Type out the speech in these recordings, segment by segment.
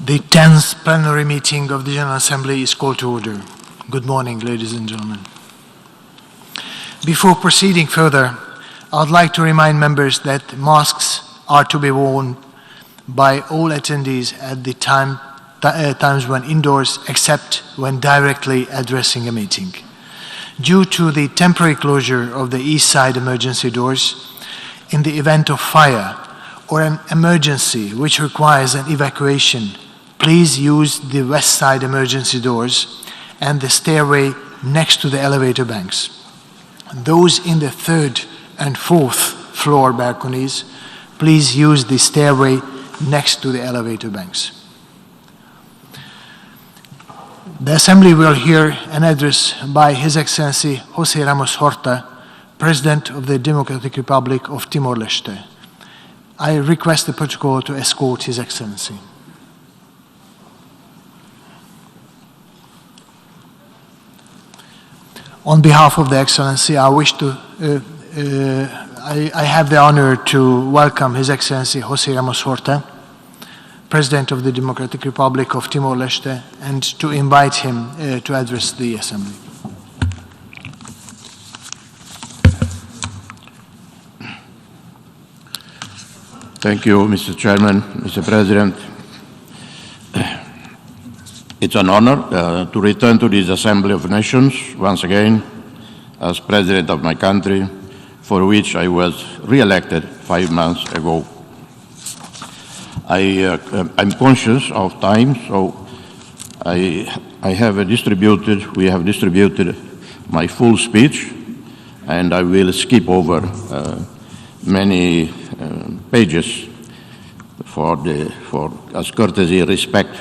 The 10th plenary meeting of the General Assembly is called to order. Good morning, ladies and gentlemen. Before proceeding further, I would like to remind members that masks are to be worn by all attendees at the times when indoors, except when directly addressing a meeting. Due to the temporary closure of the east side emergency doors, in the event of fire or an emergency which requires an evacuation, please use the west side emergency doors and the stairway next to the elevator banks. Those in the 3rd and 4th floor balconies, please use the stairway next to the elevator banks. The Assembly will hear an address by His Excellency José Ramos Horta, President of the Democratic Republic of Timor-Leste. I request the protocol to escort His Excellency. On behalf of the Excellency, I have the honor to welcome His Excellency José Ramos Horta, President of the Democratic Republic of Timor-Leste, and to invite him to address the Assembly. Thank you, Mr. Chairman, Mr. President. It's an honor to return to this Assembly of Nations once again as President of my country, for which I was re-elected 5 months ago. I'm conscious of time, so we have distributed my full speech, and I will skip over many pages as courtesy and respect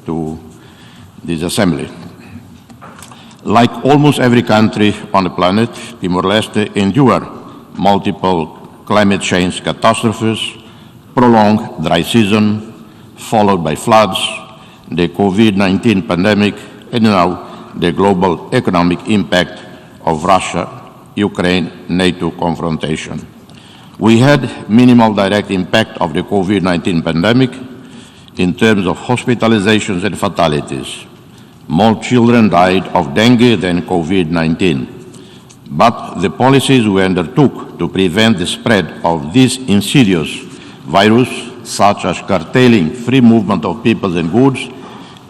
to this Assembly. Like almost every country on the planet, Timor-Leste endured multiple climate change catastrophes, prolonged dry season, followed by floods, the COVID-19 pandemic, and now the global economic impact of Russia-Ukraine-NATO confrontation. We had minimal direct impact of the COVID-19 pandemic in terms of hospitalizations and fatalities. More children died of dengue than COVID-19. But the policies we undertook to prevent the spread of this insidious virus, such as curtailing free movement of people and goods,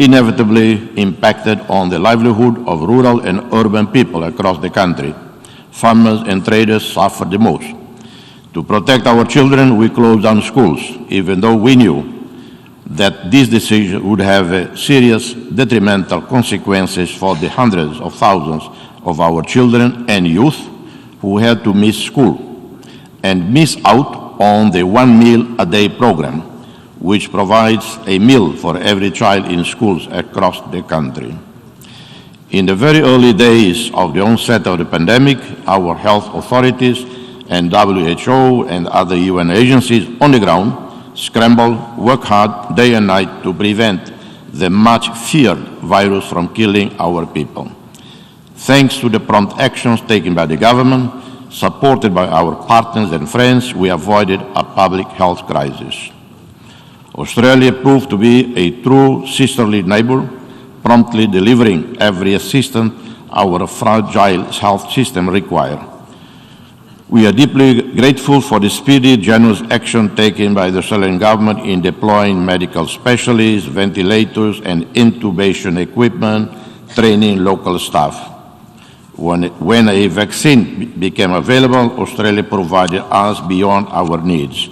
inevitably impacted on the livelihood of rural and urban people across the country. Farmers and traders suffered the most. To protect our children, we closed down schools, even though we knew that this decision would have serious detrimental consequences for the hundreds of thousands of our children and youth who had to miss school and miss out on the 1 meal a day program, which provides a meal for every child in schools across the country. In the very early days of the onset of the pandemic, our health authorities and WHO and other UN agencies on the ground scrambled, worked hard day and night to prevent the much feared virus from killing our people. Thanks to the prompt actions taken by the government, supported by our partners and friends, we avoided a public health crisis. Australia proved to be a true sisterly neighbor, promptly delivering every assistance our fragile health system required. We are deeply grateful for the speedy, generous action taken by the Australian government in deploying medical specialists, ventilators, and intubation equipment, training local staff. When a vaccine became available, Australia provided us beyond our needs,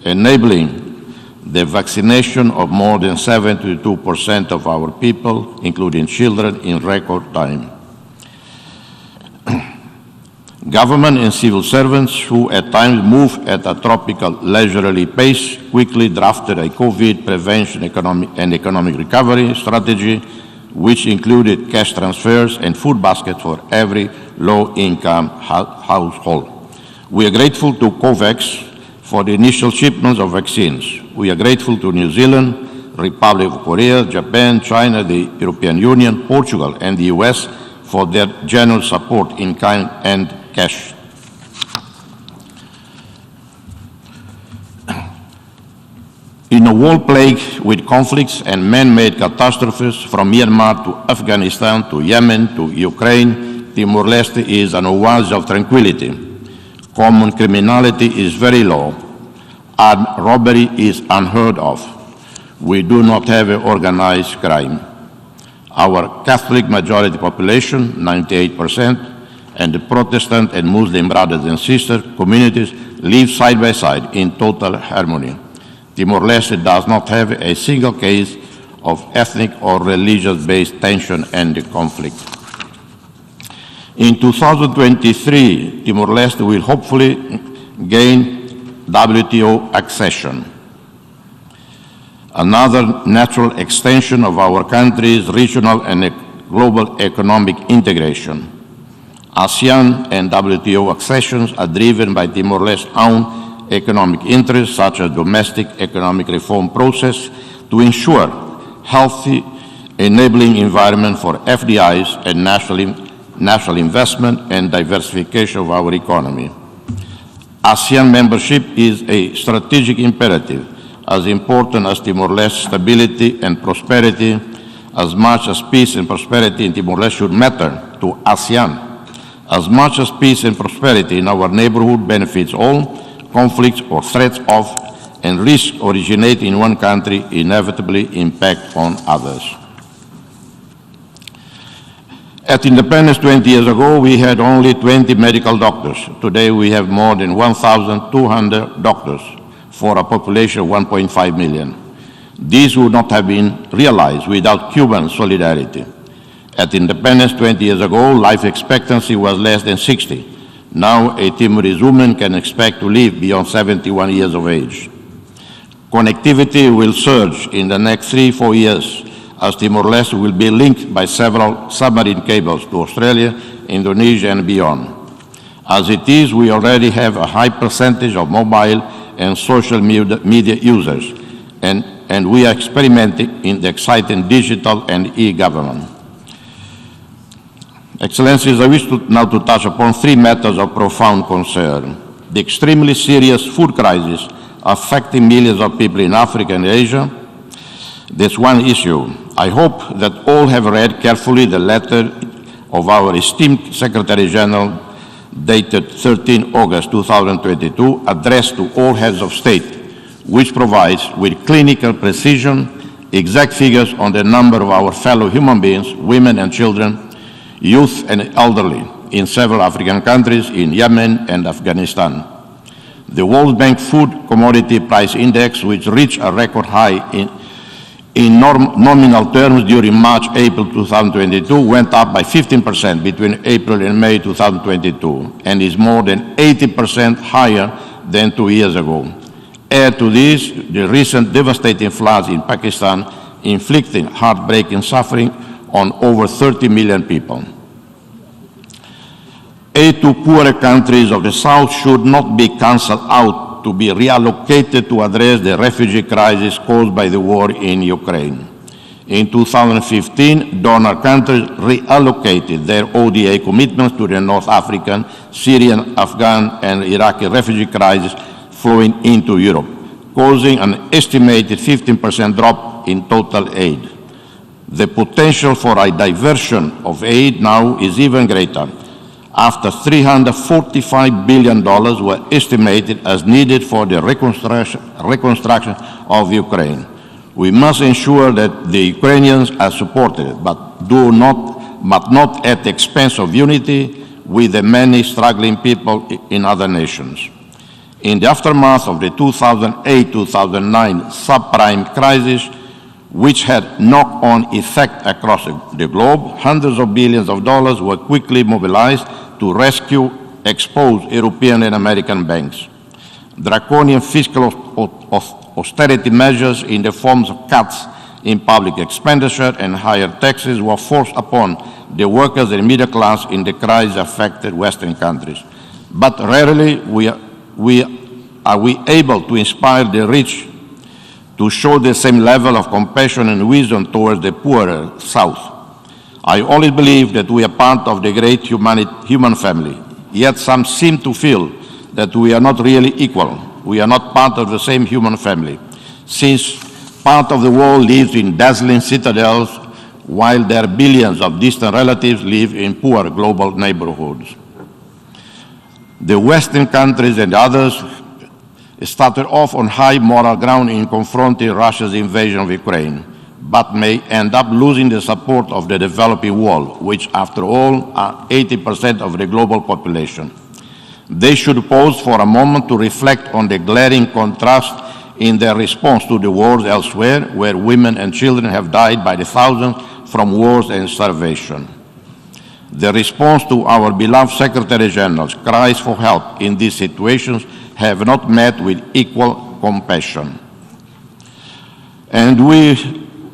enabling the vaccination of more than 72% of our people, including children, in record time. Government and civil servants who at times move at a tropical, leisurely pace quickly drafted a COVID prevention and economic recovery strategy, which included cash transfers and food baskets for every low-income household. We are grateful to COVAX for the initial shipments of vaccines. We are grateful to New Zealand, Republic of Korea, Japan, China, the European Union, Portugal, and the US for their generous support in kind and cash. In a world plagued with conflicts and man-made catastrophes from Myanmar to Afghanistan to Yemen to Ukraine, Timor-Leste is an oasis of tranquility. Common criminality is very low. Armed robbery is unheard of. We do not have organized crime. Our Catholic majority population, 98%, and the Protestant and Muslim brothers and sisters communities live side by side in total harmony. Timor-Leste does not have a single case of ethnic or religious-based tension and conflict. In 2023, Timor-Leste will hopefully gain WTO accession. Another natural extension of our country's regional and global economic integration. ASEAN and WTO accessions are driven by Timor-Leste's own economic interests, such as domestic economic reform process to ensure healthy, enabling environment for FDIs and national investment and diversification of our economy. ASEAN membership is a strategic imperative, as important as Timor-Leste's stability and prosperity, as much as peace and prosperity in Timor-Leste should matter to ASEAN. As much as peace and prosperity in our neighborhood benefits all, conflicts or threats of and risks originating in one country inevitably impact on others. At independence 20 years ago, we had only 20 medical doctors. Today, we have more than 1,200 doctors for a population of 1.5 million. These would not have been realized without Cuban solidarity. At independence 20 years ago, life expectancy was less than 60. Now, a Timorese woman can expect to live beyond 71 years of age. Connectivity will surge in the next 3-4 years, as Timor-Leste will be linked by several submarine cables to Australia, Indonesia, and beyond. As it is, we already have a high percentage of mobile and social media users, and we are experimenting in the exciting digital and e-government. Excellencies, I wish now to touch upon 3 matters of profound concern. The extremely serious food crisis affecting millions of people in Africa and Asia. That's one issue. I hope that all have read carefully the letter of our esteemed Secretary General dated 13 August 2022, addressed to all heads of state, which provides with clinical precision exact figures on the number of our fellow human beings, women and children, youth and elderly, in several African countries, in Yemen and Afghanistan. The World Bank Food Commodity Price Index, which reached a record high in nominal terms during March-April 2022, went up by 15% between April and May 2022, and is more than 80% higher than 2 years ago. Add to this the recent devastating floods in Pakistan, inflicting heartbreaking suffering on over 30 million people. Aid to poorer countries of the South should not be cancelled out to be reallocated to address the refugee crisis caused by the war in Ukraine. In 2015, donor countries reallocated their ODA commitments to the North African, Syrian, Afghan, and Iraqi refugee crisis flowing into Europe, causing an estimated 15% drop in total aid. The potential for a diversion of aid now is even greater, after $345 billion were estimated as needed for the reconstruction of Ukraine. We must ensure that the Ukrainians are supported, but not at the expense of unity with the many struggling people in other nations. In the aftermath of the 2008-2009 subprime crisis, which had knock-on effect across the globe, hundreds of billions of dollars were quickly mobilized to rescue exposed European and American banks. Draconian fiscal austerity measures in the forms of cuts in public expenditure and higher taxes were forced upon the workers and middle class in the crisis-affected Western countries. But rarely are we able to inspire the rich to show the same level of compassion and wisdom towards the poorer South. I always believe that we are part of the great human family, yet some seem to feel that we are not really equal. We are not part of the same human family. since part of the world lives in dazzling citadels while their billions of distant relatives live in poor global neighborhoods. The Western countries and others started off on high moral ground in confronting Russia's invasion of Ukraine, but may end up losing the support of the developing world, which after all are 80% of the global population. They should pause for a moment to reflect on the glaring contrast in their response to the wars elsewhere, where women and children have died by the thousands from wars and starvation. The response to our beloved Secretary General's cries for help in these situations have not met with equal compassion. And we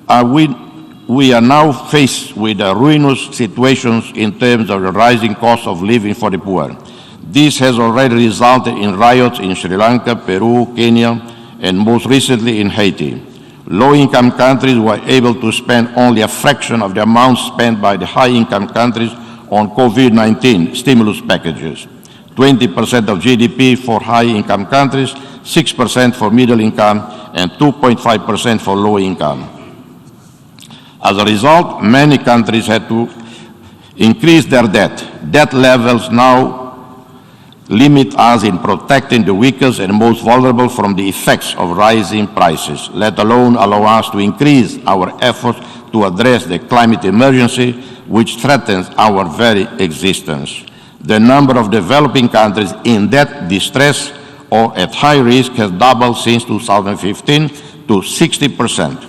are now faced with ruinous situations in terms of the rising cost of living for the poor. This has already resulted in riots in Sri Lanka, Peru, Kenya, and most recently in Haiti. Low-income countries were able to spend only a fraction of the amount spent by the high-income countries on COVID-19 stimulus packages. 20% of GDP for high-income countries, 6% for middle income, and 2.5% for low income. As a result, many countries had to increase their debt. Debt levels now limit us in protecting the weakest and most vulnerable from the effects of rising prices, let alone allow us to increase our efforts to address the climate emergency, which threatens our very existence. The number of developing countries in debt distress or at high risk has doubled since 2015 to 60%.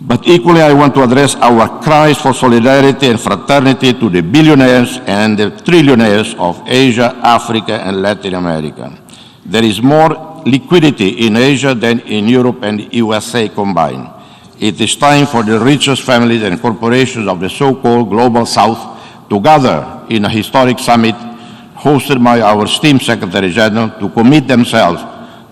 But equally, I want to address our cries for solidarity and fraternity to the billionaires and the trillionaires of Asia, Africa, and Latin America. There is more liquidity in Asia than in Europe and USA combined. It is time for the richest families and corporations of the so-called Global South to gather in a historic summit hosted by our esteemed Secretary General to commit themselves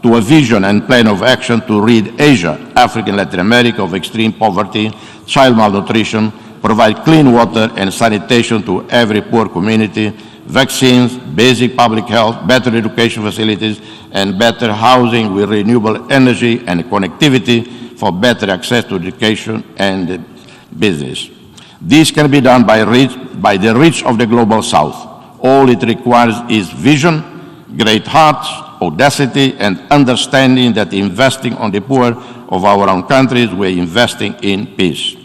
to a vision and plan of action to rid Asia, Africa, and Latin America of extreme poverty, child malnutrition, provide clean water and sanitation to every poor community, vaccines, basic public health, better education facilities, and better housing with renewable energy and connectivity for better access to education and business. This can be done by the rich of the Global South. All it requires is vision, great hearts, audacity, and understanding that investing on the poor of our own countries, we're investing in peace.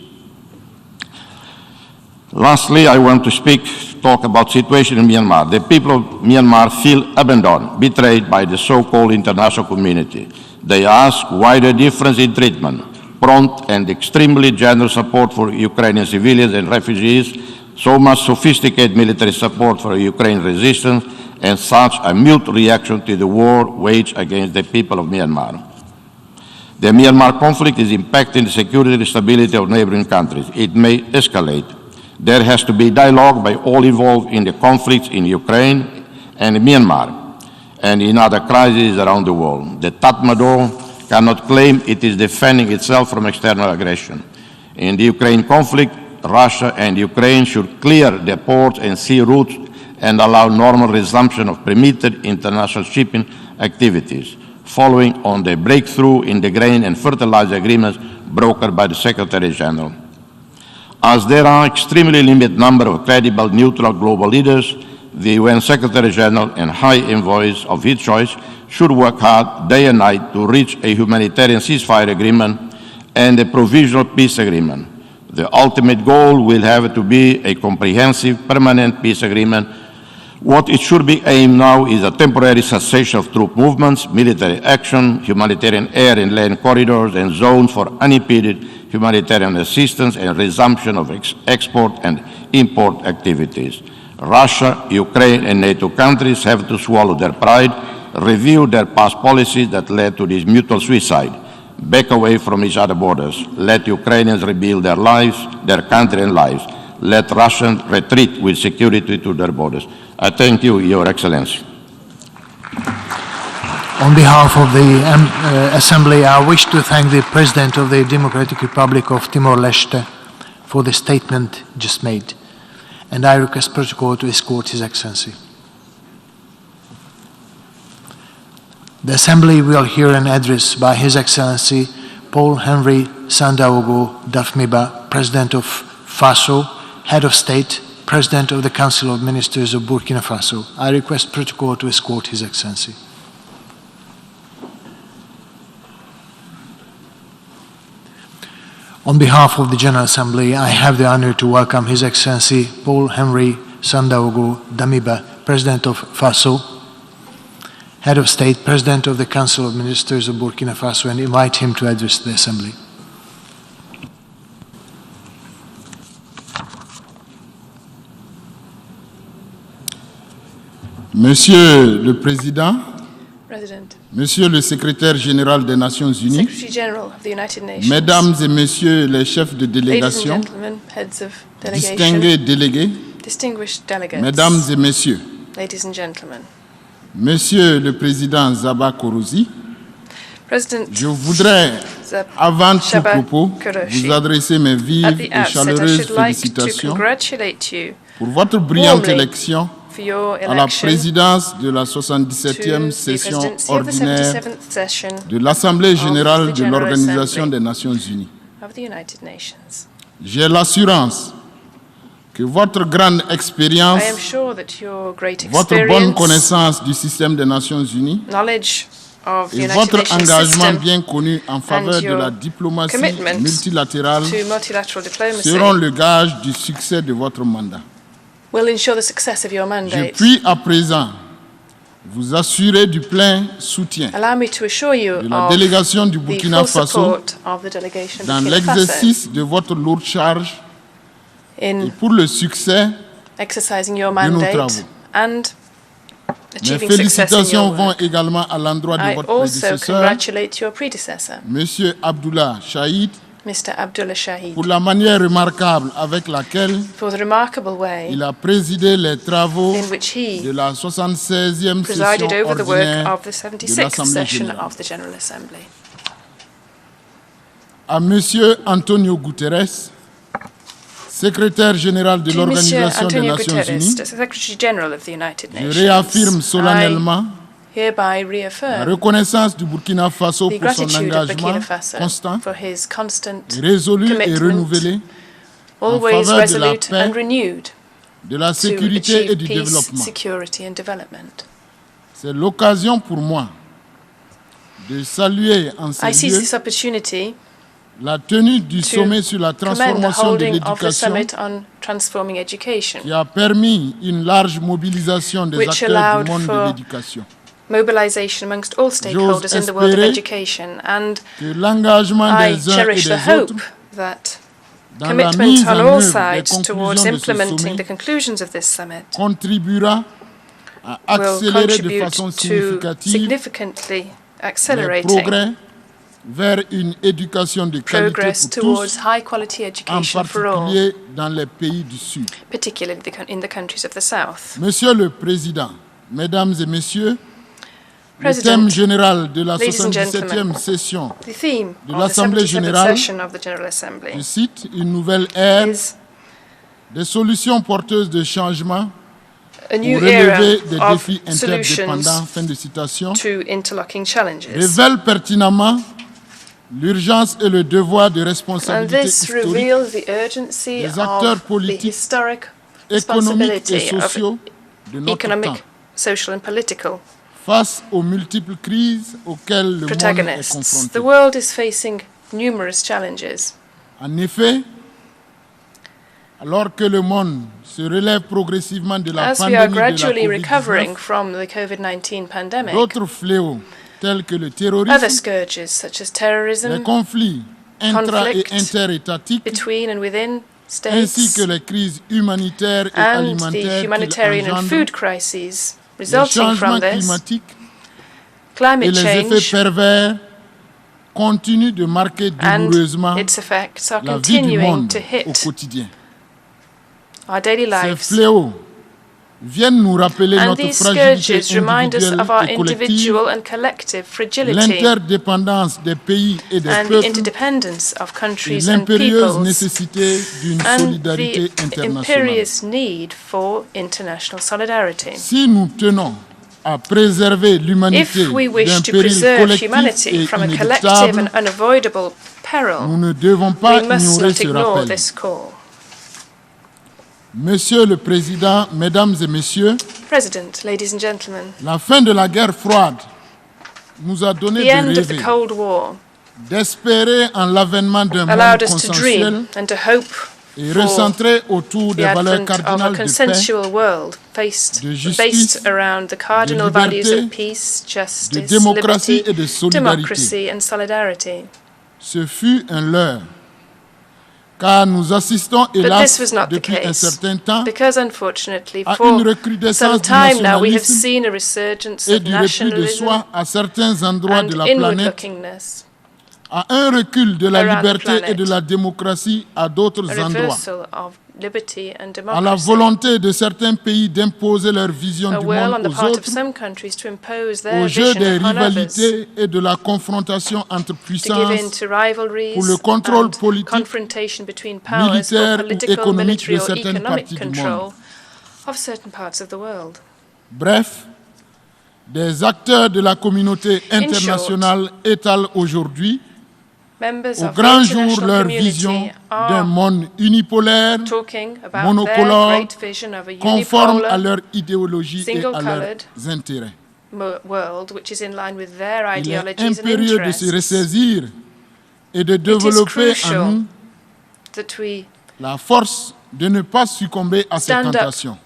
Lastly, I want to talk about situation in Myanmar. The people of Myanmar feel abandoned, betrayed by the so-called international community. They ask why the difference in treatment, prompt and extremely generous support for Ukrainian civilians and refugees, so much sophisticated military support for Ukraine resistance, and such a mute reaction to the war waged against the people of Myanmar. The Myanmar conflict is impacting the security and stability of neighboring countries. It may escalate. There has to be dialogue by all involved in the conflicts in Ukraine and Myanmar and in other crises around the world. The Tatmadaw cannot claim it is defending itself from external aggression. In the Ukraine conflict, Russia and Ukraine should clear their ports and sea routes and allow normal resumption of permitted international shipping activities, following on the breakthrough in the grain and fertilizer agreements brokered by the Secretary General. As there are extremely limited number of credible neutral global leaders, the UN Secretary General and High Envoys of his choice should work hard day and night to reach a humanitarian ceasefire agreement and a provisional peace agreement. The ultimate goal will have to be a comprehensive, permanent peace agreement. What it should be aimed now is a temporary cessation of troop movements, military action, humanitarian air and land corridors, and zones for unimpeded humanitarian assistance, and resumption of export and import activities. Russia, Ukraine, and NATO countries have to swallow their pride, review their past policies that led to this mutual suicide, back away from each other's borders. Let Ukrainians rebuild their lives, their country and lives. Let Russians retreat with security to their borders. I thank you, Your Excellency. On behalf of the Assembly, I wish to thank the President of the Democratic Republic of Timor-Leste for the statement just made. And I request Protocol to escort His Excellency. The Assembly will hear an address by His Excellency Paul Henry Sandaogo Dafmiba, President of FASO, Head of State, President of the Council of Ministers of Burkina Faso. I request protocol to escort His Excellency. On behalf of the General Assembly, I have the honor to welcome His Excellency Paul Henry Sandaogo Damiba, President of FASO, Head of State, President of the Council of Ministers of Burkina Faso, and invite him to address the Assembly. Monsieur le Président, President, Monsieur le Secrétaire général des Nations Unies, Secretary General of the United Nations, Mesdames et Messieurs les chefs de ladies and délégation, gentlemen, heads of distingués delegation, délégués, distinguished delegates, Mesdames et Messieurs, ladies and gentlemen. Monsieur le Président Zaba Kourouzi, President je voudrais, avant tout Shaba propos, Kourouzi, vous adresser mes at vives the et outset, I chaleureuses should like to félicitations congratulate you pour votre brillante warmly élection for your à la election présidence de la to 77e the session presidency of the ordinaire 77th session de l'Assemblée générale the de General l'Organisation Assembly des Nations Unies. of the United Nations. J'ai l'assurance que votre grande I am expérience, sure that your great votre bonne experience, connaissance du système des Nations Unies knowledge of the et United votre Nations engagement system bien connu en faveur de your la diplomatie commitment multilatérale to multilateral diplomacy seront le gage du succès de votre mandat. will ensure the success of your Je mandate. puis à présent vous assurer du plein soutien Allow me to assure you de la of délégation du the Burkina full Faso support of the delegation of dans Burkina Faso l'exercice de votre lourde charge et in pour le succès. exercising your nos mandate travaux. and Mes achieving success in félicitations your vont work. également à l'endroit de I votre also prédécesseur, congratulate your predecessor, Monsieur Abdullah Shahid, Mr. Abdullah Shahid, pour la manière remarquable avec laquelle for the remarkable way il a présidé les travaux in which he de la 76e session presided over the work ordinaire of the de 76th l'Assemblée session générale. of the General Assembly. À Monsieur Antonio Guterres, secrétaire général de To Monsieur l'Organisation des Antonio Nations Guterres, Unies, the Secretary General of the United je Nations, réaffirme solennellement I hereby la reaffirm reconnaissance du Burkina Faso the pour son gratitude of engagement Burkina Faso constant, for his constant résolu et commitment, renouvelé always faveur de la resolute paix, and renewed de la to sécurité et achieve du peace, développement. security and development. C'est l'occasion pour moi de saluer en I ces seize lieux this opportunity la tenue du to sommet sur la commend the transformation de holding of the l'éducation summit on transforming education, qui a permis une large mobilisation des which acteurs allowed du monde for de l'éducation. mobilization amongst all stakeholders in the world of espérer education, and Que l'engagement I des uns et cherish the des autres hope that dans la commitment mise on en all œuvre des sides towards conclusions de ce implementing sommet the conclusions of this summit contribuera à will accélérer de contribute façon to significative significantly les accelerating progrès vers une éducation de qualité progress pour towards tous, high quality en education for all, particulier dans les pays du Sud. particularly in the countries of the South. Monsieur le Président, Mesdames et Messieurs, le President, thème général de la ladies and 77e gentlemen, session, The theme de of the l'Assemblée 77th générale, session of the General Assembly je cite, une nouvelle ère, is des solutions porteuses de changement a new pour era relever des of défis interdépendants, solutions fin de citation, to interlocking challenges. révèle pertinemment l'urgence et le devoir de And responsabilité this historique reveals the urgency des acteurs of the politiques, historic économiques et responsibility of sociaux de notre temps economic, social and political face aux multiples crises auxquelles le monde est protagonists. confronté. The world is facing numerous challenges. En effet, alors que le monde se relève progressivement de la As we are pandémie de gradually la recovering COVID-19, from the COVID-19 pandemic, d'autres fléaux tels que le other terrorisme, scourges such as les terrorism conflits intra- et conflict interétatiques, between and within ainsi states que les crises humanitaires et and the alimentaires humanitarian qu'ils and engendrent, food crises les resulting changements from this, climatiques et climate les effets change pervers continuent de marquer and douloureusement its effects are la vie du continuing monde to au hit quotidien. our daily Ces lives. fléaux viennent nous rappeler And notre these fragilité scourges remind us individuelle of our et collective, individual and collective fragility l'interdépendance des pays et des and the peuples interdependence of et countries and l'impérieuse peoples nécessité d'une and solidarité the internationale. imperious need for international solidarity. Si nous tenons à préserver l'humanité If we wish d'un to péril preserve collectif humanity et from a collective inéluctable, and unavoidable nous peril, ne devons pas we must ignorer not ce ignore rappel. this call. Monsieur le Président, Mesdames et Messieurs, President, ladies and gentlemen, la fin de la guerre froide nous a donné the de end of the rêver, Cold War d'espérer en l'avènement d'un monde allowed us to consensuel dream and to hope et for recentré autour the des valeurs advent of a cardinales de paix, consensual world de justice, based around the cardinal de liberté, values of peace, de justice, démocratie liberty, et de solidarité. democracy and solidarity. Ce fut un leurre, car nous assistons, But hélas, this was not the depuis un case, certain temps, because unfortunately à for une some recrudescence du time now we have nationalisme seen a resurgence et of du repli de nationalism soi à certains endroits de and la planète, inward-lookingness, à un recul de la around the liberté et planet. de la démocratie à d'autres a endroits, reversal of liberty and à la democracy, volonté de certains pays d'imposer leur vision a du will on monde the aux part of autres, some countries to impose their au jeu vision des upon others, rivalités et de la confrontation entre to give in puissances to rivalries pour le contrôle and politique, confrontation between powers militaire for ou political, économique military de or certaines economic parties du control monde. of certain parts of the world. Bref, des acteurs de la communauté internationale étalent aujourd'hui Members au of the grand jour international leur community vision d'un are monde unipolaire, talking about their monocolore, great vision of a conforme à unipolar leur idéologie et à single-colored leurs intérêts. world which is in line with their Il est ideologies and impérieux de se interests. ressaisir et de It is développer en crucial nous that we la force de ne pas succomber à ces stand up tentations.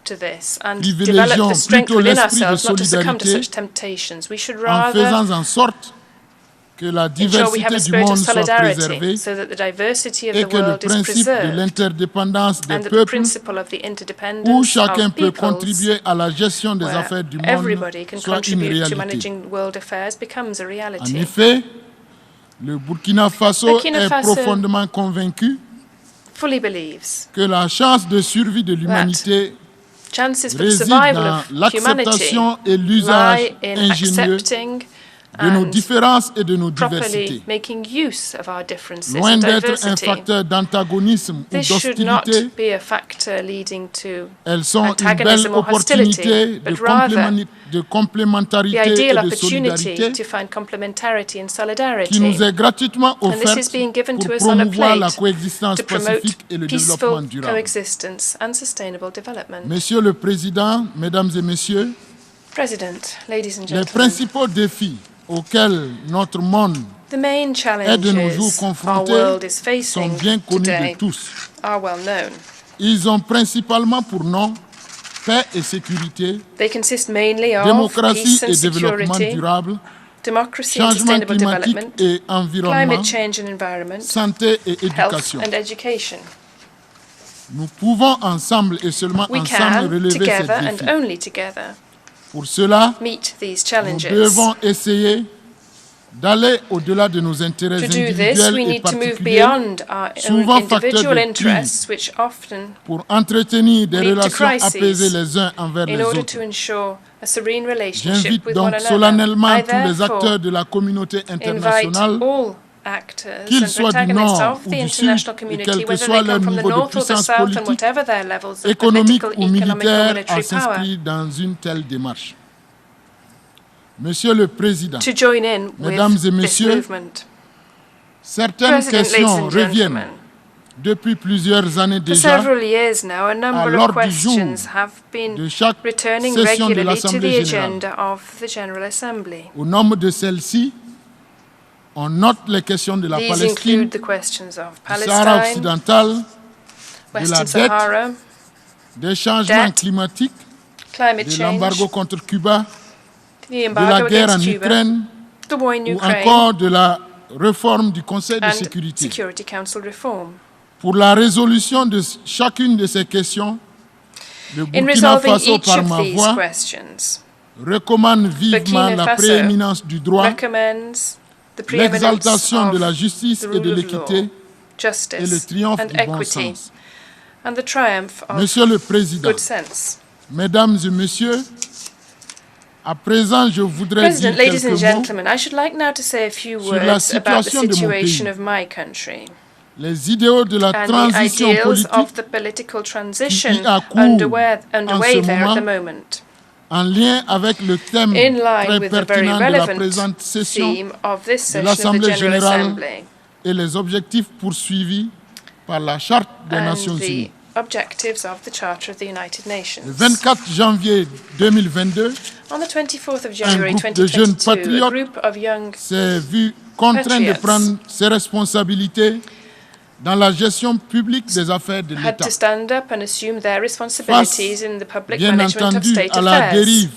to this and Privilégions develop the strength plutôt within l'esprit de ourselves not to succumb to solidarité such temptations. We should en rather faisant en sorte que la ensure we have diversité a du spirit of monde soit solidarity préservée so that the diversity of et the que le world is principe de preserved l'interdépendance des and that the peuples, principle of the où interdependence chacun of peut peoples, contribuer à la gestion des where affaires du monde, everybody can soit une contribute to réalité. managing world affairs, becomes a En reality. effet, le Burkina Faso Burkina est Faso profondément convaincu fully believes que la chance de survie de l'humanité chances for the réside survival dans of humanity l'acceptation et l'usage lie in ingénieux accepting de nos and différences et de nos properly diversités. making use of our differences Loin and d'être un diversity. facteur d'antagonisme ou This should not d'hostilité, be a factor leading to elles sont une belle antagonism or hostility, opportunité but rather de the complémentarité ideal et de opportunity solidarité to find complementarity and qui solidarity nous est gratuitement and this is offerte being given pour to us on a promouvoir la plate coexistence to promote pacifique et le développement peaceful durable. coexistence and sustainable development. Monsieur le Président, Mesdames et Messieurs, President, ladies and les gentlemen, principaux défis auxquels notre monde the main est de nos jours challenges our confrontés world is sont facing bien connus today de tous. are well known. Ils ont principalement pour nom paix et sécurité, They consist mainly of démocratie peace et and développement security, durable, democracy and changement sustainable climatique development, et environnement, climate change and environment, santé et health éducation. and education. Nous pouvons ensemble et seulement We ensemble can, relever ces together défis. and only together, Pour cela, meet these nous challenges. devons essayer d'aller au-delà de nos intérêts To do this, individuels we et need to move particuliers beyond our own souvent facteur individual de interests, which often, pour entretenir des lead to relations crises apaisées les uns envers in les order autres. to ensure a serene relationship J'invite with one donc another. solennellement I tous les therefore acteurs de la communauté invite internationale, all actors qu'ils and soient du protagonists nord of ou the du international sud, et community, quel que whether soit they leur come from the niveau de north or the puissance south, and politique, whatever their levels of économique political, ou economic or militaire, military à power, s'inscrire dans une telle démarche. Monsieur le Président, to join in Mesdames et with this Messieurs, movement. certaines President, ladies questions and reviennent gentlemen, depuis plusieurs années for déjà several years now, a number of l'ordre du jour questions have been de chaque returning session de regularly to the l'Assemblée générale. agenda of the General Assembly. Au nombre de celles-ci, on note les questions de la These Palestine, include the questions of du Sahara Palestine, occidental, de la Western dette, Sahara, des changements debt, climatiques, climate de change, l'embargo contre Cuba, the de la embargo guerre en against Cuba, Ukraine the war in ou Ukraine, encore de la réforme du Conseil de and sécurité. Security Council reform. Pour la résolution de chacune de ces questions, le In Burkina resolving Faso, each par of ma these voix, questions, recommande vivement Burkina la Faso prééminence du droit, recommends the preeminence l'exaltation de la of justice the et de rule of l'équité law, et le justice triomphe and du bon equity, sens. and the triumph of Monsieur le Président, good sense. Mesdames et Messieurs, à présent, je voudrais President, dire ladies and quelques mots gentlemen, I should like now to say a few sur la words about the situation de mon situation pays. of my country Les idéaux de la and the transition ideals of politique the political transition a cours underway en ce there at the moment moment En lien avec le thème in line très with the very pertinent de la relevant présente session theme of this de session of the l'Assemblée General générale Assembly et les objectifs poursuivis par la Charte des and Nations the Unies. objectives of the Charter of the United Le Nations. 24 janvier 2022, On the 24th of January groupe de jeunes 2022, a patriotes group of young s'est vu contraint de Patriots prendre ses responsabilités dans la gestion publique des affaires de had l'État. to stand up and assume their responsibilities in the public Bien management of entendu, state à la affairs, dérive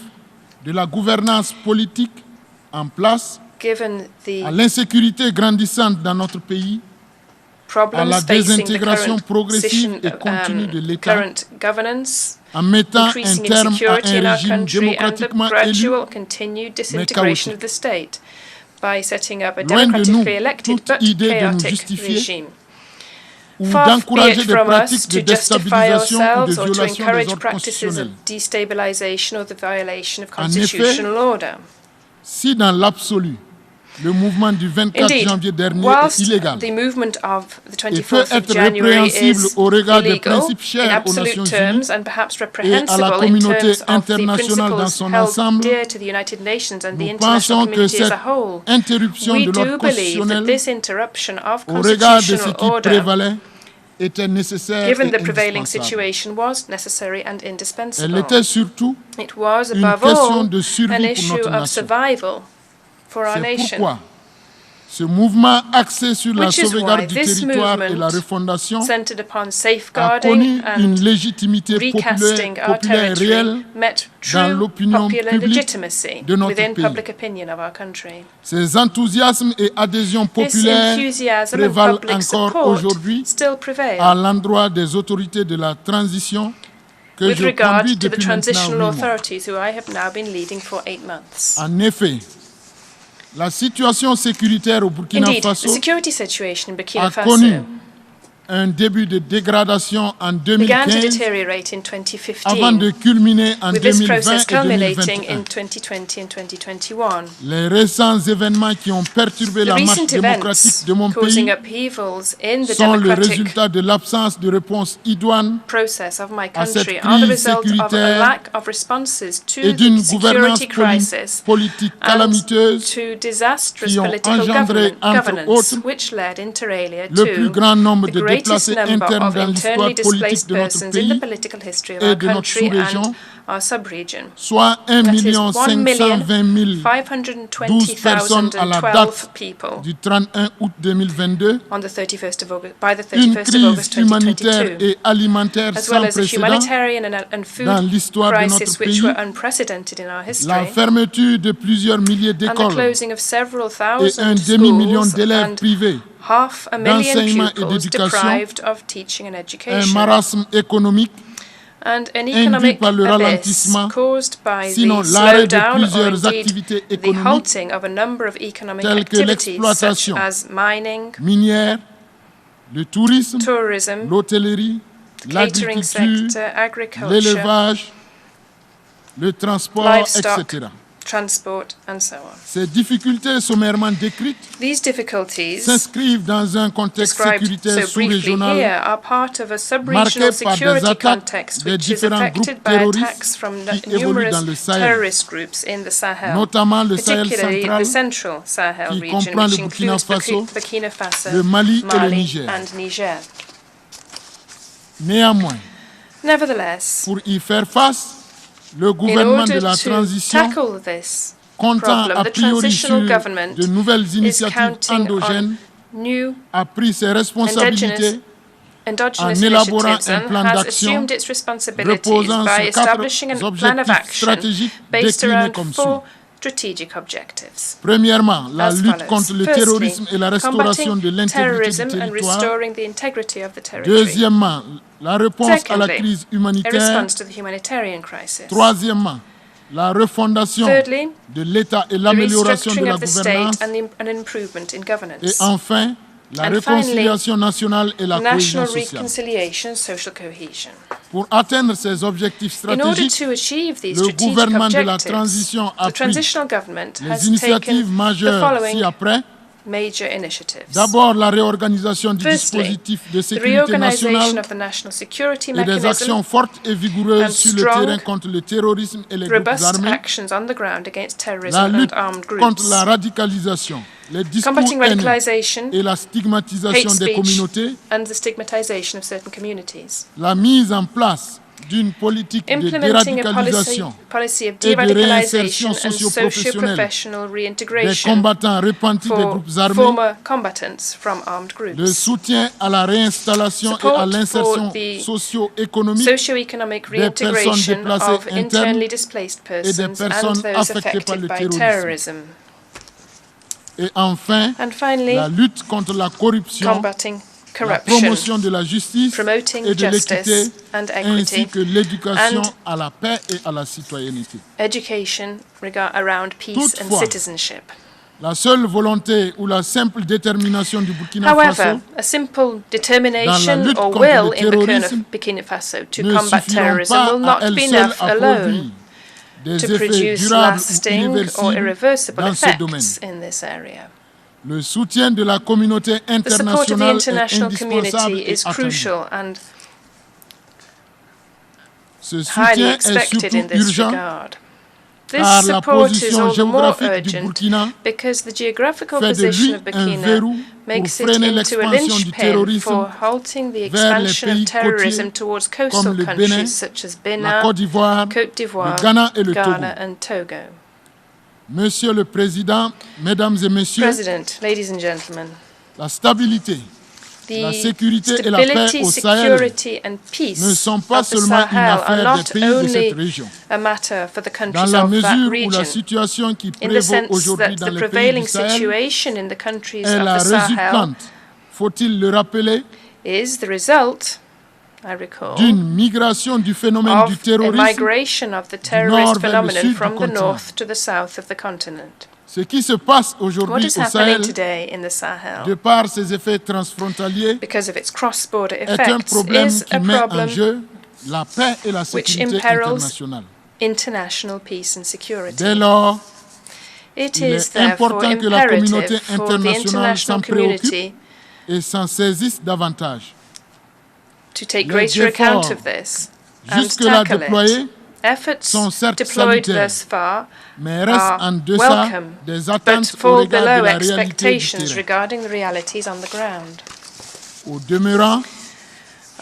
de la gouvernance politique en place, given à the l'insécurité grandissante dans notre pays, à problems la facing the désintégration current progressive position, et continue de l'État, current governance, en mettant un increasing terme à insecurity un in our régime country, and the démocratiquement élu, gradual continued disintegration of the state by setting up a Loin de nous democratically elected toute but idée de nous chaotic justifier regime. ou Far be d'encourager it des from us pratiques de to justify déstabilisation ou de ourselves or to violation des encourage ordres practices of constitutionnels. destabilization or the violation of En effet, constitutional order. Si dans l'absolu, le mouvement du 24 Indeed, janvier dernier est whilst illégal the movement of the et peut 24th of être January répréhensible is au regard des illegal principes in chers aux absolute Nations terms Unies and perhaps et à reprehensible la in communauté terms of the internationale dans principles son held ensemble, dear to the United Nations and the nous international pensons que community as cette a whole, interruption we de do l'ordre believe that constitutionnel this interruption of au regard de ce constitutional qui order, prévalait était nécessaire given et the prevailing indispensable. situation, was necessary and Elle indispensable. était surtout It was, une above question all, de survie an pour issue notre of nation. survival for our C'est nation. pourquoi ce mouvement axé sur la Which is sauvegarde why du this territoire et la movement, refondation centered upon a safeguarding connu une and légitimité recasting our populaire réelle territory, met dans true l'opinion popular publique legitimacy de notre within pays. public opinion of our country. Ces enthousiasmes et adhésions This populaires enthusiasm and prévalent public encore support aujourd'hui still prevail à l'endroit des autorités de la transition que with je regard conduis to the depuis maintenant 8 transitional mois. authorities who I have now been leading for 8 months. En effet, la situation sécuritaire au Burkina Indeed, the Faso security situation in Burkina a connu Faso un début de dégradation en began to 2015 deteriorate in avant de 2015, culminer en with this 2020 process et culminating 2021. in 2020 and 2021. Les récents événements qui ont perturbé The la marche recent démocratique events de mon causing pays upheavals in the sont le democratic résultat de l'absence de réponse idoine process of my à cette country are the crise result of a sécuritaire lack of responses to et d'une the gouvernance security crisis politique and calamiteuse to disastrous qui ont political engendré, entre governance, autres, which led inter alia le plus to grand nombre the de greatest déplacés number internes of dans l'histoire internally politique displaced de notre persons in the pays political history of et our de notre country sous-région, and our sub-region. soit 1 That is 520 012 personnes à la 1,520,012 date people du 31 août 2022, on the 31st of August, by the une 31st of crise August humanitaire 2022, et alimentaire as sans well as a précédent, humanitarian and food dans l'histoire de notre crisis which pays, were unprecedented in our la history, fermeture de plusieurs milliers and the d'écoles closing of several et un thousand demi-million schools d'élèves and privés, 500,000 d'enseignement et pupils d'éducation, deprived of teaching and un education, marasme économique, and an induit economic par le abyss ralentissement, caused by sinon the l'arrêt de slowdown or plusieurs indeed activités the économiques halting of a number of economic telles que activities such l'exploitation as mining, minière, le tourisme, tourism, l'hôtellerie, catering l'agriculture, sector, agriculture, l'élevage, le transport, livestock, etc. transport, and so on. Ces difficultés sommairement décrites These difficulties, s'inscrivent dans un contexte described sécuritaire so briefly sous-régional here, are part of a marqué sub-regional par des security attaques context des which is différents groupes affected by terroristes attacks from qui évoluent dans le numerous Sahel, terrorist groups in the Sahel, notamment le Sahel particularly central, the central Sahel qui region, comprend which le Burkina includes Faso, Burkina Faso, le Mali et le Mali, Niger. and Niger. Néanmoins, Nevertheless, pour y faire face, le in gouvernement order de la to transition, tackle this comptant problem, a the priori sur transitional government de nouvelles is initiatives counting endogènes, on new a pris ses responsabilités endogenous en élaborant initiatives un and plan has d'action assumed its responsibilities reposant by sur establishing a quatre plan of objectifs action stratégiques based déclinés around comme suit. 4 strategic objectives. Premièrement, la As lutte follows. contre le Firstly, terrorisme et la restauration de combating l'intégrité du terrorism and territoire. restoring the integrity of the territory. Deuxièmement, la réponse à la Secondly, crise a humanitaire. response to the humanitarian crisis. Troisièmement, la refondation Thirdly, de l'État et the l'amélioration de restructuring la of the gouvernance. state and an improvement in Et governance. enfin, la And finally, réconciliation nationale et la cohésion National sociale. reconciliation, social cohesion. Pour atteindre ces objectifs In order stratégiques, to achieve these le strategic gouvernement de la objectives, transition a the pris transitional government has les initiatives taken the majeures following ci-après major initiatives. D'abord, la réorganisation du Firstly, dispositif de the sécurité reorganization nationale of the national security et des mechanism, actions fortes et vigoureuses and sur le strong, terrain contre le terrorisme et les groupes robust armés, actions on the ground against la terrorism lutte and armed contre groups, la radicalisation, les discours combating haineux radicalization, et la hate stigmatisation des speech, communautés, and the stigmatization of certain communities. la mise en place d'une politique de Implementing a déradicalisation policy of et de de-radicalization réinsertion and socio-professionnelle socio-professional des reintegration combattants repentis des for groupes armés, former combatants from armed le groups. soutien à la réinstallation et Support à l'insertion for the socio-économique Socio-economic des personnes reintegration déplacées of internes internally displaced et des persons and personnes those affectées par le affected by terrorisme. terrorism. Et enfin, And finally, la lutte contre la corruption, combating la corruption, promotion de la justice promoting et de l'équité, justice and equity, ainsi que l'éducation and à la paix et à la citoyenneté. education around peace and Toutefois, citizenship. La seule volonté ou la simple détermination du Burkina However, Faso a simple dans determination la lutte or contre will le in the terrorisme Burkina Faso to ne combat suffiront terrorism pas will à not elles be seules enough à alone produire des to effets produce durables ou lasting or irréversibles irreversible dans ce domaine. effects in this area. Le soutien de la communauté The support of the internationale est international indispensable community et is attendu. crucial and Ce highly soutien est expected surtout in this urgent regard. This car la support is position all the more géographique du urgent Burkina because the geographical fait de position lui of un Burkina verrou pour makes it freiner into a l'expansion du linchpin terrorisme for halting the vers les expansion of pays terrorism côtiers towards comme coastal le Bénin, countries such as la Benin, Côte d'Ivoire, Côte d'Ivoire, le Ghana et le Togo. Ghana and Togo. Monsieur le Président, Mesdames et Messieurs, President, ladies and gentlemen, la stabilité, la the sécurité et la paix stability, au Sahel security and peace ne sont pas of the seulement une Sahel are affaire not des pays de cette only région. a matter for the Dans countries la of that mesure où region, la situation qui in the prévaut sense aujourd'hui that dans the les pays prevailing du Sahel situation in the countries est of la the Sahel résultante, faut-il le rappeler, is the result, I recall, d'une migration du phénomène du of a terrorisme, migration of the nord terrorist vers le phenomenon sud from du the continent. north to the south of the continent. Ce qui se passe What aujourd'hui is au happening Sahel, today in the de Sahel, par ses effets transfrontaliers, because of its cross-border est un effects, problème is qui a met en problem jeu la paix et la which sécurité imperils internationale. international peace and security. Dès lors, It il is est therefore important que la communauté imperative for the internationale s'en international préoccupe community et s'en saisisse davantage. to take Les greater account efforts of this and jusque-là tackle déployés it. Efforts sont certes deployed salutaires, thus far mais restent are en deçà welcome, des but attentes au fall regard de below la réalité du expectations terrain. regarding the realities on the ground. Au demeurant,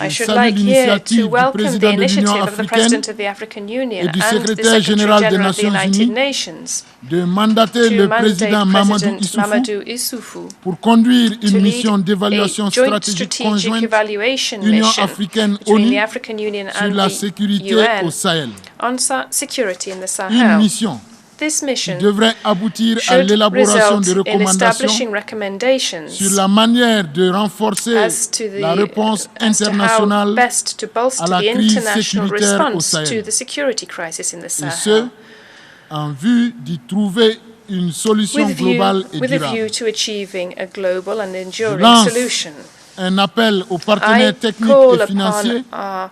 I je should salue like here l'initiative to du welcome the président de initiative l'Union of the africaine President of the African Union et du and the secrétaire Secretary général des General of the Nations United Unies Nations de mandater to le mandate président Mamadou President Issoufou Mamadou Issoufou pour conduire to une lead mission a d'évaluation joint stratégique strategic conjointe evaluation Union mission africaine between the ONU African Union sur and la the sécurité UN au Sahel. on security in the Une Sahel. mission This qui mission devrait aboutir à should l'élaboration result de in recommandations establishing recommendations sur la manière de renforcer as to la réponse how internationale best to bolster à la the crise international sécuritaire au response to Sahel. the security crisis in the et ce, Sahel, en vue d'y trouver une solution globale et with a view durable. to achieving a global and enduring lance solution. Un appel aux I partenaires techniques call et upon financiers, our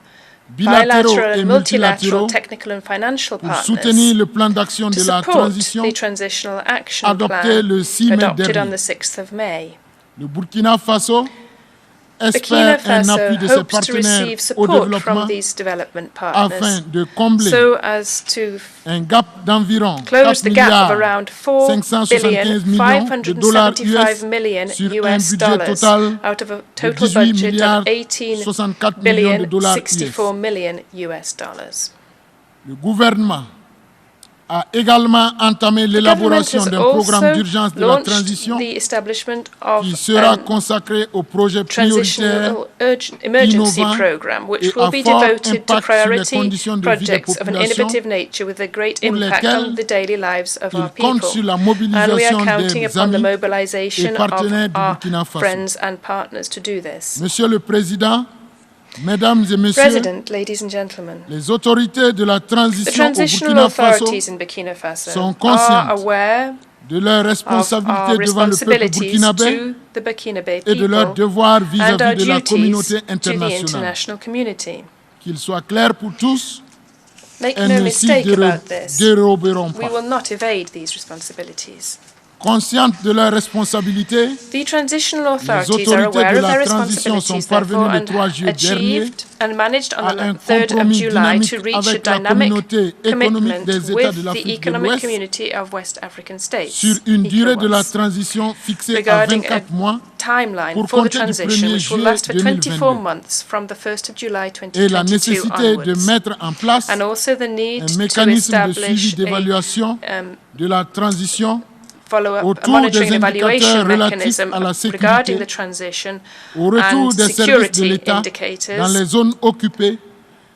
bilatéraux bilateral et and multilateral multilatéraux, technical and financial pour partners soutenir le plan d'action to de la support transition the transitional action adopté plan le 6 mai adopted on dernier. the 6th of May. Le Burkina Faso Burkina espère un Faso appui de ses hopes to partenaires receive au support développement from these development partners afin de combler so as to un gap d'environ close 4 the gap of milliards around 4 millions de dollars $575 US million sur un US budget dollars total out of a de total 18 budget milliards of 18 64 millions de dollars US. 64 million US dollars. Le gouvernement a également entamé The government l'élaboration has d'un programme also d'urgence de la launched transition the establishment of qui sera a consacré aux projets prioritaires transitional emergency innovants program, which et will à be fort devoted to impact sur les priority conditions de vie des projects of an populations innovative nature with a great pour impact lesquels on the daily lives of il our compte people. sur la And we are mobilisation counting des upon the amis mobilization et partenaires of du our Burkina Faso. friends and partners to do this. Monsieur le Président, Mesdames et Messieurs, President, ladies and gentlemen, les autorités de la the transition au transitional Burkina Faso authorities in Burkina Faso sont are conscientes aware de leur of our responsabilité devant le peuple responsibilities burkinabé to the Burkina et de leur people devoir and vis-à-vis our de la duties communauté to the internationale. international community. Qu'il soit clair pour tous, Make elles no ne s'y mistake about this. déroberont We pas. will not evade these responsibilities. Conscientes de leurs responsabilités, The transitional les authorities are autorités aware de of their la transition sont responsibilities, therefore, parvenues le and 3 juillet dernier achieved and managed on à the un 3rd of compromis July dynamique to reach a avec la dynamic communauté économique commitment des États de with the l'Afrique de Economic l'Ouest Community of West African States, sur une durée de la ECOWAS, transition fixée à regarding a 24 mois timeline pour for the compter du transition 1er which will juillet last for 24 2022 months from the 1st of July et la 2022 nécessité de onwards. mettre en place And also the need un to mécanisme de establish suivi d'évaluation de la transition a autour monitoring des evaluation indicateurs relatifs mechanism à la regarding the sécurité, transition au retour and des services de security l'État indicators, dans les zones occupées,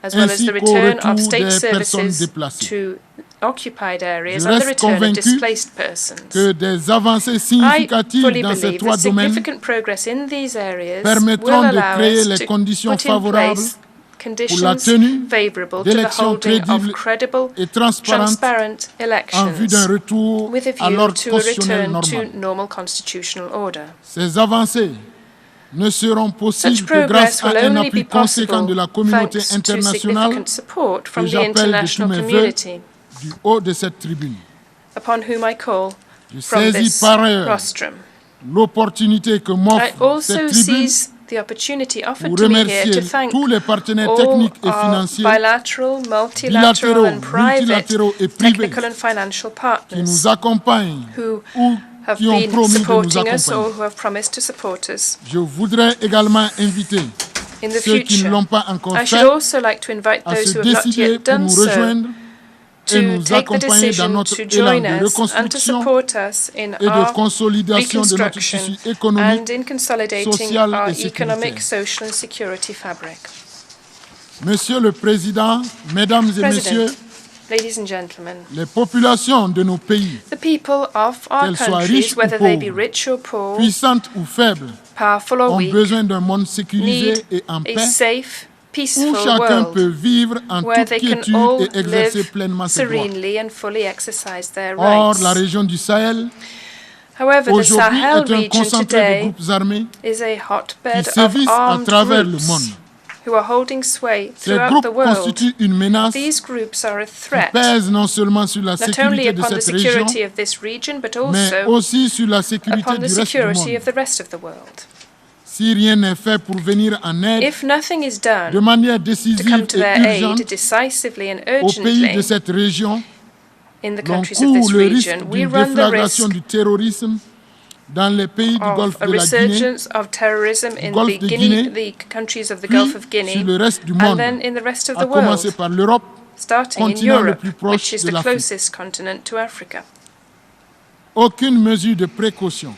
as well as ainsi the qu'au return of retour state des personnes services déplacées. to occupied areas Je and the reste return of convaincu displaced persons. que des avancées I significatives fully dans ces believe trois that domaines significant progress in these areas permettront will de allow créer us les to conditions put in favorables place pour la conditions tenue favorable to the d'élections holding of crédibles credible, et transparentes transparent en vue d'un elections retour with a à view l'ordre to a constitutionnel return to normal. normal constitutional order. Ces avancées ne seront possibles Such que grâce progress will à un only appui be conséquent possible de la communauté thanks to internationale significant support from que the j'appelle de tous international mes vœux community, du haut de cette tribune. upon whom I call Je from saisis this par ailleurs rostrum. l'opportunité que I m'offre also cette tribune seize the opportunity offered pour to me here remercier to thank tous les partenaires all techniques et our financiers bilateral, multilateral bilatéraux, and private multilatéraux et privés technical and financial qui partners nous accompagnent who ou have qui ont been promis de nous supporting us or accompagner. who have promised to support us. Je voudrais également inviter In the ceux qui ne future, l'ont pas encore I fait should also like to invite à those se who have not décider yet pour done nous so rejoindre et to nous take the accompagner dans decision notre to élan join de us and to reconstruction support us in et de our consolidation de notre tissu reconstruction économique, and in consolidating social our et economic, sécuritaire. social and security fabric. Monsieur le Président, Mesdames et Messieurs, President, ladies and gentlemen, les populations de nos pays, the people of our qu'elles soient countries, riches ou whether they be pauvres, rich or poor, puissantes ou faibles, powerful or ont weak, besoin d'un monde sécurisé need et en a paix safe, où peaceful chacun peut world vivre en where toute they can quiétude all et exercer live pleinement ses droits. serenely and fully exercise their Or, rights. la région du Sahel, However, the aujourd'hui, Sahel est un region concentré de today groupes armés is a qui hotbed of sévissent à armed travers le groups monde. who are holding sway Ces throughout groupes the world. constituent une menace These groups are a qui threat pèse non seulement sur la not only sécurité de upon the cette région, security of this region, but mais also aussi sur la sécurité upon the du reste du security monde. of the rest of the world. Si rien n'est fait pour venir en aide If nothing is de done manière to décisive come to et their urgente aid decisively and aux pays de urgently cette région, in the l'on countries of this court le risque region, we d'une run the déflagration risk du terrorisme dans les pays du of Golfe a de la Guinée, resurgence of terrorism in Golfe de Guinée, the countries of the puis Gulf of sur Guinea, le reste du and monde, then in the rest of à the commencer world, par l'Europe, starting in continent le Europe, plus proche which is de the l'Afrique. closest continent to Africa. Aucune mesure de précaution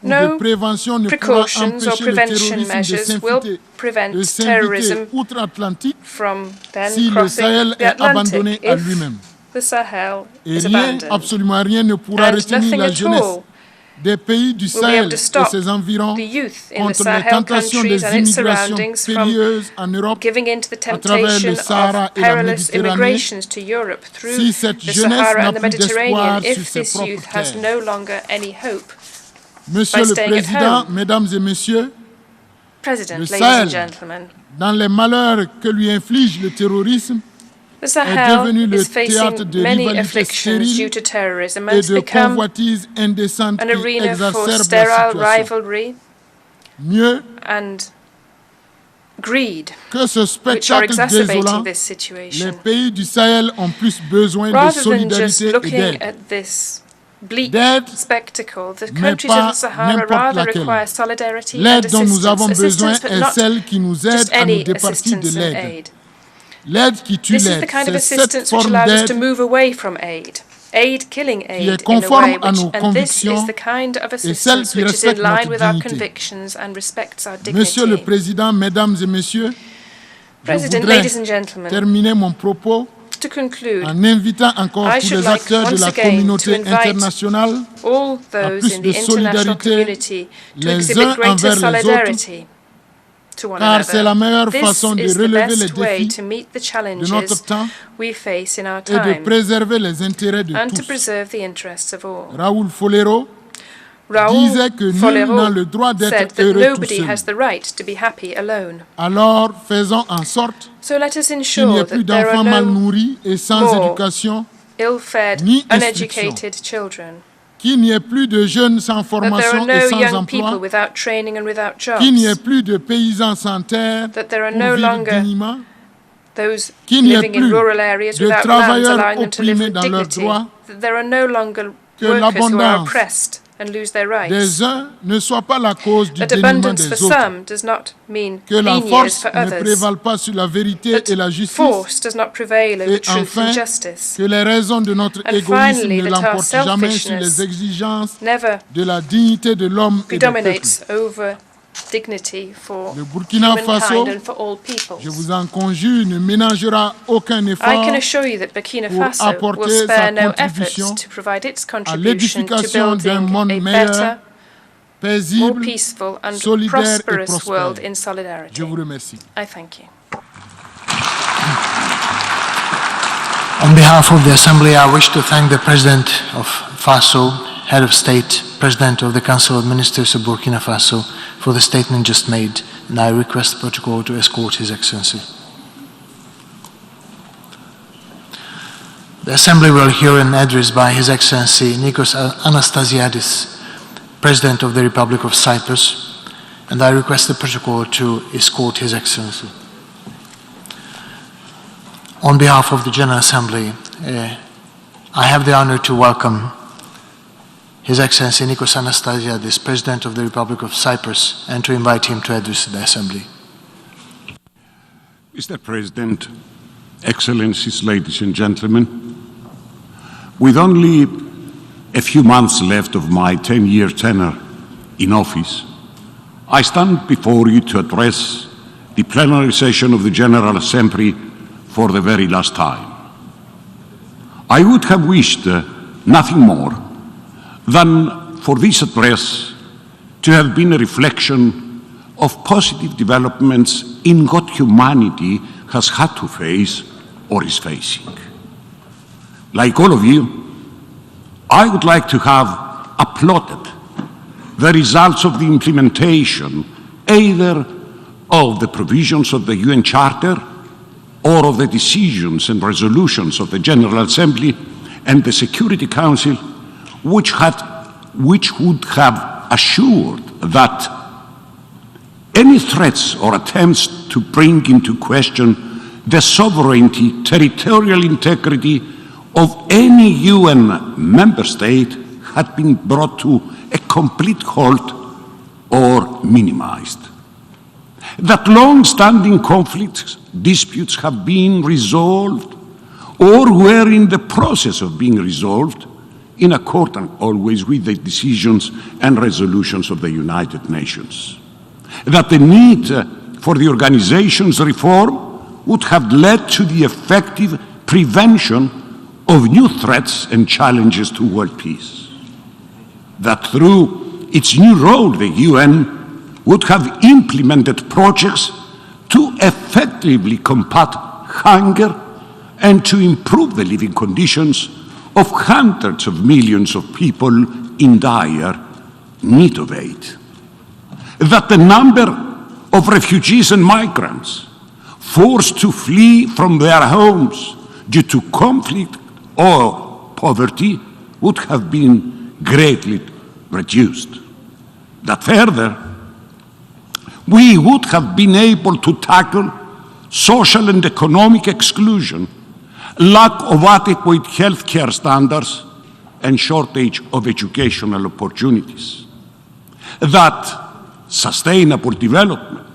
ou de No prévention ne pourra precautions or empêcher le prevention terrorisme measures will de prevent s'inviter terrorism outre-Atlantique from then si le crossing Sahel the est abandonné Atlantic à if lui-même. the Sahel Et is rien, abandoned. absolument rien ne pourra And retenir nothing la at jeunesse all des pays du will be Sahel able to et stop ses environs the youth in the contre les Sahel tentations countries des and its immigrations surroundings from périlleuses en Europe giving in to the à travers le temptation Sahara of et la perilous Méditerranée immigrations to Europe through si cette the jeunesse Sahara n'a and the plus d'espoir Mediterranean sur if ses this youth propres has terres. no longer any hope. Monsieur by le staying at Président, home. Mesdames et Messieurs, President, Le ladies Sahel. and gentlemen, dans les malheurs que lui inflige le terrorisme the est Sahel devenu le is facing théâtre de many rivalités afflictions due stériles to terrorism and et it's de become convoitises indécentes an qui arena for exacerbent la sterile situation. rivalry Mieux and greed, que ce which are spectacle exacerbating désolant, this les situation. pays du Sahel ont plus besoin de Rather than just solidarité et looking d'aide. at this bleak D'aide, spectacle, the mais countries of pas the Sahara n'importe rather laquelle. require solidarity and L'aide dont nous avons besoin assistance, but est not celle qui nous aide just à nous any départir de assistance and l'aide. aid. L'aide qui tue This is the l'aide, kind of c'est cette assistance which forme allows us to d'aide move away from aid. Aid killing aid est in a conforme way, à nos and this is convictions the kind of et celle assistance qui which is in respecte line notre with our dignité. convictions and respects our Monsieur le dignity. Président, Mesdames et Messieurs, je President, voudrais ladies and gentlemen, terminer mon propos to conclude, en invitant encore I tous should les like acteurs de once la again to communauté invite internationale all à those plus in de the international solidarité community to les exhibit uns greater envers les autres, solidarity to one car c'est la meilleure another. This façon de is the relever les best way défis to meet the de challenges notre temps we face in our et de time préserver les intérêts de and to tous. preserve the interests of all. Raoul Folero Raoul disait que nul Folero n'a le droit said d'être that heureux tout nobody seul. has the right to be happy alone. Alors, faisons en sorte So let us qu'il n'y ensure ait plus that there d'enfants are mal no nourris et sans more éducation, ill-fed, ni uneducated children, qu'il n'y ait plus de jeunes sans that there are formation no et sans young people emploi, without training and without qu'il n'y ait jobs, plus de paysans sans terre that there are pour no vivre longer dignement, those qu'il n'y ait living in plus rural areas de without lands travailleurs allowing them to live opprimés with dans leurs dignity, droits, that there are no longer que workers who are l'abondance oppressed and lose their rights, des uns ne soit pas la cause du that dénuement abundance for des autres, some does not mean que la lean years force for ne others, prévale pas sur la vérité that et la justice, force does not prevail over et truth enfin and justice, que les raisons de notre and égoïsme finally ne that our l'emportent jamais sur selfishness les exigences never de la dignité de l'homme et du peuple. predominates over dignity for Le Burkina Faso, humankind and for all peoples. je vous en conjure, ne ménagera aucun I effort can assure you that Burkina pour Faso apporter will spare sa no contribution efforts to provide its à contribution to l'édification d'un building monde a meilleur, better, more paisible, peaceful and solidaire et prosperous world prospère. in Je solidarity. vous remercie. I thank you. On behalf of the Assembly, I wish to thank the President of FASO, Head of State, President of the Council of Ministers of Burkina Faso, for the statement just made, and I request the protocol to escort His Excellency. The Assembly will hear an address by His Excellency Nikos Anastasiadis, President of the Republic of Cyprus, and I request the protocol to escort His Excellency. On behalf of the General Assembly, I have the honor to welcome His Excellency Nikos Anastasiadis, President of the Republic of Cyprus, and to invite him to address the Assembly. Mr. President, Excellencies, ladies and gentlemen, with only a few months left of my 10-year tenure in office, I stand before you to address the plenary session of the General Assembly for the very last time. I would have wished nothing more than for this address to have been a reflection of positive developments in what humanity has had to face or is facing. Like all of you, I would like to have applauded the results of the implementation either of the provisions of the UN Charter or of the decisions and resolutions of the General Assembly and the Security Council, which would have assured that any threats or attempts to bring into question the sovereignty, territorial integrity of any UN member state had been brought to a complete halt or minimized. That long-standing conflicts, disputes have been resolved or were in the process of being resolved in accordance always with the decisions and resolutions of the United Nations. That the need for the organization's reform would have led to the effective prevention of new threats and challenges to world peace. That through its new role, the UN would have implemented projects to effectively combat hunger and to improve the living conditions of hundreds of millions of people in dire need of aid. That the number of refugees and migrants forced to flee from their homes due to conflict or poverty would have been greatly reduced. That further, we would have been able to tackle social and economic exclusion, lack of adequate healthcare standards, and shortage of educational opportunities. That sustainable development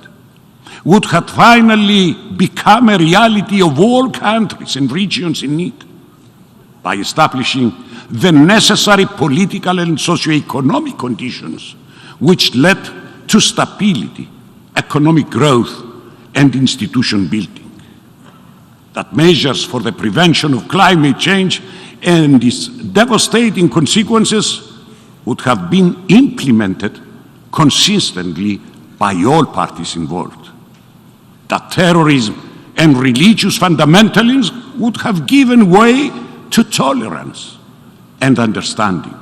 would have finally become a reality of all countries and regions in need by establishing the necessary political and socio-economic conditions which led to stability, economic growth, and institution building. That measures for the prevention of climate change and its devastating consequences would have been implemented consistently by all parties involved. That terrorism and religious fundamentalism would have given way to tolerance and understanding.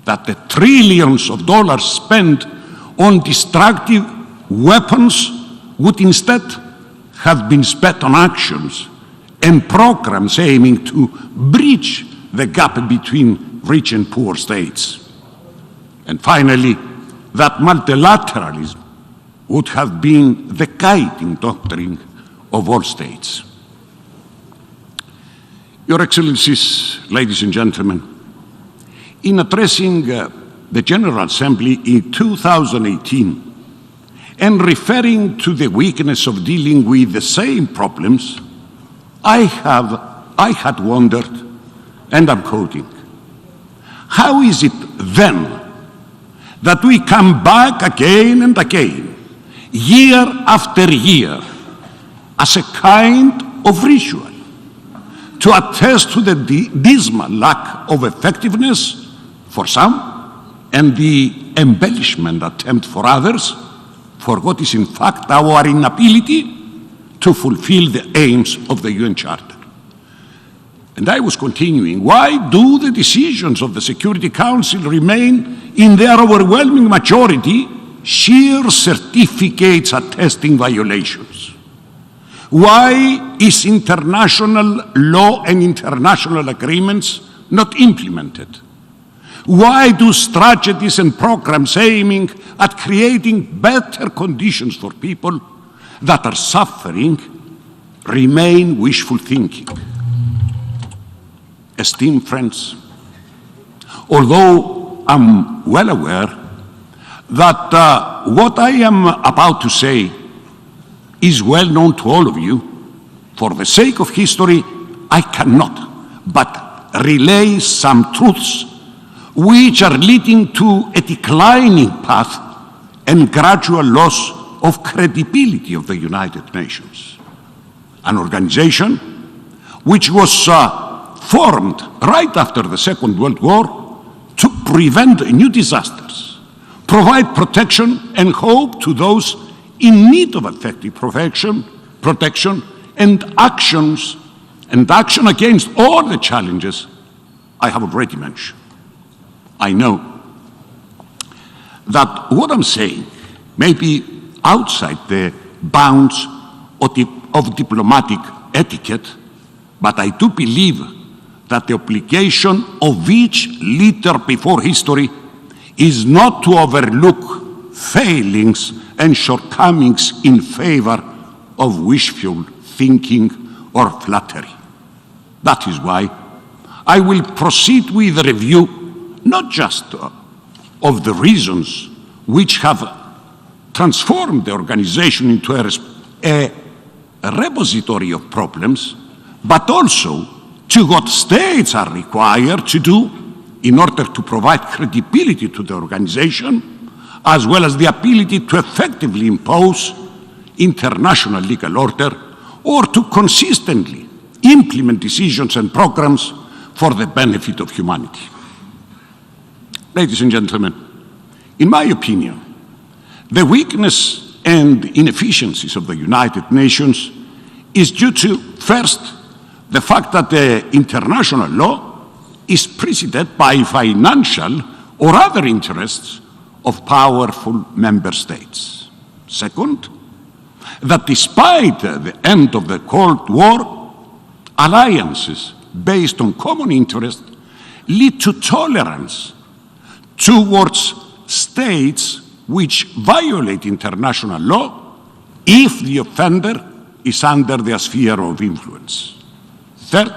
That the trillions of dollars spent on destructive weapons would instead have been spent on actions and programs aiming to bridge the gap between rich and poor states. And finally, that multilateralism would have been the guiding doctrine of all states. Your Excellencies, ladies and gentlemen, in addressing the General Assembly in 2018 and referring to the weakness of dealing with the same problems, I had wondered, and I'm quoting, how is it then that we come back again and again, year after year, as a kind of ritual, to attest to the dismal lack of effectiveness for some and the embellishment attempt for others, for what is in fact our inability to fulfill the aims of the UN Charter. And I was continuing, why do the decisions of the Security Council remain in their overwhelming majority sheer certificates attesting violations? Why is international law and international agreements not implemented? Why do strategies and programs aiming at creating better conditions for people that are suffering remain wishful thinking? Esteemed friends, although I'm well aware that what I am about to say is well known to all of you, for the sake of history, I cannot but relay some truths which are leading to a declining path and gradual loss of credibility of the United Nations, an organization which was formed right after the Second World War to prevent new disasters, provide protection and hope to those in need of effective protection and action against all the challenges I have already mentioned. I know that what I'm saying may be outside the bounds of diplomatic etiquette, but I do believe that the obligation of each leader before history is not to overlook failings and shortcomings in favor of wishful thinking or flattery. That is why I will proceed with a review not just of the reasons which have transformed the organization into a repository of problems, but also to what states are required to do in order to provide credibility to the organization, as well as the ability to effectively impose international legal order or to consistently implement decisions and programs for the benefit of humanity. Ladies and gentlemen, in my opinion, the weakness and inefficiencies of the United Nations is due to, first, the fact that the international law is preceded by financial or other interests of powerful member states. Second, that despite the end of the Cold War, alliances based on common interest lead to tolerance towards states which violate international law if the offender is under their sphere of influence. Third,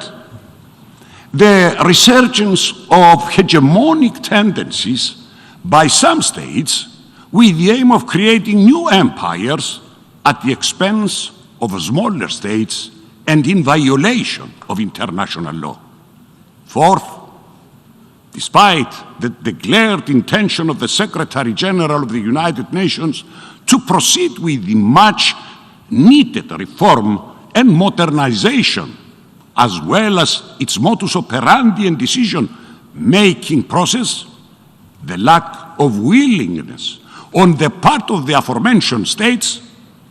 the resurgence of hegemonic tendencies by some states with the aim of creating new empires at the expense of smaller states and in violation of international law. Fourth, despite the declared intention of the Secretary General of the United Nations to proceed with the much needed reform and modernization, as well as its modus operandi and decision-making process, the lack of willingness on the part of the aforementioned states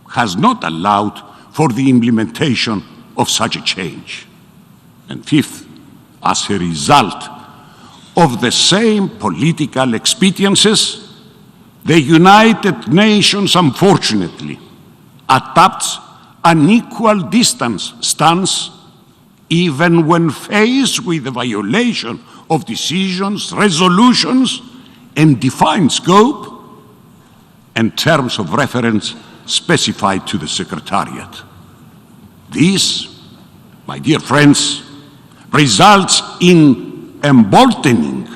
has not allowed for the implementation of such a change. And fifth, as a result of the same political expediencies, the United Nations, unfortunately, adopts an equal distance stance even when faced with the violation of decisions, resolutions, and defined scope and terms of reference specified to the Secretariat. This, my dear friends, results in emboldening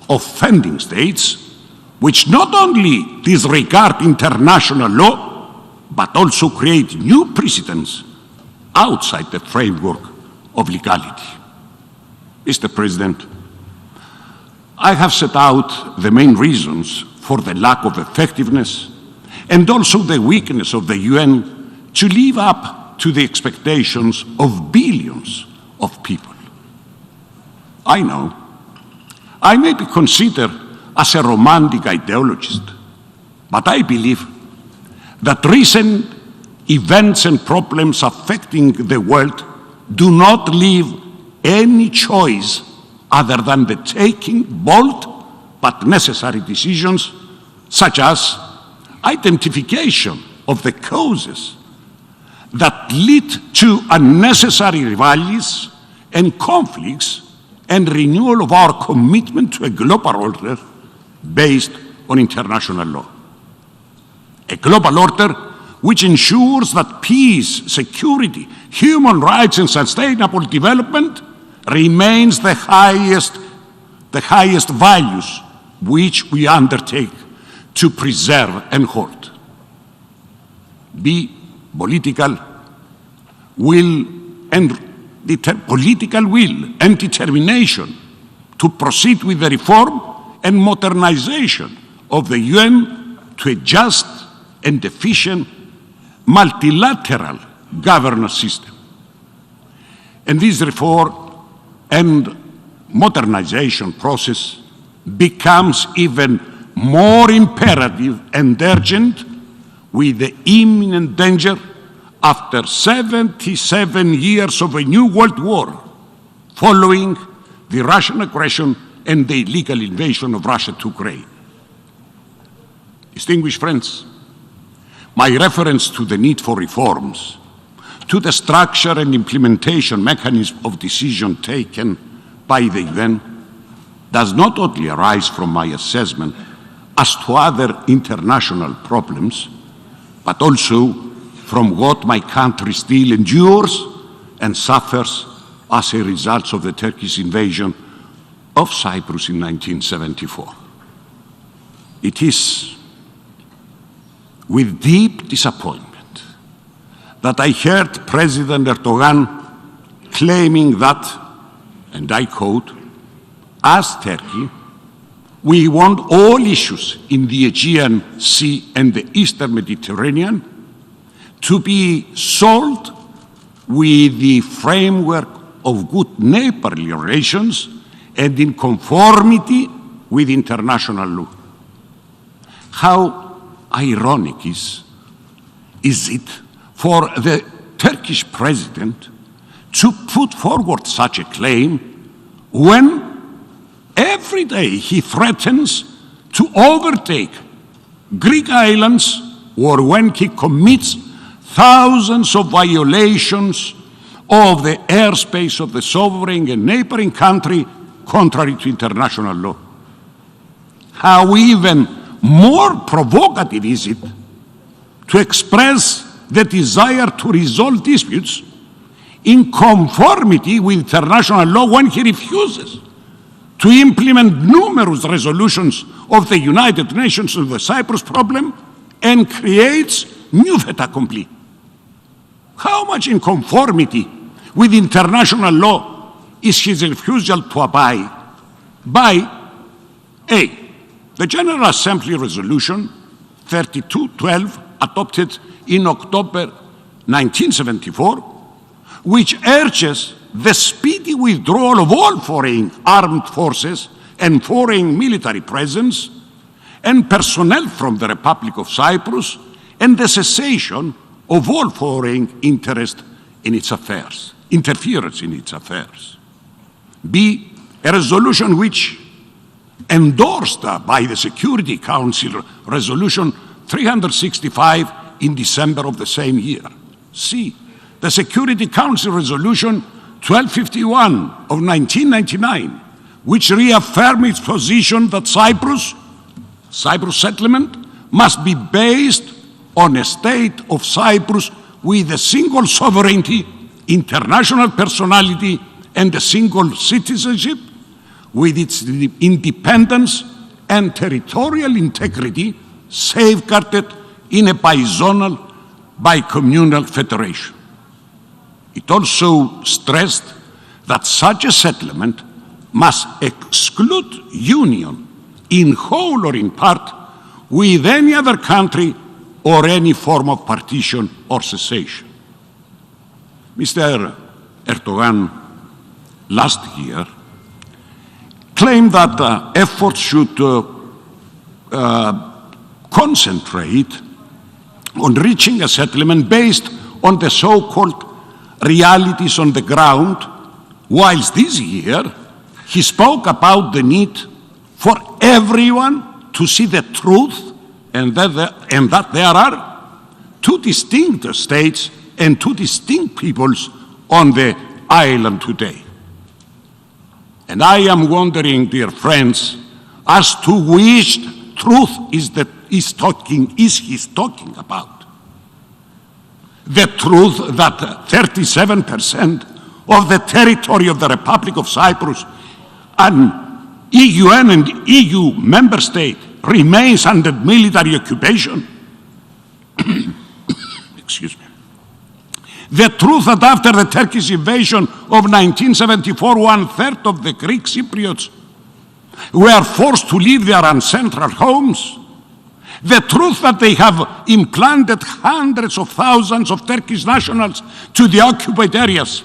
offending states which not only disregard international law, but also create new precedents outside the framework of legality. Mr. President, I have set out the main reasons for the lack of effectiveness and also the weakness of the UN to live up to the expectations of billions of people. I know I may be considered as a romantic ideologist, but I believe that recent events and problems affecting the world do not leave any choice other than the taking bold but necessary decisions, such as identification of the causes that lead to unnecessary rivalries and conflicts, and renewal of our commitment to a global order based on international law. A global order which ensures that peace, security, human rights, and sustainable development remains the highest values which we undertake to preserve and hold. B, political will and determination to proceed with the reform and modernization of the UN to a just and efficient multilateral governance system. And this reform and modernization process becomes even more imperative and urgent with the imminent danger after 77 years of a new world war following the Russian aggression and the illegal invasion of Russia to Ukraine. Distinguished friends, my reference to the need for reforms, to the structure and implementation mechanism of decision taken by the UN, does not only arise from my assessment as to other international problems, but also from what my country still endures and suffers as a result of the Turkish invasion of Cyprus in 1974. It is with deep disappointment that I heard President Erdogan claiming that, and I quote, "As Turkey, we want all issues in the Aegean Sea and the Eastern Mediterranean to be solved with the framework of good neighborly relations and in conformity with international law." How ironic is it for the Turkish president to put forward such a claim when every day he threatens to overtake Greek islands, or when he commits thousands of violations of the airspace of the sovereign and neighboring country contrary to international law? How even more provocative is it to express the desire to resolve disputes in conformity with international law when he refuses to implement numerous resolutions of the United Nations on the Cyprus problem and creates new fait accompli? How much in conformity with international law is his refusal to abide by A, the General Assembly Resolution 3212 adopted in October 1974, which urges the speedy withdrawal of all foreign armed forces and foreign military presence and personnel from the Republic of Cyprus, and the cessation of all foreign interest in its affairs, interference in its affairs. B, a resolution which, endorsed by the Security Council Resolution 365 in December of the same year. C, the Security Council Resolution 1251 of 1999, which reaffirmed its position that Cyprus settlement must be based on a state of Cyprus with a single sovereignty, international personality, and a single citizenship, with its independence and territorial integrity safeguarded in a bizonal, bicommunal federation. It also stressed that such a settlement must exclude union in whole or in part with any other country or any form of partition or secession. Mr. Erdogan last year claimed that efforts should concentrate on reaching a settlement based on the so-called realities on the ground, whilst this year he spoke about the need for everyone to see the truth and that there are two distinct states and two distinct peoples on the island today. And I am wondering, dear friends, as to which truth is he talking about. The truth that 37% of the territory of the Republic of Cyprus, an UN and EU member state, remains under military occupation. Excuse me. The truth that after the Turkish invasion of 1974, 1/3 of the Greek Cypriots were forced to leave their ancestral homes. The truth that they have implanted hundreds of thousands of Turkish nationals to the occupied areas,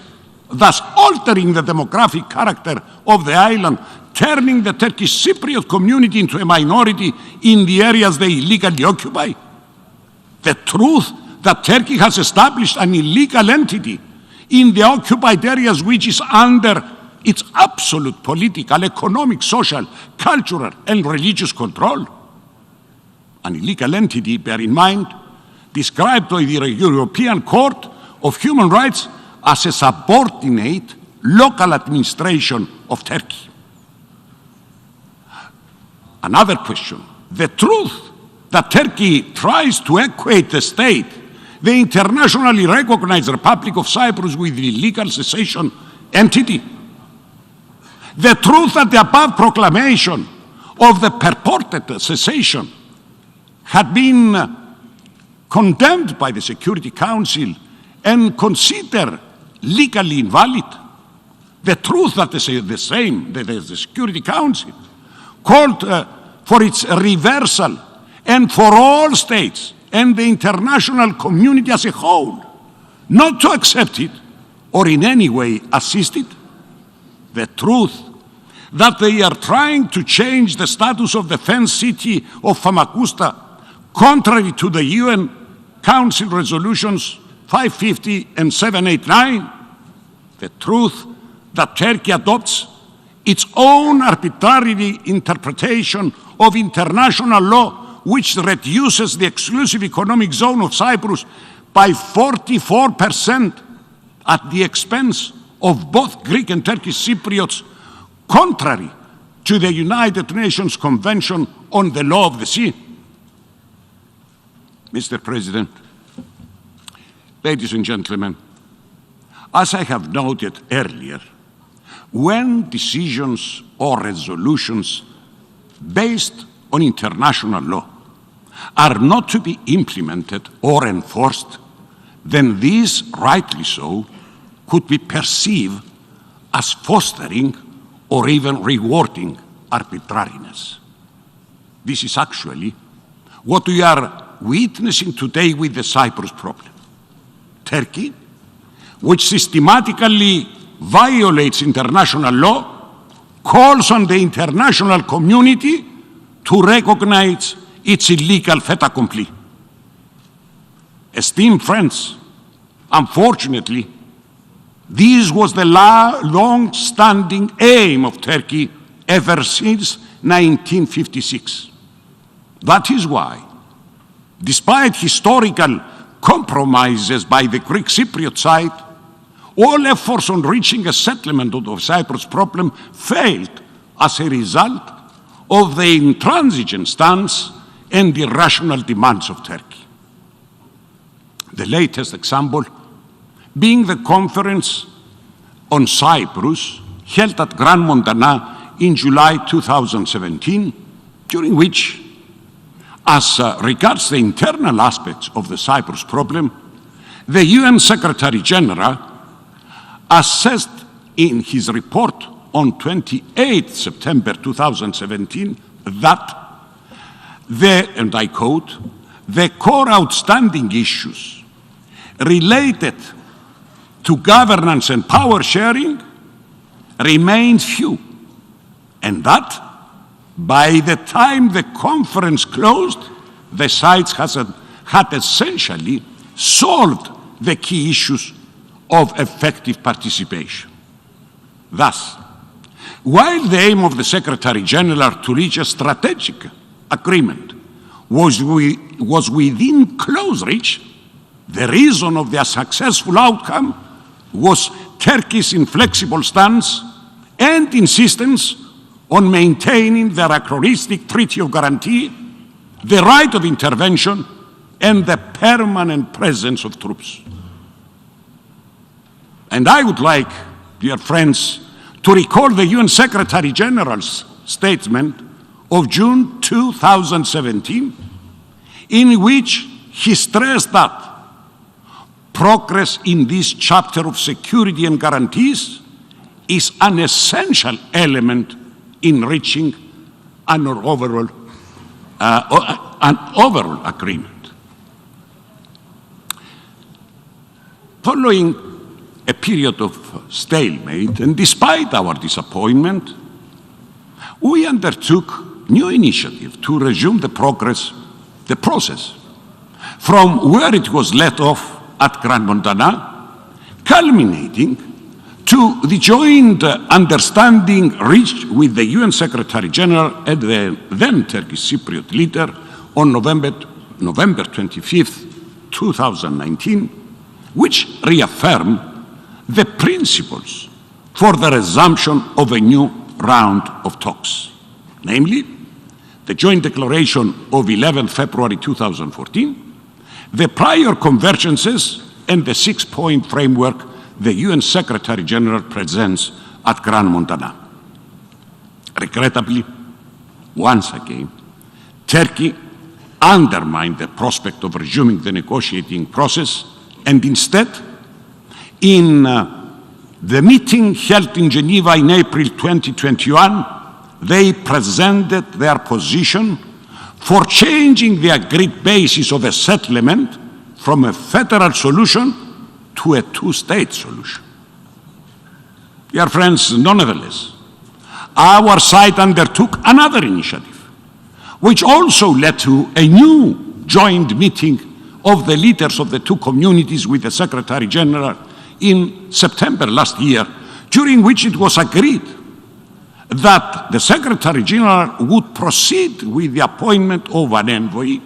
thus altering the demographic character of the island, turning the Turkish Cypriot community into a minority in the areas they illegally occupy. The truth that Turkey has established an illegal entity in the occupied areas which is under its absolute political, economic, social, cultural, and religious control. An illegal entity, bear in mind, described by the European Court of Human Rights as a subordinate local administration of Turkey. Another question, the truth that Turkey tries to equate the state, the internationally recognized Republic of Cyprus, with the illegal secession entity. The truth that the above proclamation of the purported secession had been condemned by the Security Council and considered legally invalid. The truth that the Security Council called for its reversal, and for all states and the international community as a whole not to accept it or in any way assist it. The truth that they are trying to change the status of the fenced city of Famagusta, contrary to the UN Council resolutions 550 and 789. The truth that Turkey adopts its own arbitrary interpretation of international law, which reduces the exclusive economic zone of Cyprus by 44% at the expense of both Greek and Turkish Cypriots, contrary to the United Nations Convention on the Law of the Sea. Mr. President, ladies and gentlemen, as I have noted earlier, when decisions or resolutions based on international law are not to be implemented or enforced, then these, rightly so, could be perceived as fostering or even rewarding arbitrariness. This is actually what we are witnessing today with the Cyprus problem. Turkey, which systematically violates international law, calls on the international community to recognize its illegal fait accompli. Esteemed friends, unfortunately, this was the long-standing aim of Turkey ever since 1956. That is why, despite historical compromises by the Greek Cypriot side, all efforts on reaching a settlement of the Cyprus problem failed as a result of the intransigent stance and irrational demands of Turkey. The latest example being the conference on Cyprus held at Grand Montana in July 2017, during which, as regards the internal aspects of the Cyprus problem, the UN Secretary General assessed in his report on 28 September 2017 that and I quote, "the core outstanding issues related to governance and power sharing remained few, and that by the time the conference closed, the sides had essentially solved the key issues of effective participation." Thus, while the aim of the Secretary General to reach a strategic agreement was within close reach, the reason of their successful outcome was Turkey's inflexible stance and insistence on maintaining the anachronistic Treaty of Guarantee, the right of intervention, and the permanent presence of troops. And I would like, dear friends, to recall the UN Secretary General's statement of June 2017, in which he stressed that progress in this chapter of security and guarantees is an essential element in reaching an overall agreement. Following a period of stalemate, and despite our disappointment, we undertook new initiative to resume the process from where it was let off at Grand Montana, culminating to the joint understanding reached with the UN Secretary General and the then Turkish Cypriot leader on November 25th, 2019, which reaffirmed the principles for the resumption of a new round of talks, namely the joint declaration of 11 February 2014, the prior convergences, and the six-point framework the UN Secretary General presents at Grand Montana. Regrettably, once again, Turkey undermined the prospect of resuming the negotiating process, and instead, in the meeting held in Geneva in April 2021, they presented their position for changing the agreed basis of a settlement from a federal solution to a two-state solution. Dear friends, nonetheless, our side undertook another initiative, which also led to a new joint meeting of the leaders of the two communities with the Secretary General in September last year, during which it was agreed that the Secretary General would proceed with the appointment of an envoy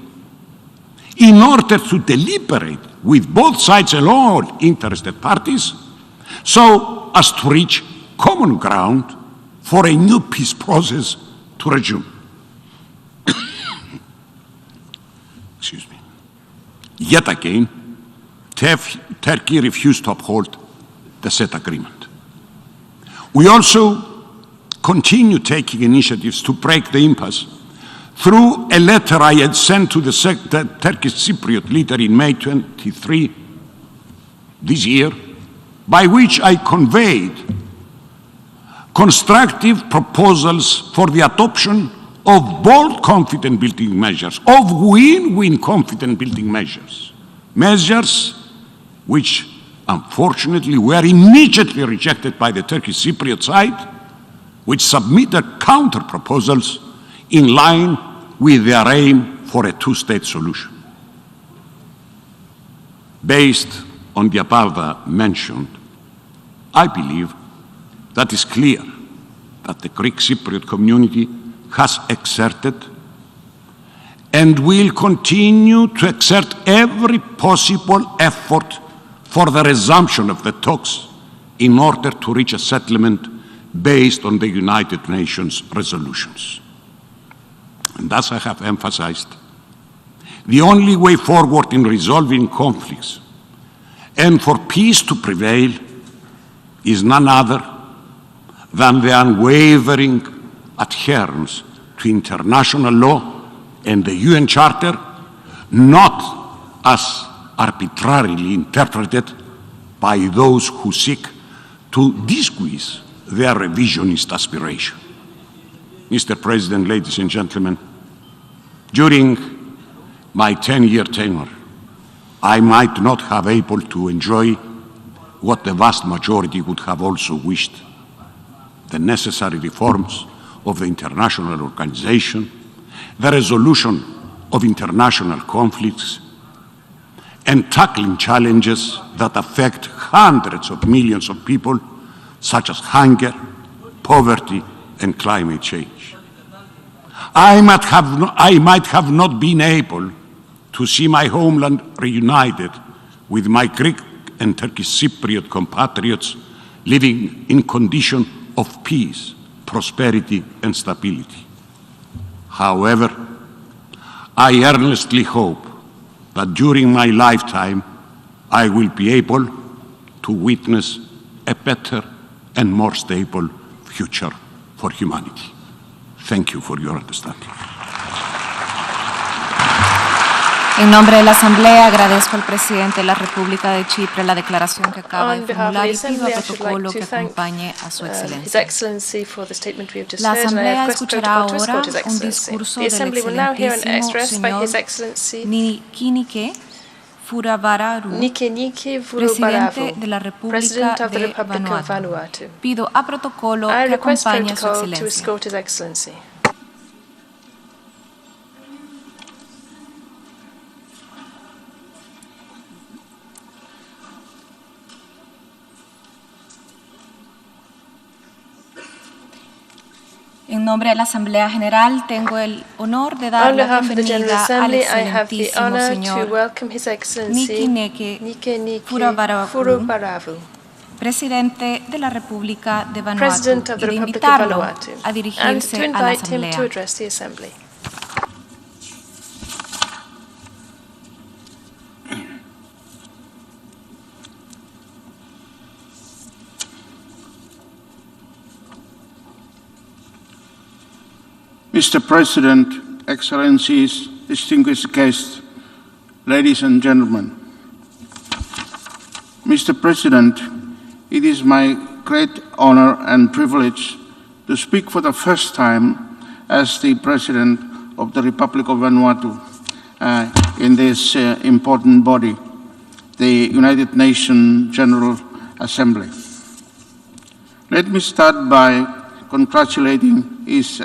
in order to deliberate with both sides and all interested parties so as to reach common ground for a new peace process to resume. Excuse me. Yet again, Turkey refused to uphold the said agreement. We also continue taking initiatives to break the impasse through a letter I had sent to the Turkish Cypriot leader in May 23 this year, by which I conveyed constructive proposals for the adoption of bold confidence building measures, of win-win confidence building measures, measures which unfortunately were immediately rejected by the Turkish Cypriot side, which submitted counter proposals in line with their aim for a two-state solution. Based on the above mentioned, I believe that it's clear that the Greek Cypriot community has exerted and will continue to exert every possible effort for the resumption of the talks in order to reach a settlement based on the United Nations resolutions. And as I have emphasized, the only way forward in resolving conflicts and for peace to prevail is none other than the unwavering adherence to international law and the UN Charter, not as arbitrarily interpreted by those who seek to disguise their revisionist aspiration. Mr. President, ladies and gentlemen, during my 10-year tenure, I might not have been able to enjoy what the vast majority would have also wished: the necessary reforms of the international organization, the resolution of international conflicts, and tackling challenges that affect hundreds of millions of people, such as hunger, poverty, and climate change. I might have not been able to see my homeland reunited with my Greek and Turkish Cypriot compatriots living in conditions of peace, prosperity, and stability. However, I earnestly hope that during my lifetime I will be able to witness a better and more stable future for humanity. Thank you for your understanding. En nombre de la Asamblea, agradezco al presidente de la República de Chipre la declaración que acaba de formular y pido al protocolo que acompañe a su excelencia. La Asamblea escuchará ahora un discurso del excelentísimo señor Nikinike Furuvararu, presidente de la República de Vanuatu. Pido a protocolo que acompañe a su excelencia. En nombre de la Asamblea General, tengo el honor de dar la bienvenida al excelentísimo señor Nikinike Furuvaravu, presidente de la República de Vanuatu, y de invitarlo a dirigirse a la Asamblea. Mr. President, Excellencies, distinguished guests, ladies and gentlemen. Mr. President, it is my great honor and privilege to speak for the first time as the President of the Republic of Vanuatu in this important body, the United Nations General Assembly. Let me start by congratulating His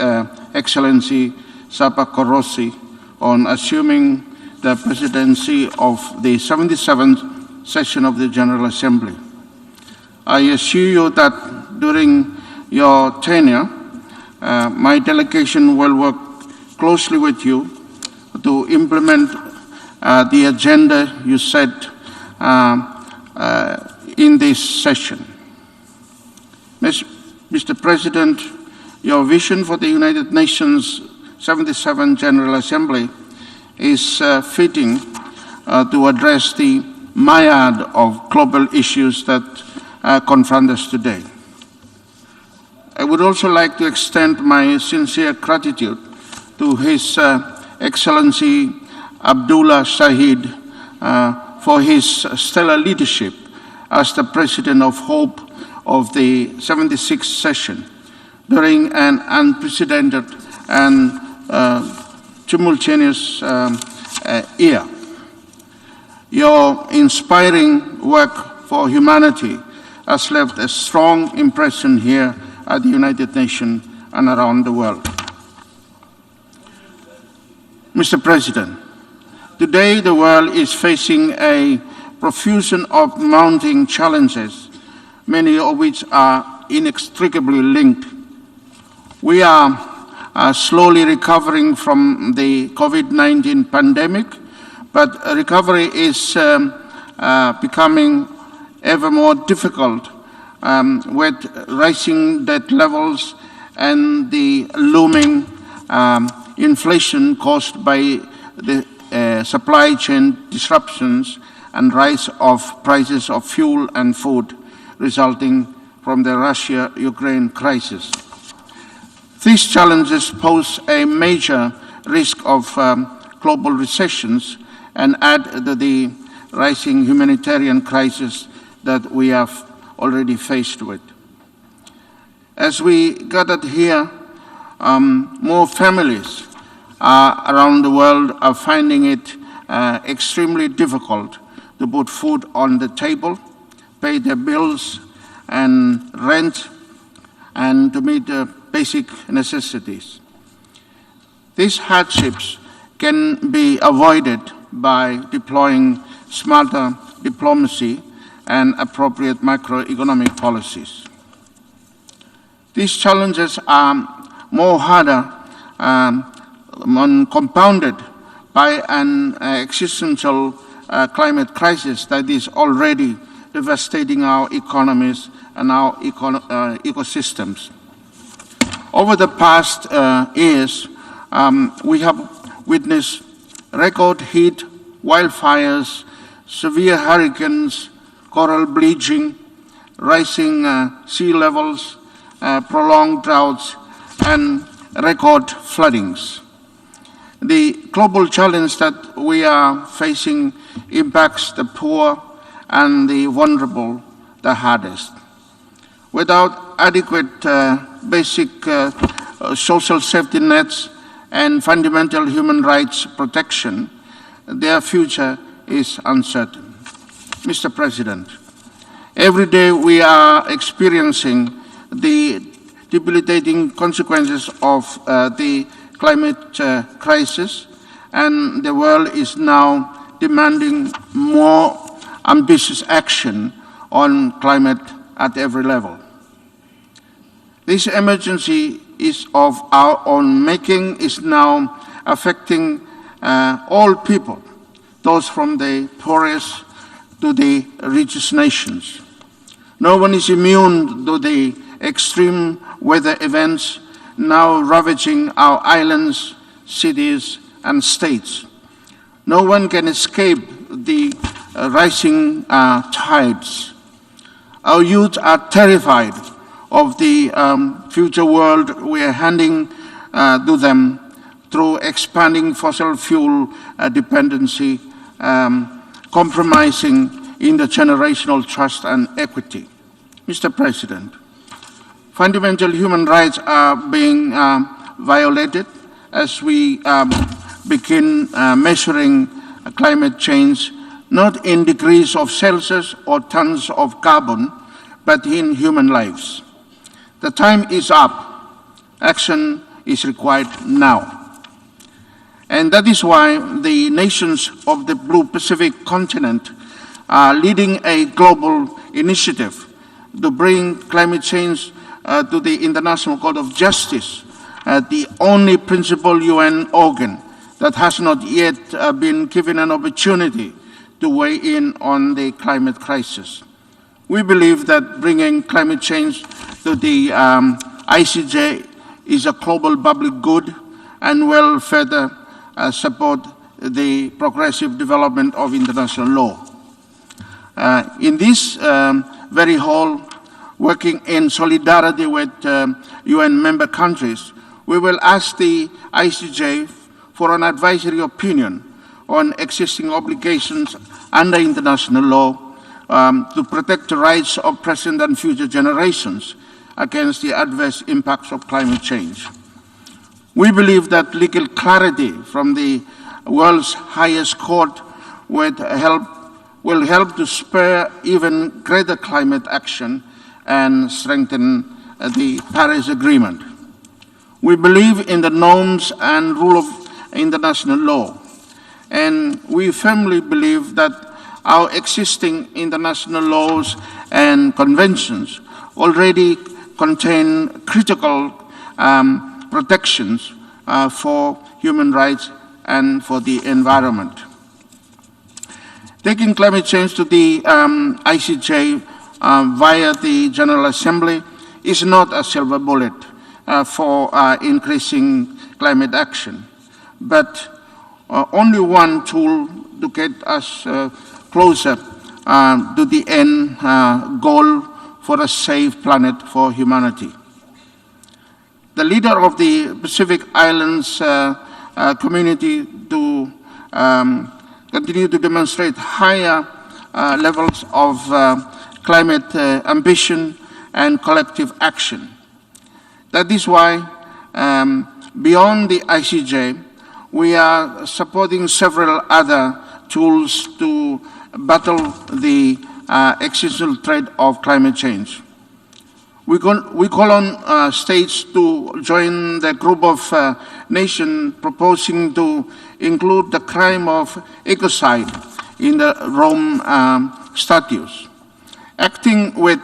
Excellency Sapa Korosi on assuming the presidency of the 77th session of the General Assembly. I assure you that during your tenure, my delegation will work closely with you to implement the agenda you set in this session. Mr. President, your vision for the United Nations 77th General Assembly is fitting to address the myriad of global issues that confront us today. I would also like to extend my sincere gratitude to His Excellency Abdullah Shahid for his stellar leadership as the President of Hope of the 76th session during an unprecedented and tumultuous year. Your inspiring work for humanity has left a strong impression here at the United Nations and around the world. Mr. President, today the world is facing a profusion of mounting challenges, many of which are inextricably linked. We are slowly recovering from the COVID-19 pandemic, but recovery is becoming ever more difficult with rising debt levels and the looming inflation caused by the supply chain disruptions and rise of prices of fuel and food resulting from the Russia-Ukraine crisis. These challenges pose a major risk of global recessions and add to the rising humanitarian crisis that we have already faced with. As we gathered here, more families around the world are finding it extremely difficult to put food on the table, pay their bills and rent, and to meet the basic necessities. These hardships can be avoided by deploying smarter diplomacy and appropriate macroeconomic policies. These challenges are more harder compounded by an existential climate crisis that is already devastating our economies and our ecosystems. Over the past years, we have witnessed record heat, wildfires, severe hurricanes, coral bleaching, rising sea levels, prolonged droughts, and record floodings. The global challenge that we are facing impacts the poor and the vulnerable the hardest. Without adequate basic social safety nets and fundamental human rights protection, their future is uncertain. Mr. President, every day we are experiencing the debilitating consequences of the climate crisis, and the world is now demanding more ambitious action on climate at every level. This emergency is of our own making, is now affecting all people, those from the poorest to the richest nations. No one is immune to the extreme weather events now ravaging our islands, cities, and states. No one can escape the rising tides. Our youth are terrified of the future world we are handing to them through expanding fossil fuel dependency, compromising intergenerational trust and equity. Mr. President, fundamental human rights are being violated as we begin measuring climate change not in degrees of Celsius or tons of carbon, but in human lives. The time is up. Action is required now. And that is why the nations of the Blue Pacific continent are leading a global initiative to bring climate change to the International Court of Justice, the only principal UN organ that has not yet been given an opportunity to weigh in on the climate crisis. We believe that bringing climate change to the ICJ is a global public good and will further support the progressive development of international law. In this very hall, working in solidarity with UN member countries, we will ask the ICJ for an advisory opinion on existing obligations under international law to protect the rights of present and future generations against the adverse impacts of climate change. We believe that legal clarity from the world's highest court will help to spur even greater climate action and strengthen the Paris Agreement. We believe in the norms and rule of international law, and we firmly believe that our existing international laws and conventions already contain critical protections for human rights and for the environment. Taking climate change to the ICJ via the General Assembly is not a silver bullet for increasing climate action, but only one tool to get us closer to the end goal for a safe planet for humanity. The leader of the Pacific Islands community to continue to demonstrate higher levels of climate ambition and collective action. That is why, beyond the ICJ, we are supporting several other tools to battle the existential threat of climate change. We call on states to join the group of nations proposing to include the crime of ecocide in the Rome Statutes. Acting with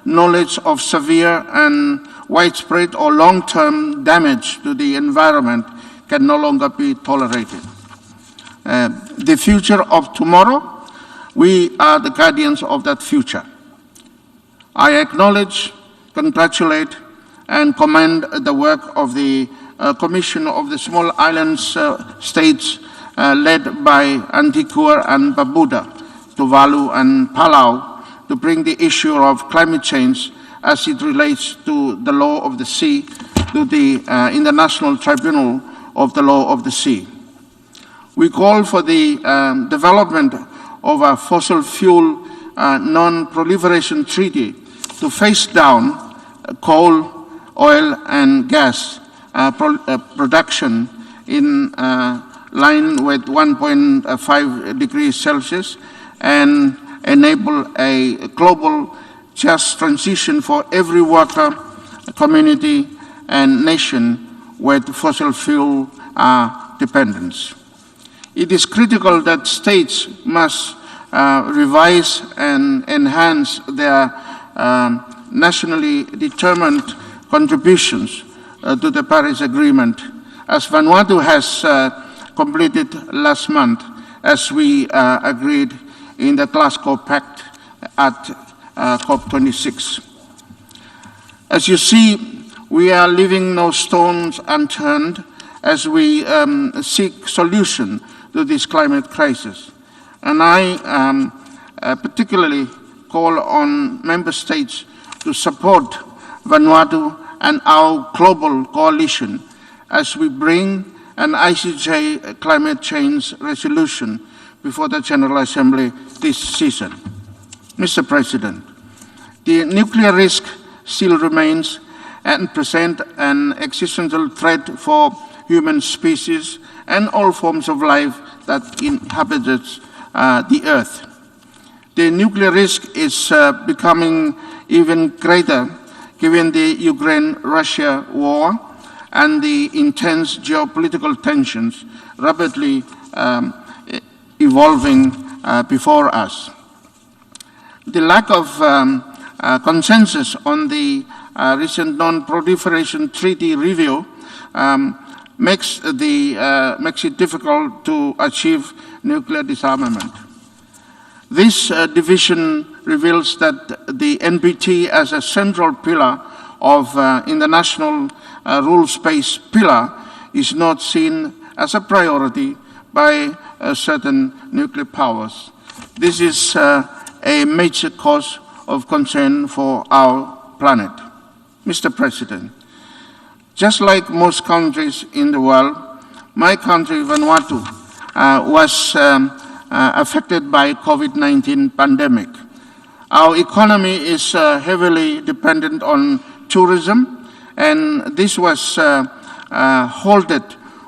knowledge of severe and widespread or long-term damage to the environment can no longer be tolerated. The future of tomorrow, we are the guardians of that future. I acknowledge, congratulate, and commend the work of the Commission of the Small Islands States led by Antigua and Barbuda, Tuvalu and Palau to bring the issue of climate change as it relates to the law of the sea to the International Tribunal of the Law of the Sea. We call for the development of a fossil fuel non-proliferation treaty to face down coal, oil, and gas production in line with 1.5 degrees Celsius and enable a global just transition for every worker, community, and nation with fossil fuel dependence. It is critical that states must revise and enhance their nationally determined contributions to the Paris Agreement, as Vanuatu has completed last month, as we agreed in the Glasgow Pact at COP26. As you see, we are leaving no stones unturned as we seek solution to this climate crisis. And I particularly call on member states to support Vanuatu and our global coalition as we bring an ICJ climate change resolution before the General Assembly this season. Mr. President, the nuclear risk still remains and presents an existential threat for human species and all forms of life that inhabits the Earth. The nuclear risk is becoming even greater given the Ukraine-Russia war and the intense geopolitical tensions rapidly evolving before us. The lack of consensus on the recent non-proliferation treaty review makes it difficult to achieve nuclear disarmament. This division reveals that the NPT as a central pillar of international rules-based pillar is not seen as a priority by certain nuclear powers. This is a major cause of concern for our planet. Mr. President, just like most countries in the world, my country, Vanuatu, was affected by COVID-19 pandemic. Our economy is heavily dependent on tourism, and this was halted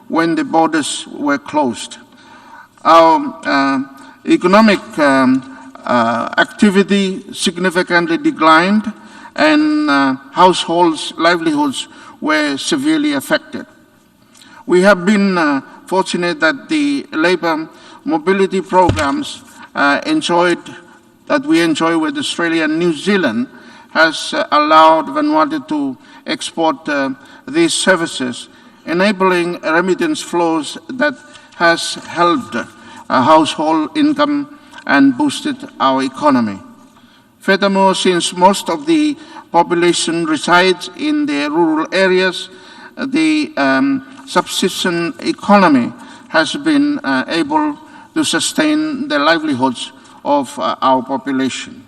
when the borders were closed. Our economic activity significantly declined, and households' livelihoods were severely affected. We have been fortunate that the labor mobility programs that we enjoy with Australia and New Zealand has allowed Vanuatu to export these services, enabling remittance flows that has helped household income and boosted our economy. Furthermore, since most of the population resides in the rural areas, the subsistence economy has been able to sustain the livelihoods of our population.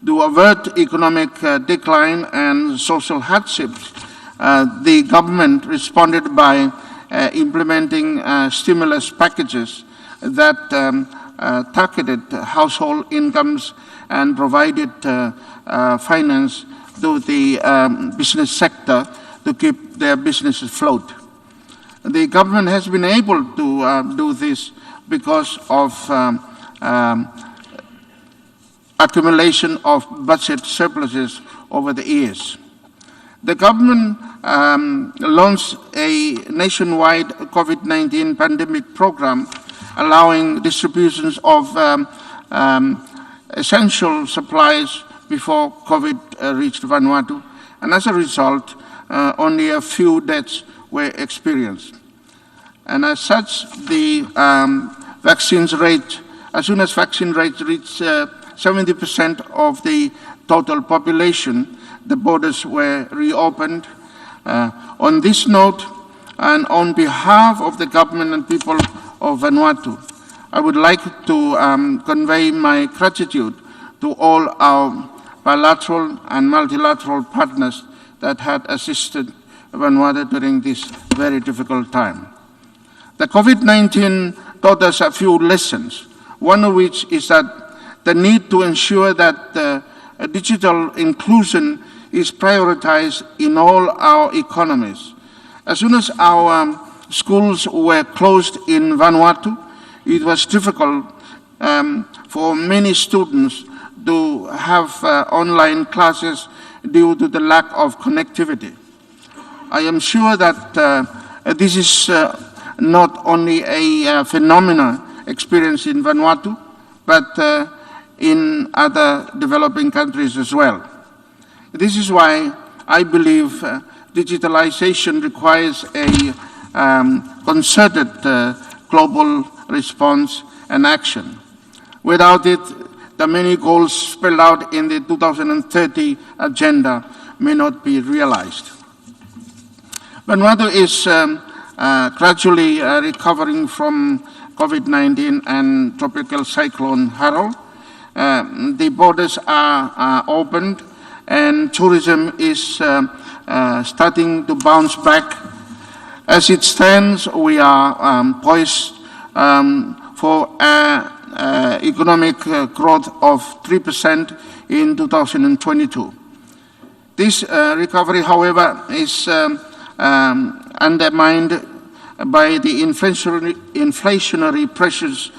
To avert economic decline and social hardships, the government responded by implementing stimulus packages that targeted household incomes and provided finance to the business sector to keep their businesses afloat. The government has been able to do this because of accumulation of budget surpluses over the years. The government launched a nationwide COVID-19 pandemic program allowing distributions of essential supplies before COVID reached Vanuatu, and as a result, only a few deaths were experienced. And as such, the vaccines rate, as soon as vaccine rates reached 70% of the total population, the borders were reopened. On this note, and on behalf of the government and people of Vanuatu, I would like to convey my gratitude to all our bilateral and multilateral partners that had assisted Vanuatu during this very difficult time. The COVID-19 taught us a few lessons, one of which is that the need to ensure that digital inclusion is prioritized in all our economies. As soon as our schools were closed in Vanuatu, it was difficult for many students to have online classes due to the lack of connectivity. I am sure that this is not only a phenomenon experienced in Vanuatu, but in other developing countries as well. This is why I believe digitalization requires a concerted global response and action. Without it, the many goals spelled out in the 2030 agenda may not be realized. Vanuatu is gradually recovering from COVID-19 and tropical cyclone Harold. The borders are opened and tourism is starting to bounce back. As it stands, we are poised for economic growth of 3% in 2022. This recovery, however, is undermined by the inflationary pressures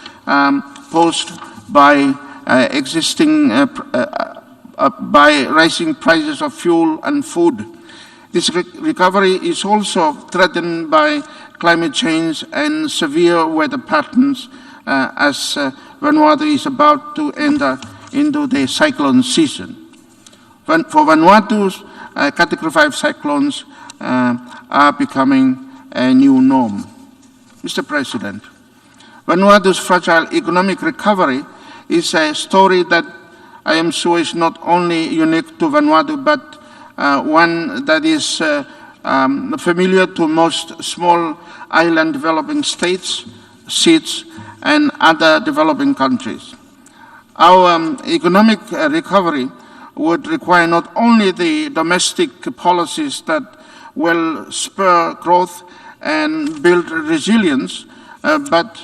posed by by rising prices of fuel and food. This recovery is also threatened by climate change and severe weather patterns as Vanuatu is about to enter into the cyclone season. For Vanuatu's Category 5 cyclones are becoming a new norm. Mr. President, Vanuatu's fragile economic recovery is a story that I am sure is not only unique to Vanuatu, but one that is familiar to most small island developing states, SEEDs, and other developing countries. Our economic recovery would require not only the domestic policies that will spur growth and build resilience, but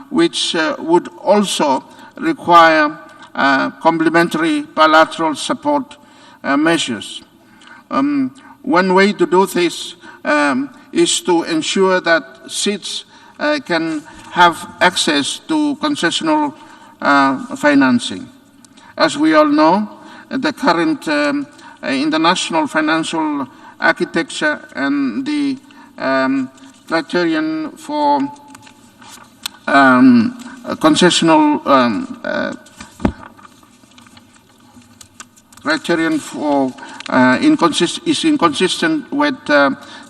which would also require complementary bilateral support measures. One way to do this is to ensure that SEEDs can have access to concessional financing. As we all know, the current international financial architecture and the criterion for concessional criterion for is inconsistent with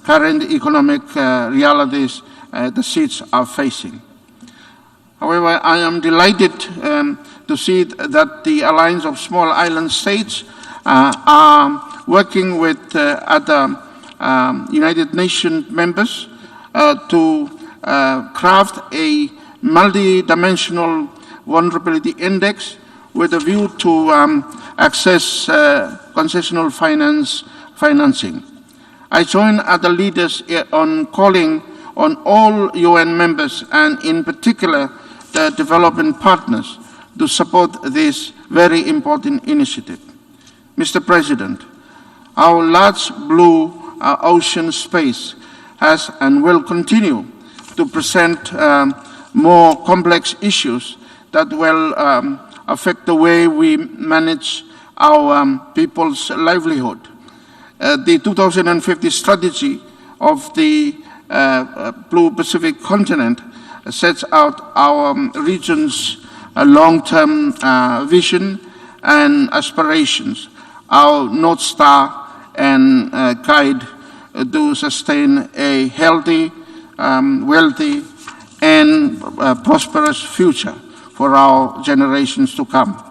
current economic realities the SEEDs are facing. However, I am delighted to see that the Alliance of Small Island States are working with other United Nations members to craft a multi-dimensional vulnerability index with a view to access concessional financing. I join other leaders on calling on all UN members and in particular the development partners to support this very important initiative. Mr. President, our large blue ocean space has and will continue to present more complex issues that will affect the way we manage our people's livelihood. The 2050 strategy of the Blue Pacific continent sets out our region's long-term vision and aspirations, our North Star and guide to sustain a healthy, wealthy, and prosperous future for our generations to come.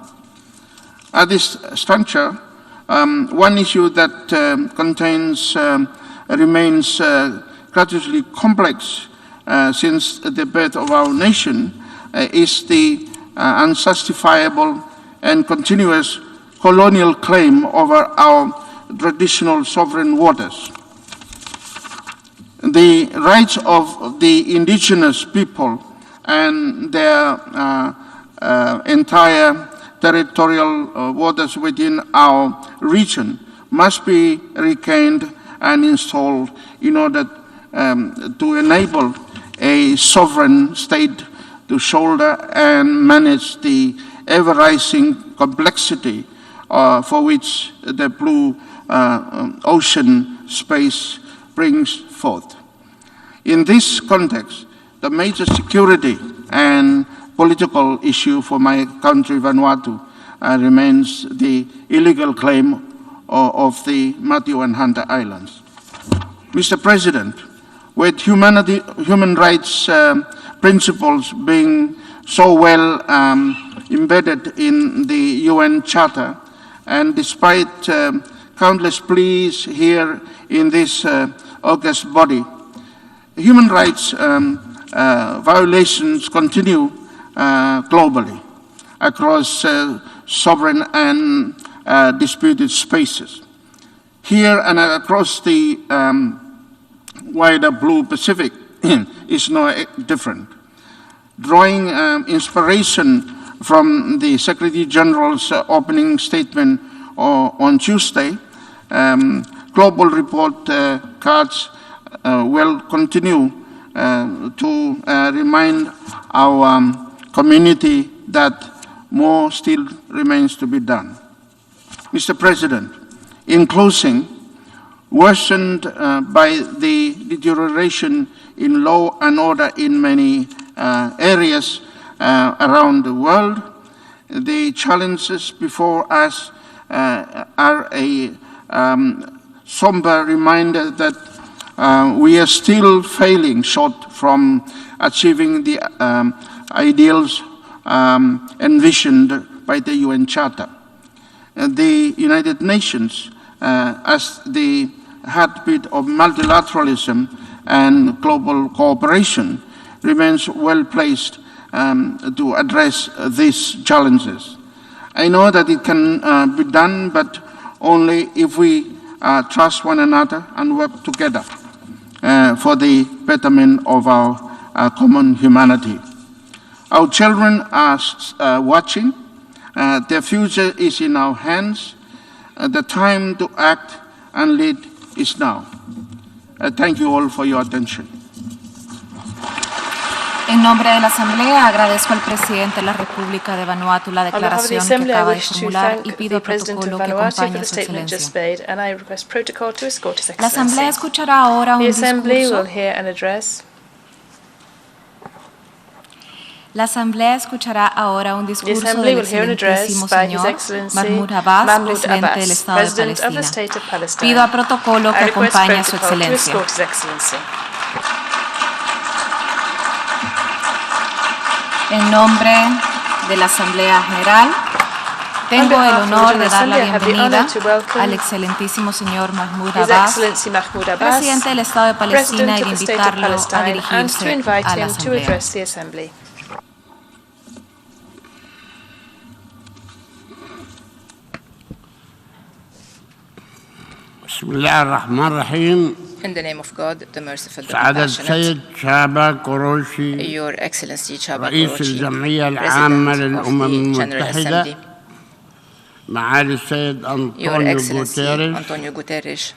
At this juncture, one issue that remains gradually complex since the birth of our nation is the unjustifiable and continuous colonial claim over our traditional sovereign waters. The rights of the indigenous people and their entire territorial waters within our region must be regained and installed in order to enable a sovereign state to shoulder and manage the ever-rising complexity for which the blue ocean space brings forth. In this context, the major security and political issue for my country, Vanuatu, remains the illegal claim of the Matthew and Hunter Islands. Mr. President, with human rights principles being so well embedded in the UN Charter, and despite countless pleas here in this august body, human rights violations continue globally across sovereign and disputed spaces. Here and across the wider Blue Pacific is no different. Drawing inspiration from the Secretary General's opening statement on Tuesday, global report cards will continue to remind our community that more still remains to be done. Mr. President, in closing, worsened by the deterioration in law and order in many areas around the world, the challenges before us are a somber reminder that we are still failing short from achieving the ideals envisioned by the UN Charter. The United Nations, as the heartbeat of multilateralism and global cooperation, remains well placed to address these challenges. I know that it can be done, but only if we trust one another and work together for the betterment of our common humanity. Our children are watching. Their future is in our hands. The time to act and lead is now. Thank you all for your attention. En nombre de la Asamblea, agradezco al presidente de la República de Vanuatu la declaración que acaba de formular y pido al protocolo que acompañe a su excelencia. La Asamblea escuchará ahora un discurso. La Asamblea escuchará ahora un discurso del excelentísimo señor Mahmoud Abbas, presidente del Estado de Palestina. Pido al protocolo que acompañe a su excelencia. En nombre de la Asamblea General, tengo el honor de dar la bienvenida al excelentísimo señor Mahmoud Abbas, presidente del Estado de Palestina, y de invitarlo a dirigirse a la Asamblea. بسم الله الرحمن الرحيم. In the name of God, the merciful, the سعادة compassionate, السيد شابا كوروشي Your Excellency Chaba رئيس Korochi, الجمعية العامة President of للأمم the General المتحدة، Assembly, معالي السيد Your أنطونيو Excellency غوتيريش Antonio Guterres,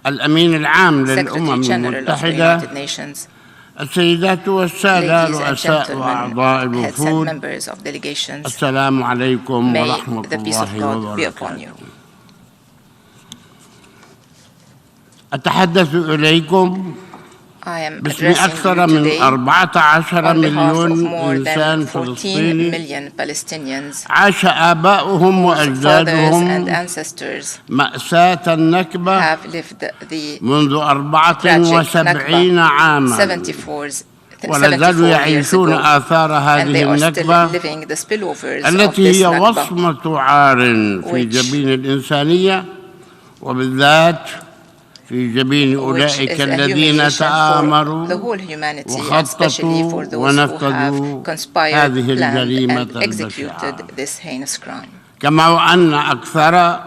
الأمين العام للأمم Secretary General of the المتحدة، United Nations, السيدات والسادة ladies and رؤساء وأعضاء gentlemen, heads and الوفود، members of delegations, السلام عليكم may ورحمة the peace of الله God be upon وبركاته. you. أتحدث إليكم I am باسم addressing أكثر you من today 14 on behalf of مليون more إنسان than 14 فلسطيني million Palestinians, عاش آباؤهم whose fathers and وأجدادهم ancestors مأساة النكبة have lived the منذ tragic 74 عاما، 74 ولا زالوا years يعيشون ago, آثار and هذه they are still النكبة living the spillovers of التي this هي Nakba, وصمة عار في which- جبين الإنسانية، وبالذات في جبين which أولئك is a الذين humiliation for تآمروا the whole humanity, especially for وخططوا those who ونفذوا have conspired, هذه planned, الجريمة and executed البشعة. this heinous crime. كما وأن أكثر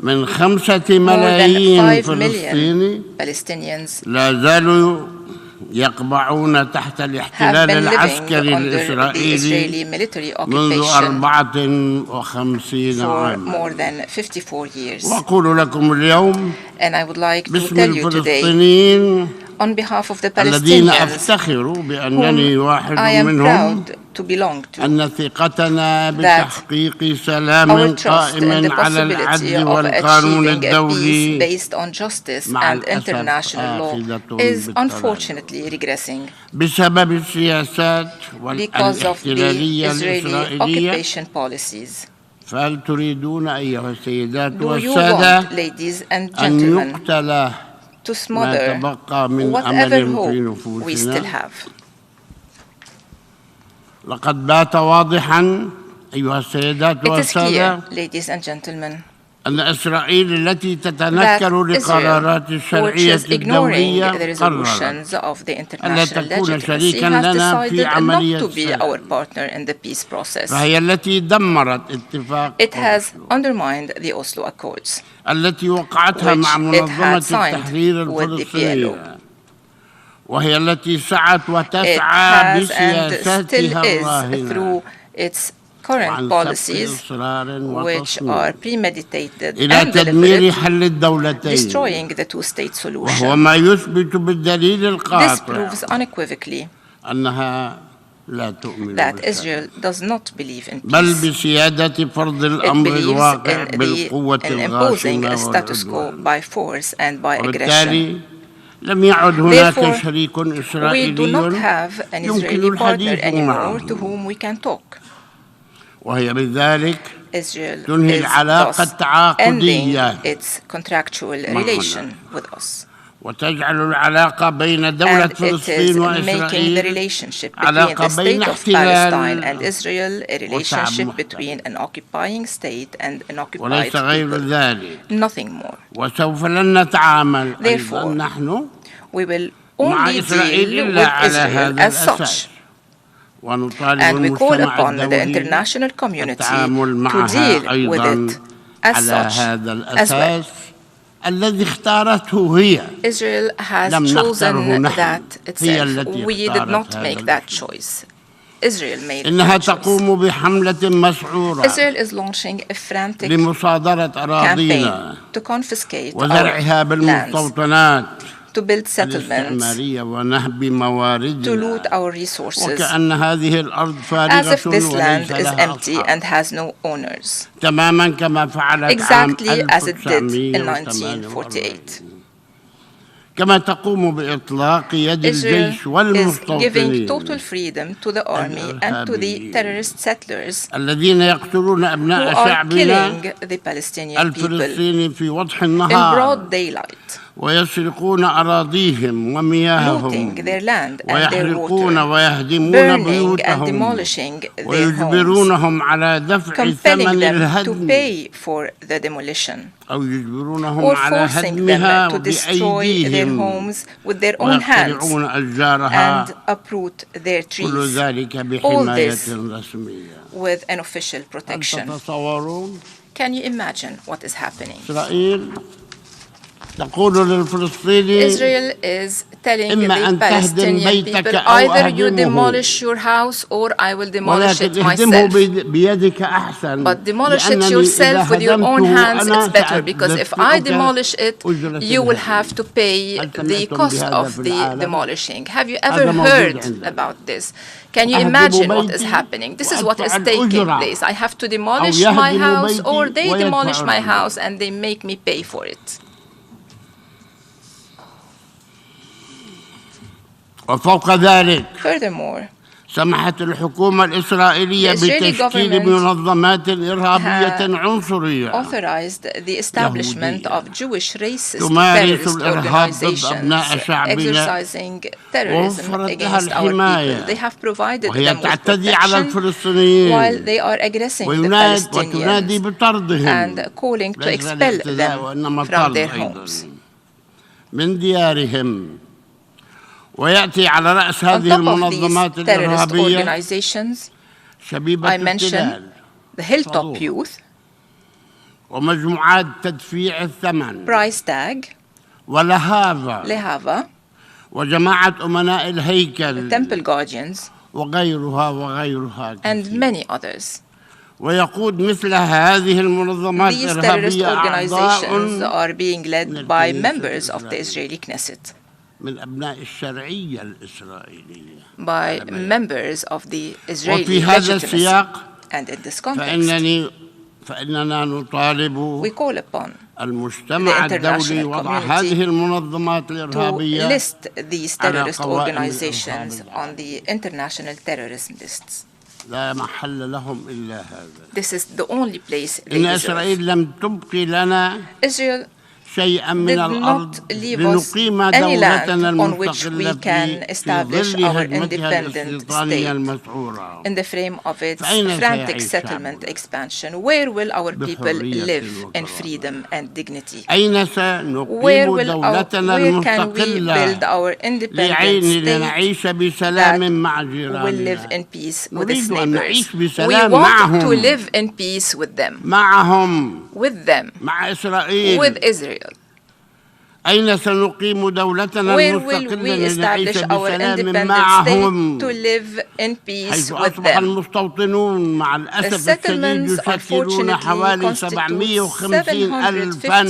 من 5 More than ملايين 5 فلسطيني million Palestinians لا زالوا يقبعون تحت have الاحتلال been living العسكري under the الإسرائيلي Israeli military منذ occupation 54 for عاما. more than 54 years. وأقول لكم اليوم And I would like to باسم tell you today, الفلسطينيين on behalf of the الذين Palestinians, أفتخر بأنني whom واحد I am منهم، proud to belong to, أن ثقتنا بتحقيق سلام our trust in قائم the على possibility العدل of والقانون achieving a peace الدولي based on justice مع and الأسف international law آخذة is بالتراجع. unfortunately regressing بسبب السياسات because of the الاحتلالية Israeli الإسرائيلية. occupation policies. فهل تريدون أيها السيدات Do you والسادة want, ladies and أن gentlemen, يقتل to ما smother تبقى من whatever أمل في hope we still نفوسنا؟ have? لقد بات واضحا أيها السيدات It is والسادة clear, ladies and gentlemen, أن إسرائيل التي تتنكر that لقرارات Israel, which الشرعية is ignoring الدولية the قررت resolutions of the ألا international تكون legitimacy, شريكا has لنا في decided not عملية to be السلام. our partner in the peace process. فهي التي دمرت اتفاق It has أوسلو، undermined the Oslo Accords, التي وقعتها which مع it منظمة had signed التحرير with the الفلسطينية، وهي التي سعت it وتسعى has and بسياساتها still is الراهنة through its current وعن policies, سبق إصرار which وتصميم are premeditated إلى and تدمير deliberate, حل الدولتين، destroying the two-state وهو solution. ما يثبت بالدليل This القاطع proves unequivocally أنها لا تؤمن that بالسلام، Israel does not believe in بل peace. بسيادة فرض It الأمر believes الواقع in بالقوة imposing الغاشمة a status quo والعدوان. by force and by aggression. وبالتالي لم يعد هناك Therefore, شريك We do not إسرائيلي have an يمكن Israeli partner الحديث anymore to معه، whom we can talk. وهي بذلك Israel تنهي is العلاقة thus ending التعاقدية its contractual معنا. relation with us. وتجعل العلاقة بين دولة And it is فلسطين making the وإسرائيل relationship between علاقة the بين state of احتلال Palestine and Israel a وشعب relationship محتل. between an occupying state and an occupied وليس غير people. ذلك. Nothing more. وسوف لن نتعامل أيضا Therefore, نحن We will مع only إسرائيل deal إلا with على Israel هذا as such. الأساس، ونطالب And we call المجتمع upon the الدولي international community التعامل to معها deal with أيضا it as على such هذا as well. الأساس الذي اختارته هي. Israel has لم نختاره chosen نحن. that هي itself. التي We did اختارت not هذا make that الأسلوب. choice. Israel made إنها that choice. تقوم بحملة مسعورة Israel is launching a frantic لمصادرة campaign أراضينا to confiscate وزرعها our lands, بالمستوطنات to build settlements, الاستعمارية ونهب to loot مواردنا، our resources, وكأن هذه الأرض as فارغة if this land وليس is لها empty أصحاب، and has no owners, تماما كما فعلت عام exactly as it did in 1948. 1948. كما تقوم بإطلاق يد Israel الجيش is giving والمستوطنين total freedom to the army and to the terrorist settlers الذين يقتلون who أبناء are شعبنا killing the Palestinian people الفلسطيني في وضح in النهار broad daylight ويسرقون أراضيهم ومياههم looting their land and their ويحرقون water, ويهدمون burning and بيوتهم demolishing their homes, ويجبرونهم على دفع compelling ثمن them to الهدم pay for the demolition, أو يجبرونهم or على forcing هدمها them to destroy their بأيديهم homes with their own hands ويقطعون أشجارها and uproot their كل trees, ذلك all بحماية this رسمية. with an official هل protection. تتصورون Can you imagine what is happening? إسرائيل تقول للفلسطيني Israel is telling إما the أن تهدم Palestinian بيتك people, أو either you أهدمه. demolish your house or I will demolish it ولكن اهدمه myself. بيدك أحسن. But demolish it لأنني yourself إذا with your own هدمته hands, أنا it's better, because if I سأدفعك demolish it, أجرة you will الهدم. have to pay هل the سمعتم cost بهذا of في the العالم؟ demolishing. Have you هذا ever موجود heard عندنا. about this? Can you أهدم imagine what is بيتي happening? This is what is وأدفع taking الأجرة. place. I have to demolish أو my يهدم house, بيتي or they ويدفع demolish my الأجرة. house and they make me pay for it. وفوق ذلك Furthermore, سمحت الحكومة الإسرائيلية The Israeli بتشكيل government منظمات إرهابية عنصرية authorized the establishment of Jewish racist تمارس terrorist الإرهاب ضد organizations أبناء شعبنا exercising terrorism ووفرت لها against our الحماية people. They have provided وهي them with تعتدي على protection الفلسطينيين while they are aggressing the وتنادي Palestinians بطردهم and calling to ليس expel الاعتداء them وإنما from الطرد their أيضا homes. من ديارهم. ويأتي على رأس On هذه top of المنظمات these terrorist الإرهابية organizations, شبيبة I mention التلال the Hilltop Youth, ومجموعات تدفيع الثمن Price Tag, لهذا Lehava, وجماعة أمناء الهيكل Temple Guardians, وغيرها and كثير. many others. ويقود مثل هذه المنظمات These terrorist الإرهابية organizations أعضاء are being led by members of the Israeli Knesset, من أبناء الشرعية الإسرائيلية by members of the Israeli وفي هذا legitimacy. السياق And in this context, فإننا نطالب we call upon المجتمع the الدولي international وضع community هذه المنظمات to الإرهابية list these terrorist على قوائم organizations الإرهاب on the international terrorism lists. لا محل لهم إلا هذا. This is the only place they إن deserve. إسرائيل لم تبقي لنا Israel شيئا من did الأرض not leave us لنقيم any land دولتنا on which we المستقلة can في establish ظل our هجمتها independent الاستيطانية state المسعورة in the frame of its فأين frantic سيعيش settlement شعبنا؟ expansion. Where will our people بحرية live in وكرامة. freedom and dignity? أين Where سنقيم دولتنا can we المستقلة build our independent state لنعيش بسلام that مع will live جيراننا in peace with its نريد أن neighbors? نعيش We بسلام want معهم to live in peace with them, معهم with them, مع إسرائيل with Israel. أين سنقيم دولتنا Where will المستقلة we لنعيش establish our بسلام independent معهم state to live in peace حيث with أصبح them? المستوطنون مع The الأسف الشديد settlements يشكلون unfortunately حوالي constitute 750 ألفاً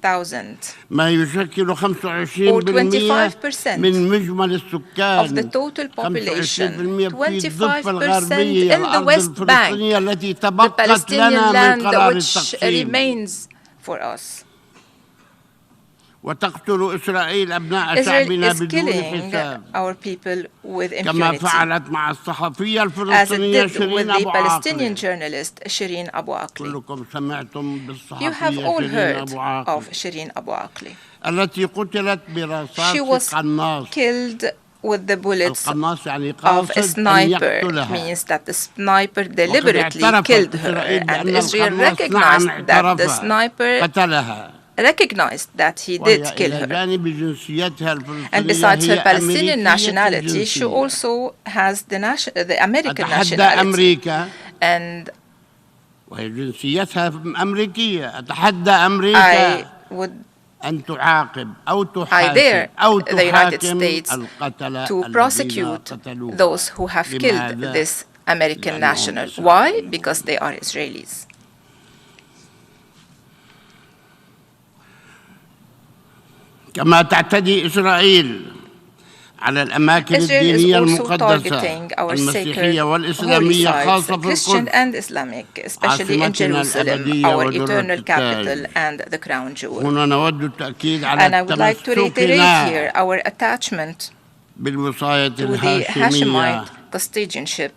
751,000 ما يشكل 25% or 25% من مجمل السكان of the total population, 25% في الضفة 25% الغربية in the الأرض West Bank, الفلسطينية التي the تبقت Palestinian لنا من land قرار which التقسيم remains for us. وتقتل إسرائيل أبناء Israel شعبنا is بدون killing حساب our people with كما impunity, فعلت مع الصحفية as it الفلسطينية did with شيرين the أبو Palestinian عاقلة. journalist Shireen Abu Akleh. كلكم سمعتم You have بالصحفية all شيرين heard أبو عاقلة of Shireen Abu Akleh. التي قتلت She برصاص was قناص. killed with the bullets القناص يعني of a قاصد أن sniper, يقتلها. means that the sniper deliberately اعترفت killed her, إسرائيل and بأن Israel القناص recognized نعم that the اعترف sniper قتلها recognized that he did وهي kill إلى her. جانب جنسيتها And الفلسطينية besides her هي Palestinian أمريكية nationality, she الجنسية. also has the American أتحدى nationality. أمريكا And وهي جنسيتها أمريكية أتحدى أمريكا I would أن تعاقب أو I تحاكم dare أو the United تحاكم States القتلة to الذين prosecute قتلوها. those who have killed لماذا؟ this American لأنهم national. إسرائيليون. Why? Because they are Israelis. كما تعتدي إسرائيل على الأماكن Israel is الدينية also المقدسة targeting our المسيحية sacred holy والإسلامية sites, خاصة في Christian القدس and Islamic, especially in عاصمتنا Jerusalem, الأبدية our ودرة eternal التاج. capital and the crown jewel. هنا نود التأكيد على And I would like to reiterate تمسكنا here our attachment بالوصاية to the الهاشمية Hashemite custodianship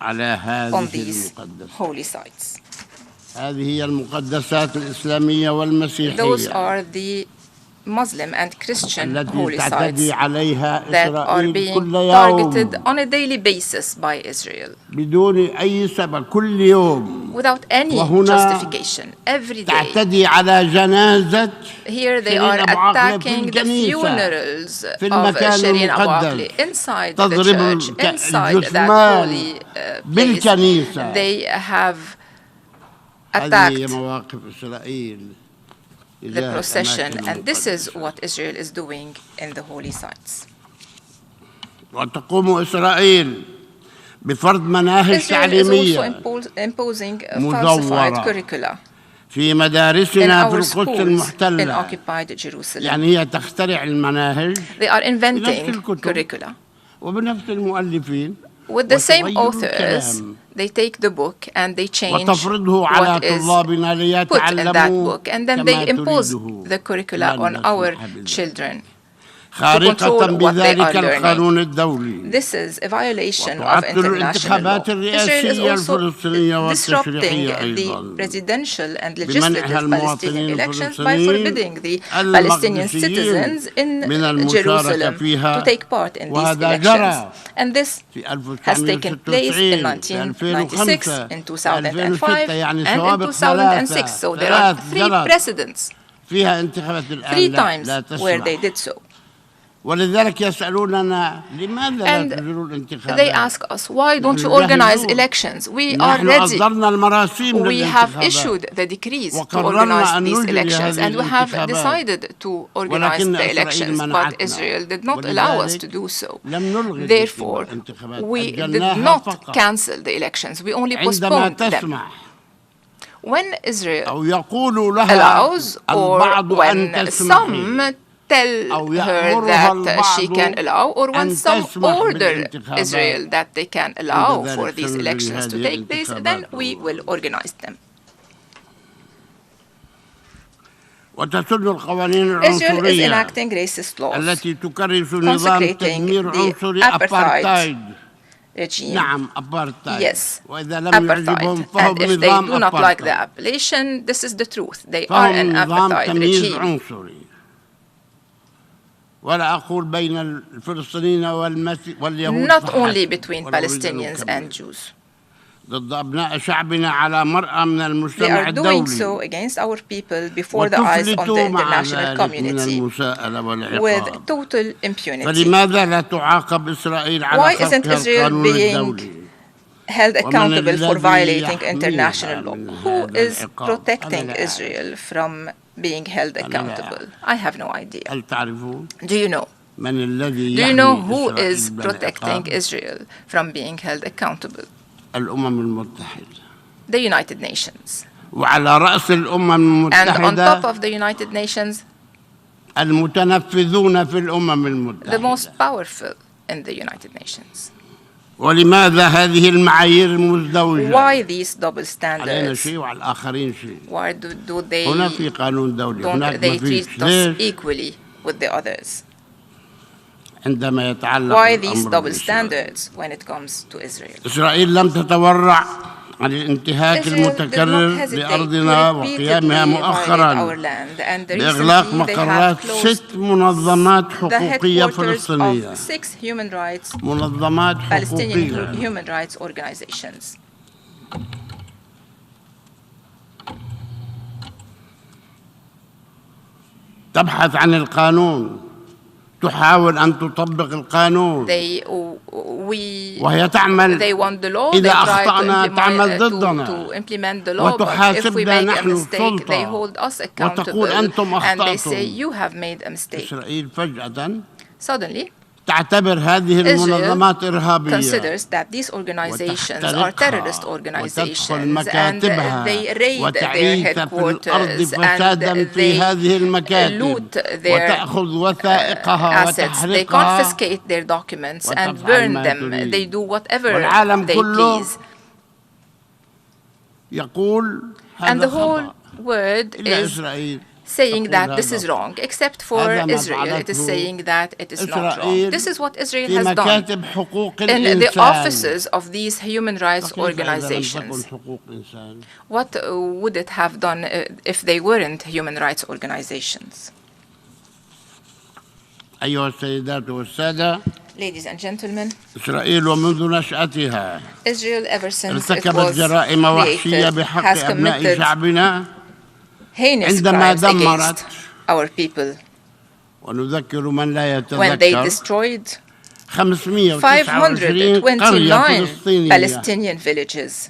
على on هذه these المقدسات. holy sites. هذه هي المقدسات الإسلامية Those والمسيحية are the Muslim and Christian التي holy sites تعتدي عليها that are إسرائيل being كل targeted يوم on a daily basis by Israel بدون أي سبب كل يوم. without any وهنا justification. Every day, تعتدي على جنازة here they are attacking the funerals of Shireen Abu Akleh inside the church, inside that holy place. They have attacked the procession, and this is what Israel is doing in the holy sites. وتقوم إسرائيل بفرض مناهج Israel is تعليمية also imposing falsified curricula في in مدارسنا في our القدس schools in المحتلة. occupied Jerusalem. يعني هي تخترع المناهج They are inventing بنفس الكتب curricula. وبنفس المؤلفين With the same وتغير authors, الكلام they take the book and they change وتفرضه على what is طلابنا put in that ليتعلموا book, and then كما they impose تريده. the curricula لن on our نسمح بذلك. children. خارقة control what they بذلك are learning. القانون الدولي. This is a violation of وتعطل international law. الانتخابات Israel is الرئاسية also الفلسطينية disrupting والتشريعية the أيضا presidential and بمنعها legislative المواطنين Palestinian elections by الفلسطينيين forbidding the Palestinian المقدسيين citizens in من المشاركة Jerusalem فيها. to take part in these وهذا elections. جرى And this في has taken place in 1996, in 2005, يعني and in سوابق 2006. So there are three precedents, فيها انتخابات الآن 3 لا times where تسمح. they did so. ولذلك يسألوننا لماذا لا And تجرون الانتخابات؟ they ask us, why don't you organize elections? We are نحن ready. أصدرنا المراسيم We have للانتخابات. issued the decrees to وقررنا organize أن these نجري elections, هذه and we have الانتخابات. decided to organize ولكن the إسرائيل elections, but منعتنا. Israel did not allow us to do so. لم نلغي Therefore, الانتخابات. we did أجلناها not فقط. cancel the elections. We only عندما postponed them. تسمح When Israel أو يقول لها allows, or البعض أن when تسمحي some tell أو her يأمرها that she can البعض allow, or when أن some تسمح order بالانتخابات. Israel that they can allow عند for ذلك these سنجري elections to هذه take place, then الانتخابات. we will organize them. وتسن القوانين Israel is العنصرية enacting racist laws, التي تكرس نظام consecrating تدمير the عنصري apartheid أبارتايد. regime. نعم أبارتايد. Yes, وإذا لم يعجبهم apartheid. فهم And if they نظام do not like the أبارتايد. appellation, this is the truth. They are فهم an نظام apartheid تمييز regime. عنصري. ولا أقول بين الفلسطينيين واليهود Not فحسب. only between ولا أريد أن Palestinians أكمل. and Jews. ضد أبناء شعبنا على مرأى من They المجتمع are doing الدولي. so against our people before the eyes of the وتفلتوا مع international ذلك من community المساءلة والعقاب. with total impunity. فلماذا لا تعاقب إسرائيل على Why isn't خرقها Israel القانون being الدولي؟ held accountable for الذي violating يحميها international law? من Who هذا is العقاب؟ protecting أنا لا Israel from being held accountable? I have no idea. هل تعرفون Do you know? من الذي Do you يحمي know who إسرائيل is من protecting العقاب؟ Israel from being held accountable? الأمم المتحدة. The United Nations. وعلى رأس الأمم And on top المتحدة of the United Nations, المتنفذون في الأمم the المتحدة. most powerful in the United Nations. ولماذا هذه المعايير المزدوجة؟ Why these double علينا standards? شيء وعلى الآخرين شيء. Why do they هنا في قانون دولي هناك don't they ما فيش. treat us ليش؟ equally with the others? عندما يتعلق Why these الأمر double بإسرائيل. standards when it comes to Israel? إسرائيل لم تتورع عن الانتهاك Israel did المتكرر not hesitate لأرضنا to وقيامها repeatedly violate our مؤخرا land, and بإغلاق recently they مقرات have closed 6 منظمات the حقوقية headquarters فلسطينية. of 6 human rights, منظمات Palestinian حقوقية human rights organizations. تبحث عن القانون، تحاول أن تطبق القانون، وهي تعمل they want the law, إذا they try أخطأنا تعمل ضدنا to implement the law, but if we وتحاسبنا make a نحن mistake, they السلطة hold us accountable, وتقول أنتم and they say أخطأتم. you have made a mistake. إسرائيل فجأة Suddenly, تعتبر هذه المنظمات إرهابية considers that these organizations are terrorist organizations, and they raid their headquarters and they loot their assets. They confiscate their documents and burn them. They do whatever they please. And the whole world is saying that this is wrong, except for Israel. It is saying that it is not wrong. This is what Israel has done in the offices of these human rights organizations. What would it have done if they weren't human rights organizations? أيها السيدات والسادة. Ladies and gentlemen, إسرائيل ومنذ نشأتها Israel ever since it ارتكبت was جرائم وحشية created بحق has أبناء committed شعبنا heinous عندما crimes دمرت against our people ونذكر من لا when they يتذكر destroyed 529 قرية 529 فلسطينية Palestinian villages,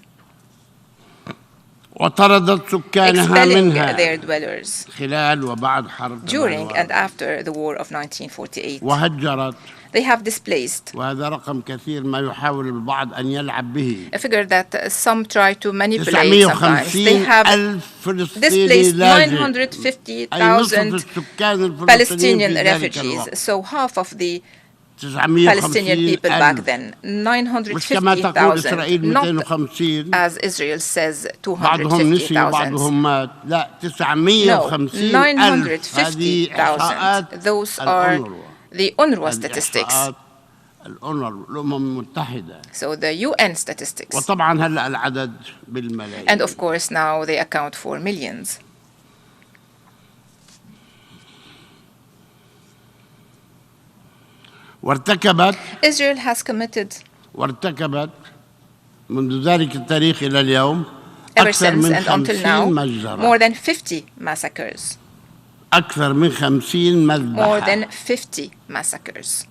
وطردت سكانها expelling منها their dwellers خلال وبعد حرب during and 48 after the war of 1948. وهجرت. They have displaced, وهذا رقم كثير ما يحاول البعض أن يلعب به. a figure that some try to manipulate sometimes. They have 950,000 فلسطيني displaced لاجئ 950,000 Palestinian refugees, so half of the Palestinian people back then, 950,000, not as Israel says 250,000. No, 950,000. Those are the UNRWA statistics. So the UN statistics. And of course now they account for millions. Israel has committed منذ ذلك التاريخ إلى اليوم ever أكثر since من and until 50 now مجزرة. more than 50 massacres. أكثر من 50 مذبحة. More than 50 massacres.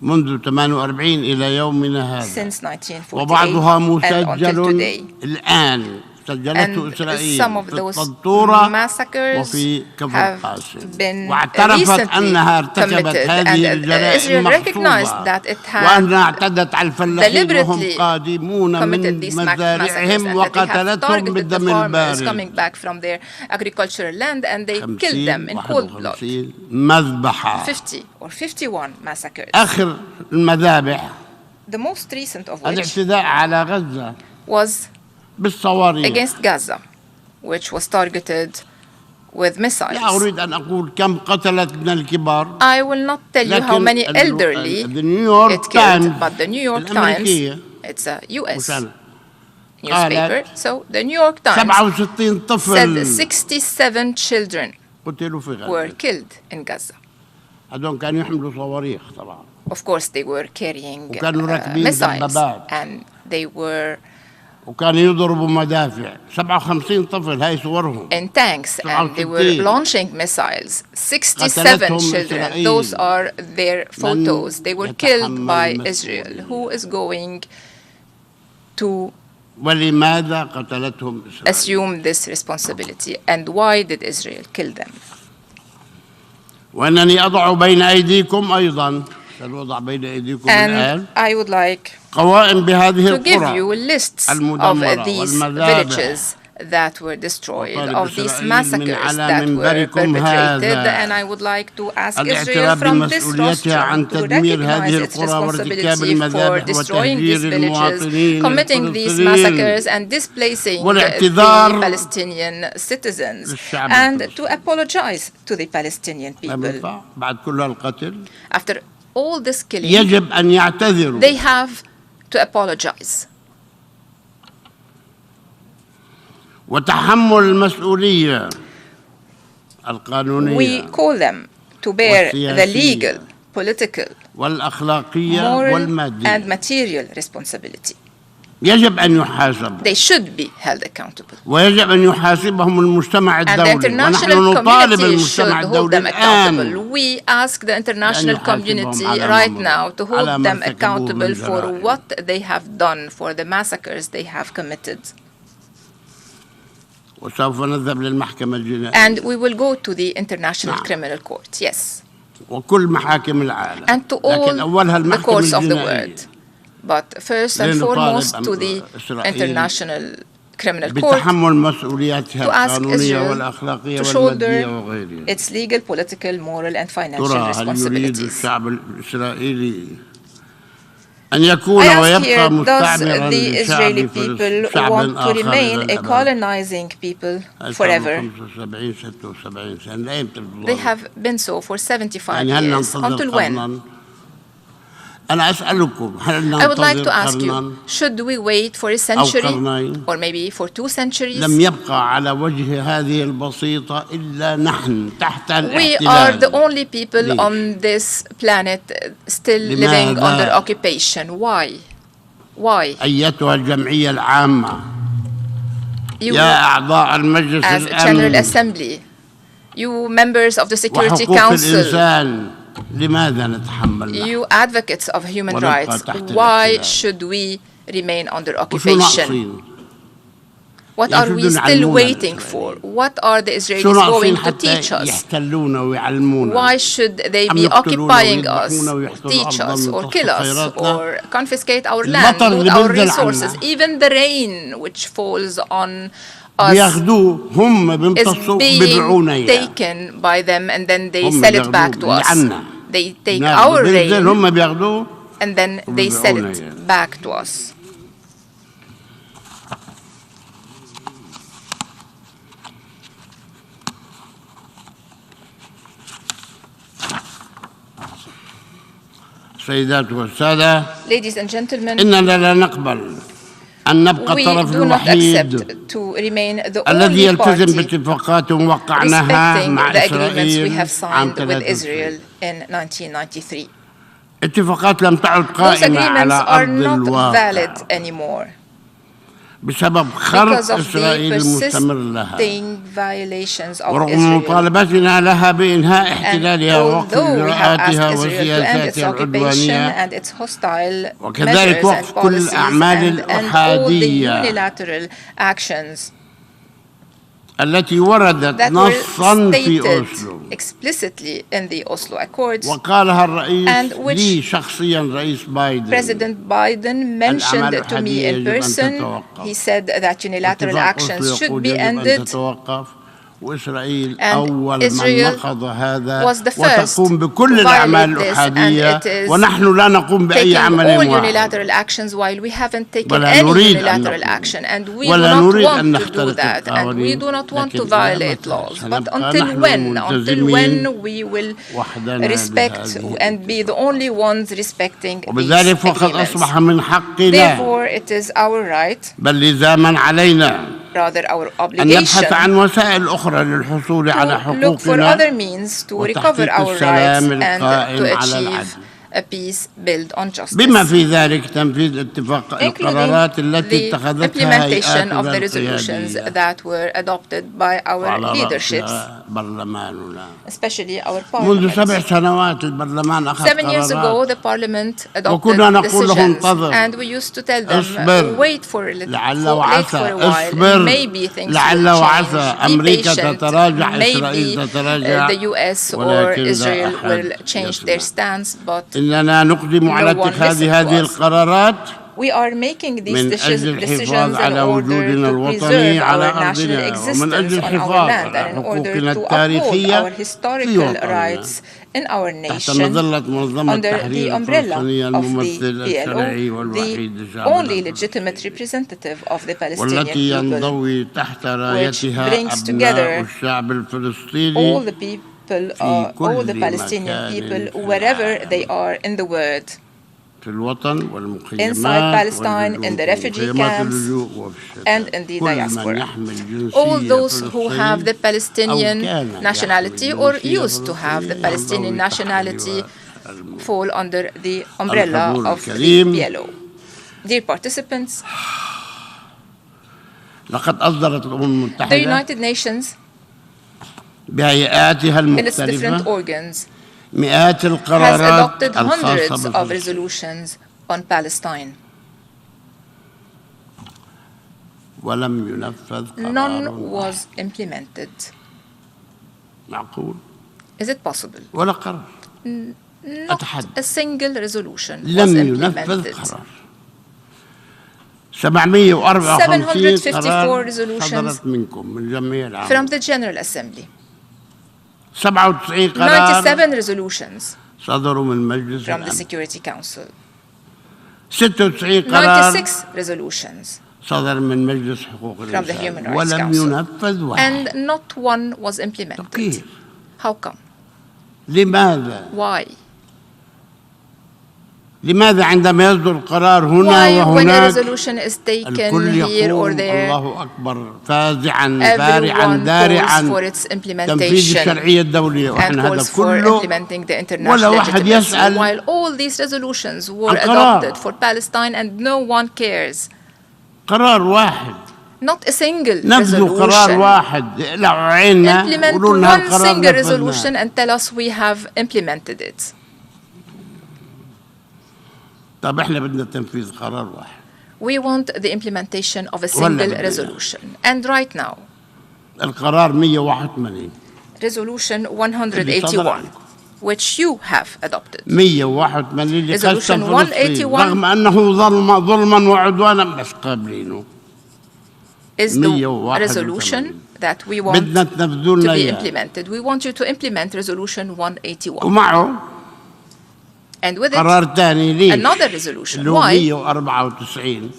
منذ 48 إلى يومنا هذا. Since 1948 وبعضها and until مسجل today. الآن سجلته And إسرائيل some of في those الطنطورة massacres وفي كفر have قاسم. been واعترفت recently أنها ارتكبت committed, هذه and الجرائم Israel recognized مقصودة that it had وأنها اعتدت على الفلاحين وهم deliberately قادمون committed من these مزارعهم massacres, and that they have وقتلتهم targeted the بالدم farmers البارد. coming back from their agricultural land, and they killed them in cold blood. 51 مذبحة. 50 or 51 massacres. آخر المذابح The most recent of which الاعتداء على غزة was بالصواريخ. against Gaza, which was targeted with missiles. لا أريد أن أقول كم قتلت من الكبار. I will not tell you how many elderly it killed, but the New York Times, it's a US newspaper, so the New York Times 67 طفل said 67 children قتلوا في were غزة. killed in Gaza. هذول كانوا يحملوا صواريخ طبعا. Of course, they were carrying وكانوا راكبين missiles, دبابات. and they were وكانوا يضربوا مدافع. 57 طفل هاي صورهم. in tanks, and they were launching missiles. 67 children, those are their photos. They were killed by Israel. Who is going to ولماذا قتلتهم إسرائيل؟ assume this responsibility, and why did Israel kill them? وأنني أضع بين أيديكم أيضا سنوضع بين أيديكم الآن And I would like قوائم بهذه to give القرى you lists of المدمرة these والمذابح. villages that were destroyed, وطالب of these إسرائيل massacres من على that were منبركم perpetrated, هذا and I would like to ask Israel الاعتراف from this بمسؤوليتها عن rostrum to تدمير recognize هذه its القرى وارتكاب responsibility for المذابح destroying these وتهجير villages, المواطنين committing these الفلسطينيين massacres, and displacing the والاعتذار Palestinian citizens, للشعب and الفلسطيني. to apologize to the Palestinian لا people. ينفع بعد كل هالقتل After all this killing, يجب أن يعتذروا. they have to apologize. وتحمل المسؤولية القانونية We call them to bear the legal, political, والأخلاقية moral, والمادية. and material responsibility. يجب أن يحاسبوا. They should be held accountable. ويجب أن يحاسبهم المجتمع And the الدولي. international ونحن نطالب community المجتمع should hold them الدولي accountable. الآن We ask the international community right now to hold them accountable for what they have done, for the massacres they have committed. وسوف نذهب للمحكمة الجنائية. And we will go to the International Criminal Court, yes. وكل محاكم العالم. And to all لكن أولها the المحكمة courts of the الجنائية. world. But first and foremost to the International Criminal Court بتحمل مسؤولياتها to ask القانونية Israel والأخلاقية to والمادية shoulder وغيرها. its legal, political, moral, and financial ترى هل يريد responsibilities. الشعب الإسرائيلي أن يكون I ask ويبقى here, does مستعمرا the Israeli لشعب people شعب want to آخر remain إلى a الأبد؟ colonizing people forever? 75 76 سنة لا يمكن They have been so for 75 يعني هل years. ننتظر Until when? قرنا؟ I would like to ask you, should we wait for a century or maybe for 2 centuries? We are the only people on this planet still living under occupation. Why? Why? You, as General Assembly, you members of the Security Council, you advocates of human rights, why should we remain under occupation? What are we still waiting for? What are the Israelis going to teach us? Why should they be occupying us, teach us, or kill us, or confiscate our land, loot our resources? Even the rain which falls on us is being taken by them, and then they sell it back to us. They take our rain and then they sell it back to us. Ladies and gentlemen, we do not accept to remain the only party respecting the agreements we have signed with Israel in 1993. Those agreements are not valid anymore because of the persisting violations of Israel. And although we have asked Israel to end its occupation and its hostile measures and policies and all the unilateral actions that were stated explicitly in the Oslo Accords, and which President Biden mentioned to me in person. He said that unilateral actions should be ended, and Israel was the first to violate this, and it is taking all unilateral actions while we haven't taken any unilateral action, and we do not want to do that, and we do not want to violate laws. But until when? Until when we will respect and be the only ones respecting these agreements? Therefore, it is our right, rather our obligation, to look for other means to recover our rights and to achieve a peace built on justice, including the implementation of the resolutions that were adopted by our leaderships, especially our parliament. 7 years ago, the parliament adopted decisions, and we used to tell them, wait for a while, maybe things will change, be patient, maybe the US or Israel will change their stance, but no one listened to us. We are making these decisions in order to preserve our national existence on our land and in order to uphold our historical rights in our nation under the umbrella of the PLO, the only legitimate representative of the Palestinian people, which brings together all the people, all the Palestinian people, wherever they are in the world, inside Palestine, in the refugee camps, and in the diaspora. All those who have the Palestinian nationality or used to have the Palestinian nationality fall under the umbrella of the PLO. Dear participants, the United Nations, in its different organs, has adopted hundreds of resolutions on Palestine. None was implemented. Is it possible? Not a single resolution was implemented. 754 resolutions from the General Assembly. 97 resolutions from the Security Council. 96 resolutions from the Human Rights Council. And not one was implemented. How come? Why? لماذا عندما يصدر القرار هنا Why, when a وهناك resolution is taken الكل here or يقول there, الله أكبر فازعا بارعا everyone calls دارعا for its تنفيذ implementation الشرعية الدولية and وإحنا هذا calls for كله implementing the ولا international واحد legitimacy, يسأل while all these resolutions were القرار. adopted for Palestine and no one cares. قرار واحد Not a single نفذوا قرار resolution. واحد اقلعوا عيننا Implement وقولوا لنا one القرار single نفذناه. resolution and tell us we have implemented it. طب احنا بدنا تنفيذ قرار واحد. We want the implementation of a single resolution. And right now, القرار 181 Resolution 181, which you have adopted. 181 اللي Resolution قسم فلسطين 181 رغم انه ظلما وعدوانا بس قابلينه. is the resolution that we want بدنا تنفذوا to لنا be إياه. implemented. We want you to implement Resolution 181. ومعه And with it, قرار ثاني ليش؟ another resolution. اللي هو Why? 194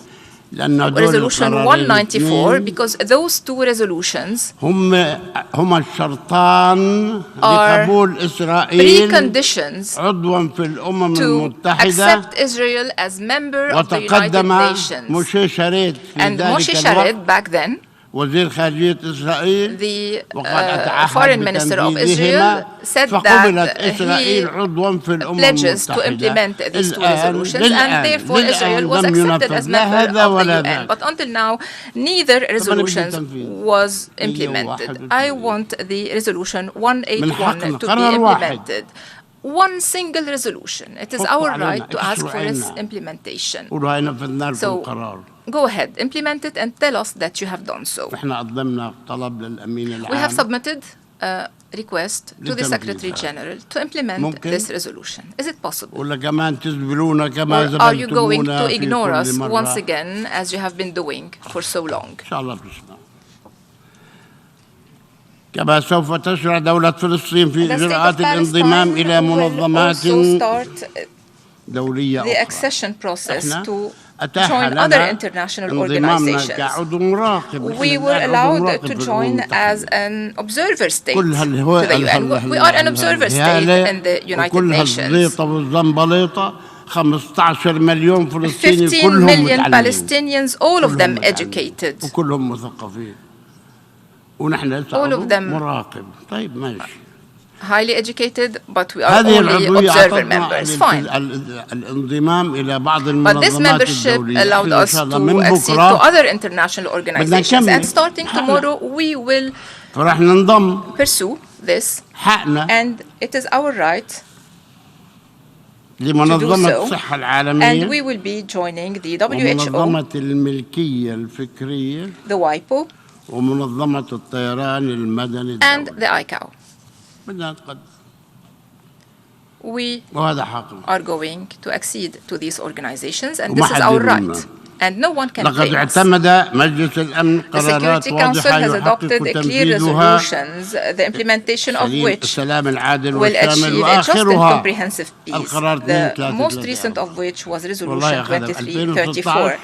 لأنه دول Resolution القرارين 194, الاثنين because those two resolutions هما الشرطان لقبول إسرائيل preconditions عضوا في الأمم to المتحدة accept Israel as member of the United وتقدم Nations. موشي شريط في And ذلك Moshe الوقت Sharet, back then, وزير خارجية إسرائيل the وقد أتعهد foreign minister of Israel, بتنفيذهما said فقبلت that إسرائيل he عضوا في الأمم pledges to المتحدة. implement these two الآن resolutions, and therefore Israel was لم accepted ينفذ as لا member هذا of the ولا UN. ذاك. But until now, neither resolutions التنفيذ. was implemented. I want the resolution 181 to be قرار واحد. implemented. One single resolution. It is حطوا our علينا، right to ask اكسروا for its عنا. implementation. قولوا هاي نفذنا لكم So, القرار. go ahead, implement it and tell us that you have done so. احنا قدمنا طلب للأمين العام. We have submitted a request to the لتنفيذها. Secretary General to implement ممكن؟ this resolution. Is it possible? ولا كمان تزبلونا كما Or are you going زبلتمونا to في ignore كل us مرة. once again as you have been doing for so long? إن شاء الله بنسمع. كما سوف تشرع دولة فلسطين في The state of إجراءات الانضمام إلى Palestine will منظمات also start دولية the أخرى. accession process إحنا to أتاح join لنا other international انضمامنا organizations. كعضو مراقب. We were allowed to join as an observer state to the UN. We are an observer state in the United Nations. الزيطة والزنبليطة 15 مليون فلسطيني 15 كلهم million متعلمين. Palestinians, all of them كلهم educated. وكلهم مثقفين. ونحن لسه All of عضو them مراقب. طيب ماشي. Highly educated, but we are هذه only العضوية observer أعطتنا members. Fine. الانضمام إلى بعض But this المنظمات membership الدولية. allowed إحنا إن us شاء الله to من accede to بكرة other international organizations. And starting tomorrow, we will فرح ننضم. pursue this. حقنا And it is our right لمنظمة so. الصحة and العالمية we will be joining the WHO, ومنظمة الملكية الفكرية the WIPO, ومنظمة الطيران المدني and الدولي. the ICAO. بدنا نتقدم We وهذا حقنا. are going to accede to these organizations, and وما this is حد our يلومنا. right. And no one can لقد blame us. اعتمد مجلس الأمن The قرارات Security Council واضحة has adopted يحقق a clear تنفيذها resolutions, the implementation of which السلام العادل will والشامل achieve a just and وآخرها comprehensive peace. القرار The most 233. recent of which was والله Resolution أخذها 2334.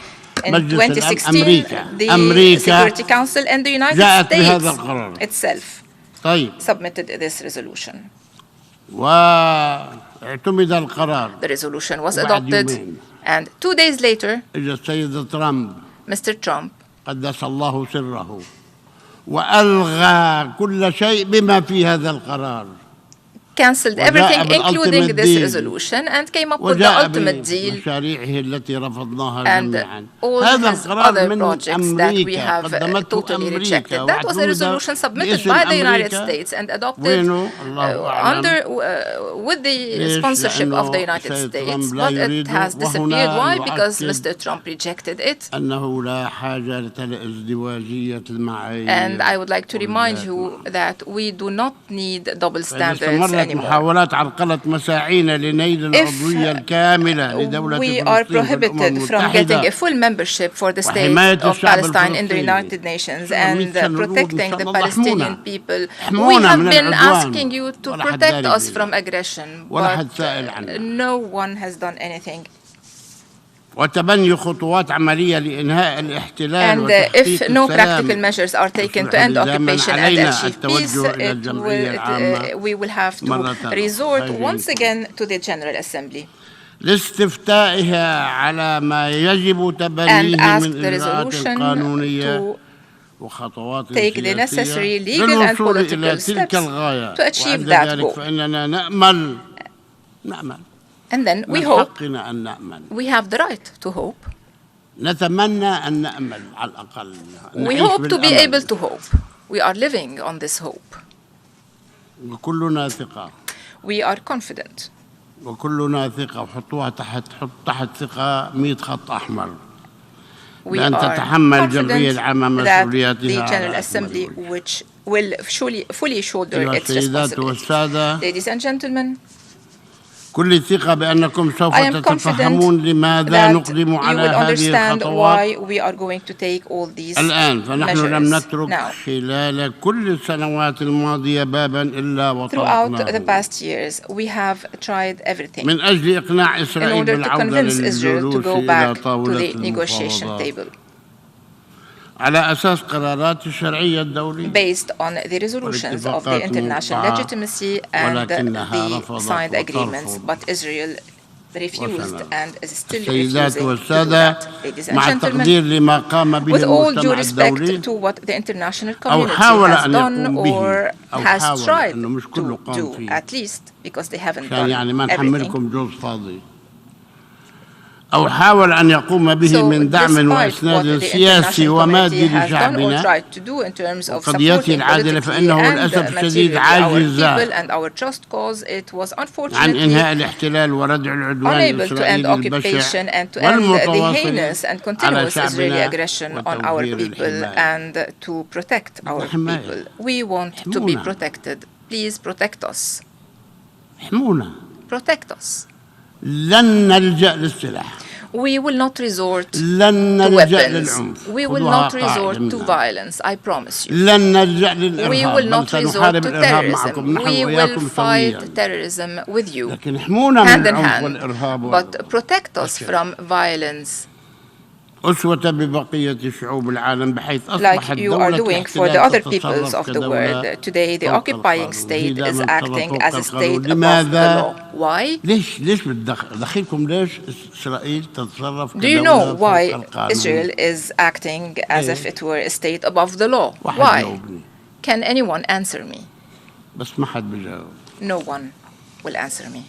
In مجلس 2016, the أمريكا Security Council and the United جاءت بهذا States القرار. itself طيب submitted this resolution. واعتمد القرار. The resolution was وبعد adopted, يومين and 2 days later, إجا السيد ترامب Mr. Trump قدس الله سره وألغى كل شيء بما في هذا القرار. canceled everything, including this resolution, and came up with the ultimate deal بمشاريعه التي رفضناها and جميعا. all هذا his القرار other من projects that we أمريكا have قدمته totally أمريكا rejected. That was a واعتمد resolution submitted باسم by the United أمريكا. States and adopted وينه الله أعلم. with the ليش؟ sponsorship of the لأنه United السيد States, ترامب لا but it يريده. has disappeared. وهنا Why? Because يؤكد Mr. Trump rejected it. أنه لا حاجة لازدواجية المعايير. And I would like to remind you that we do not need double standards استمرت anymore. محاولات عرقلة مساعينا لنيل العضوية الكاملة لدولة We فلسطين are في الأمم prohibited from getting المتحدة a full membership for the state وحماية of الشعب Palestine in the الفلسطيني. United Nations and سنة protecting نقول the إن شاء الله Palestinian احمونا. people. We احمونا have من been العدوان. asking you to ولا حد protect داري us فينا. from aggression, ولا حد but سائل عنا. no one has done anything. وتبني خطوات عملية لإنهاء الاحتلال And وتحقيق if no practical السلام. measures are taken to end occupation and achieve peace, we will have to resort once again to the General Assembly. لاستفتائها على ما يجب تبنيه من إجراءات قانونية وخطوات سياسية للوصول إلى تلك الغاية. وعند ذلك فإننا نأمل And then we hope, we have the right to hope. نتمنى أن نأمل على الأقل. We hope to be able to hope. We are living on this hope. وكلنا ثقة. We are confident. وكلنا ثقة وحطوها حط تحت ثقة 100 خط أحمر. We are confident that the General Assembly, which will fully shoulder its responsibility. Ladies and gentlemen, كل ثقة بأنكم سوف تتفهمون لماذا نقدم على هذه الخطوات الآن. فنحن لم نترك خلال كل السنوات الماضية بابا إلا وطرقناه من أجل إقناع إسرائيل بالعودة للجلوس إلى طاولة المفاوضات على أساس قرارات الشرعية الدولية based on the resolutions of the international legitimacy and the signed agreements, but Israel refused and is still refusing to do that. Ladies and gentlemen, with all due respect to what the international community has done or has tried to do, at least, because they haven't done everything. أو حاول أن يقوم به من دعم وإسناد سياسي ومادي لشعبنا وقضيته العادلة، فإنه للأسف الشديد عاجز عن إنهاء الاحتلال وردع العدوان الإسرائيلي البشع والمتواصل على شعبنا وتوفير الحماية. We want to be protected. Please protect us. احمونا. Protect us. لن نلجأ للسلاح. We will not resort لن to نلجأ weapons. للعنف. We will not resort to violence. I promise you. لن نلجأ للإرهاب. We will not resort to terrorism. We will fight terrorism with you, لكن احمونا من hand in العنف hand. والإرهاب. But protect us from violence, أسوة ببقية شعوب العالم بحيث أصبحت like you are دولة doing for the other peoples تتصرف of the كدولة world. Today, the occupying state is acting as a state above the لماذا؟ law. Why? ليش دخلكم ليش إسرائيل تتصرف Do you كدولة know فوق why القانون؟ Israel is acting as if it were a state above the law? Why? Can anyone answer me? بس ما حد بيجاوب. No one will answer me.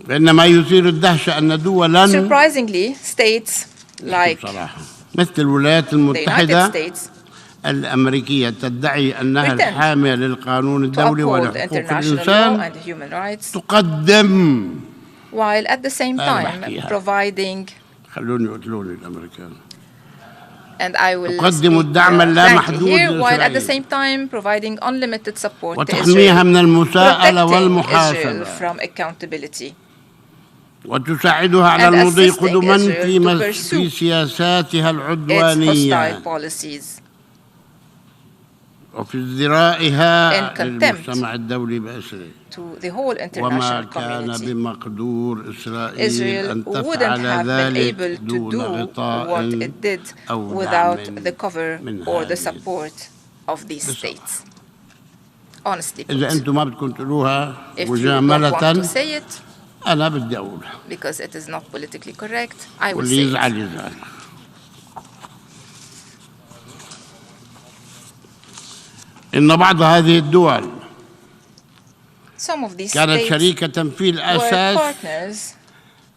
لأن ما يثير الدهشة أن دولا Surprisingly, states like مثل الولايات the United المتحدة States الأمريكية تدعي أنها pretend الحامية للقانون to الدولي uphold ولحقوق international law الإنسان and human rights, تقدم while at the same time providing, خلوني يقتلوني الأمريكان and I will تقدم speak الدعم frankly here, اللامحدود while at the لإسرائيل same time providing unlimited support to وتحميها Israel, من المساءلة protecting Israel والمحاسبة from accountability, وتساعدها على and المضي assisting قدما Israel to في سياساتها its العدوانية hostile policies, وفي ازدرائها in contempt للمجتمع الدولي بأسره. to the whole وما international كان community. بمقدور إسرائيل Israel أن wouldn't تفعل have been ذلك able to دون do what غطاء it did أو without دعم the cover من or the هذه. support of these states. Honestly إذا put, أنتم ما بدكم تقولوها if you don't want to مجاملة say it أنا بدي أقولها because it is not politically correct, I will واللي say it. يزعل يزعل. إن بعض هذه الدول Some of these كانت states شريكة في were الأساس partners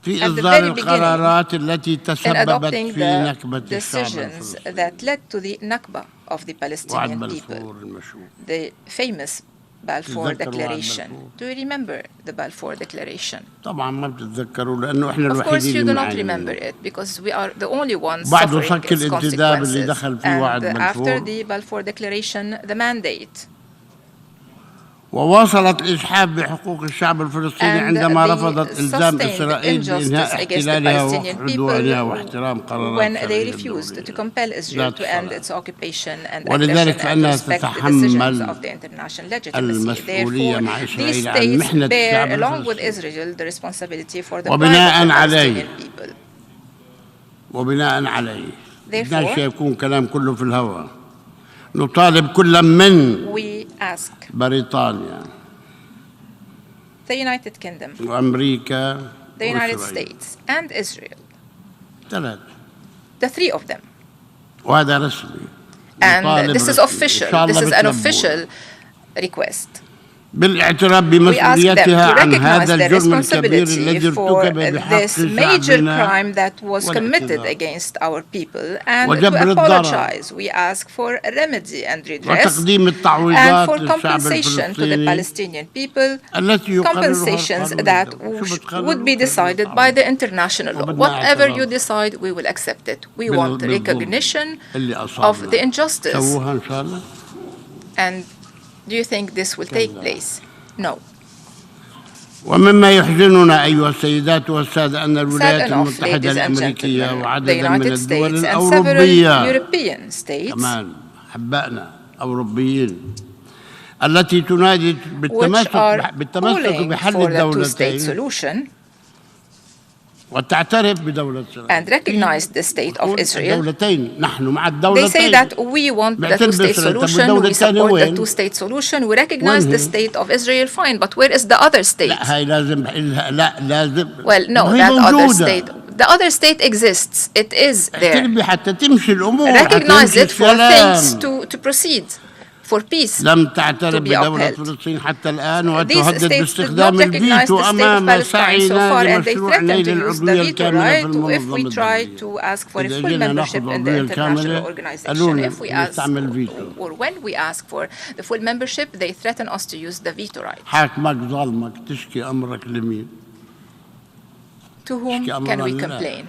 في at the إصدار very beginning القرارات التي in تسببت adopting في the نكبة الشعب decisions الفلسطيني. that led to the Nakba of the وعد Palestinian people, بلفور المشهور. the famous Balfour تتذكروا وعد Declaration. بلفور؟ Do you remember the Balfour Declaration? طبعا ما بتتذكروا لأنه إحنا Of course الوحيدين you do اللي not remember معانين. it because we are the only ones بعد suffering صك its الانتداب اللي consequences. دخل فيه وعد And after بلفور the Balfour Declaration, the mandate وواصلت الإجحاف بحقوق الشعب الفلسطيني and عندما the رفضت إلزام sustained إسرائيل injustice بإنهاء against the احتلالها Palestinian وعدوانها people واحترام قرارات when they الشرعية refused to الدولية. compel Israel to end ذات its occupation and ولذلك aggression and فإنها respect the decisions تتحمل of the international legitimacy. المسؤولية Therefore, مع these إسرائيل عن states محنة الشعب bear, along with الفلسطيني. Israel, the responsibility for the وبناء plight of the عليه Palestinian people. وبناء عليه Therefore, بدناش يكون كلام كله في الهواء. نطالب كل من we ask بريطانيا the United Kingdom, وأمريكا the United وإسرائيل. States, and Israel. ثلاث. The three of them. وهذا رسمي. And this is رسمي. official. This is an official request. بالاعتراف We ask them بمسؤوليتها to عن recognize هذا their الجرم الكبير responsibility الذي for ارتكب بحق this major شعبنا crime that was committed والاعتذار. against our people, and وجبر to الضرر. apologize. We ask for a remedy and redress, وتقديم and التعويضات for للشعب compensation to the الفلسطيني Palestinian people, التي يقررها compensations القانون that الدولي. شو بتقرروا؟ would be decided by the international law. وبدنا Whatever اعتراف. you decide, we will accept it. We want بالظلم recognition اللي of أصابنا. the injustice. سووها إن شاء الله. And do you think this will take place? No. ومما يحزننا أيها السيدات والسادة أن Sad الولايات enough, المتحدة ladies and الأمريكية gentlemen, the وعددا من United الدول States and several الأوروبية European states, كمان أحبائنا أوروبيين التي تنادي which are بالتمسك calling بحل for the two-state الدولتين solution وتعترف بدولة إسرائيل. and recognize the state of Israel. الدولتين نحن مع They الدولتين. say that we want the two-state solution, we support the two-state solution, we recognize the state of Israel, fine, but where is the other state? لا هاي لازم لا لازم. Well, no, هي that other موجودة. state, the other state exists, it is there. اعترفي حتى تمشي الأمور. Recognize حتى it for السلام. things to proceed, for peace. لم تعترف to be بدولة upheld. فلسطين حتى الآن These وتهدد states did not باستخدام recognize الفيتو the state of أمام Palestine so سعينا far, and they لمشروع threatened نيل to use the العضوية veto الكاملة في right if we المنظمة try الدولية. to ask for a إذا full جينا membership ناخذ in the العضوية international الكاملة organization. قالوا If we ask, نستعمل الفيتو. or when we ask for the full membership, they threaten us to use the veto right. حاكمك ظالمك تشكي أمرك لمين؟ To whom can we complain?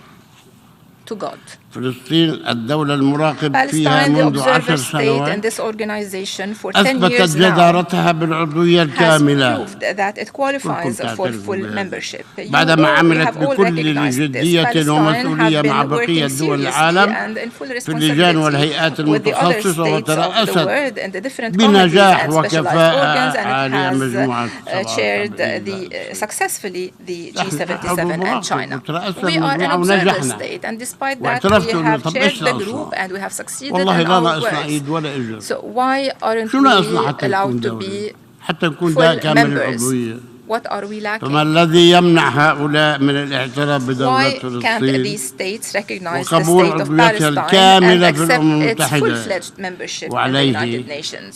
To God. فلسطين الدولة المراقب فيها Palestine, the منذ 10 observer state in سنوات this organization for 10 أثبتت years now جدارتها بالعضوية has الكاملة. proved that it qualifies for full membership. بعدما عملت have all بكل recognized this. جدية Palestine ومسؤولية have مع been بقية working دول seriously العالم and in full في اللجان والهيئات responsibility with the other المتخصصة states of the وترأست world and the different committees بنجاح and specialized وكفاءة organs, and it عالية has مجموعة chaired 77 successfully the نحن G77 حزب and مراقب China. وترأسنا We are an المجموعة observer ونجحنا. state, and despite that واعترفت we إنه have طب chaired إيش the ناقصنا؟ group and we have succeeded والله in لا our ناقصنا work. إيد ولا إجر. So why aren't شو ناقصنا we حتى نكون allowed to دولة؟ be حتى نكون full كامل members? العضوية. What are we lacking? فما الذي يمنع هؤلاء من الاعتراف بدولة Why can't فلسطين these states recognize the وقبول state of عضويتها Palestine and الكاملة في accept الأمم its المتحدة؟ full-fledged membership in the وعليه United Nations?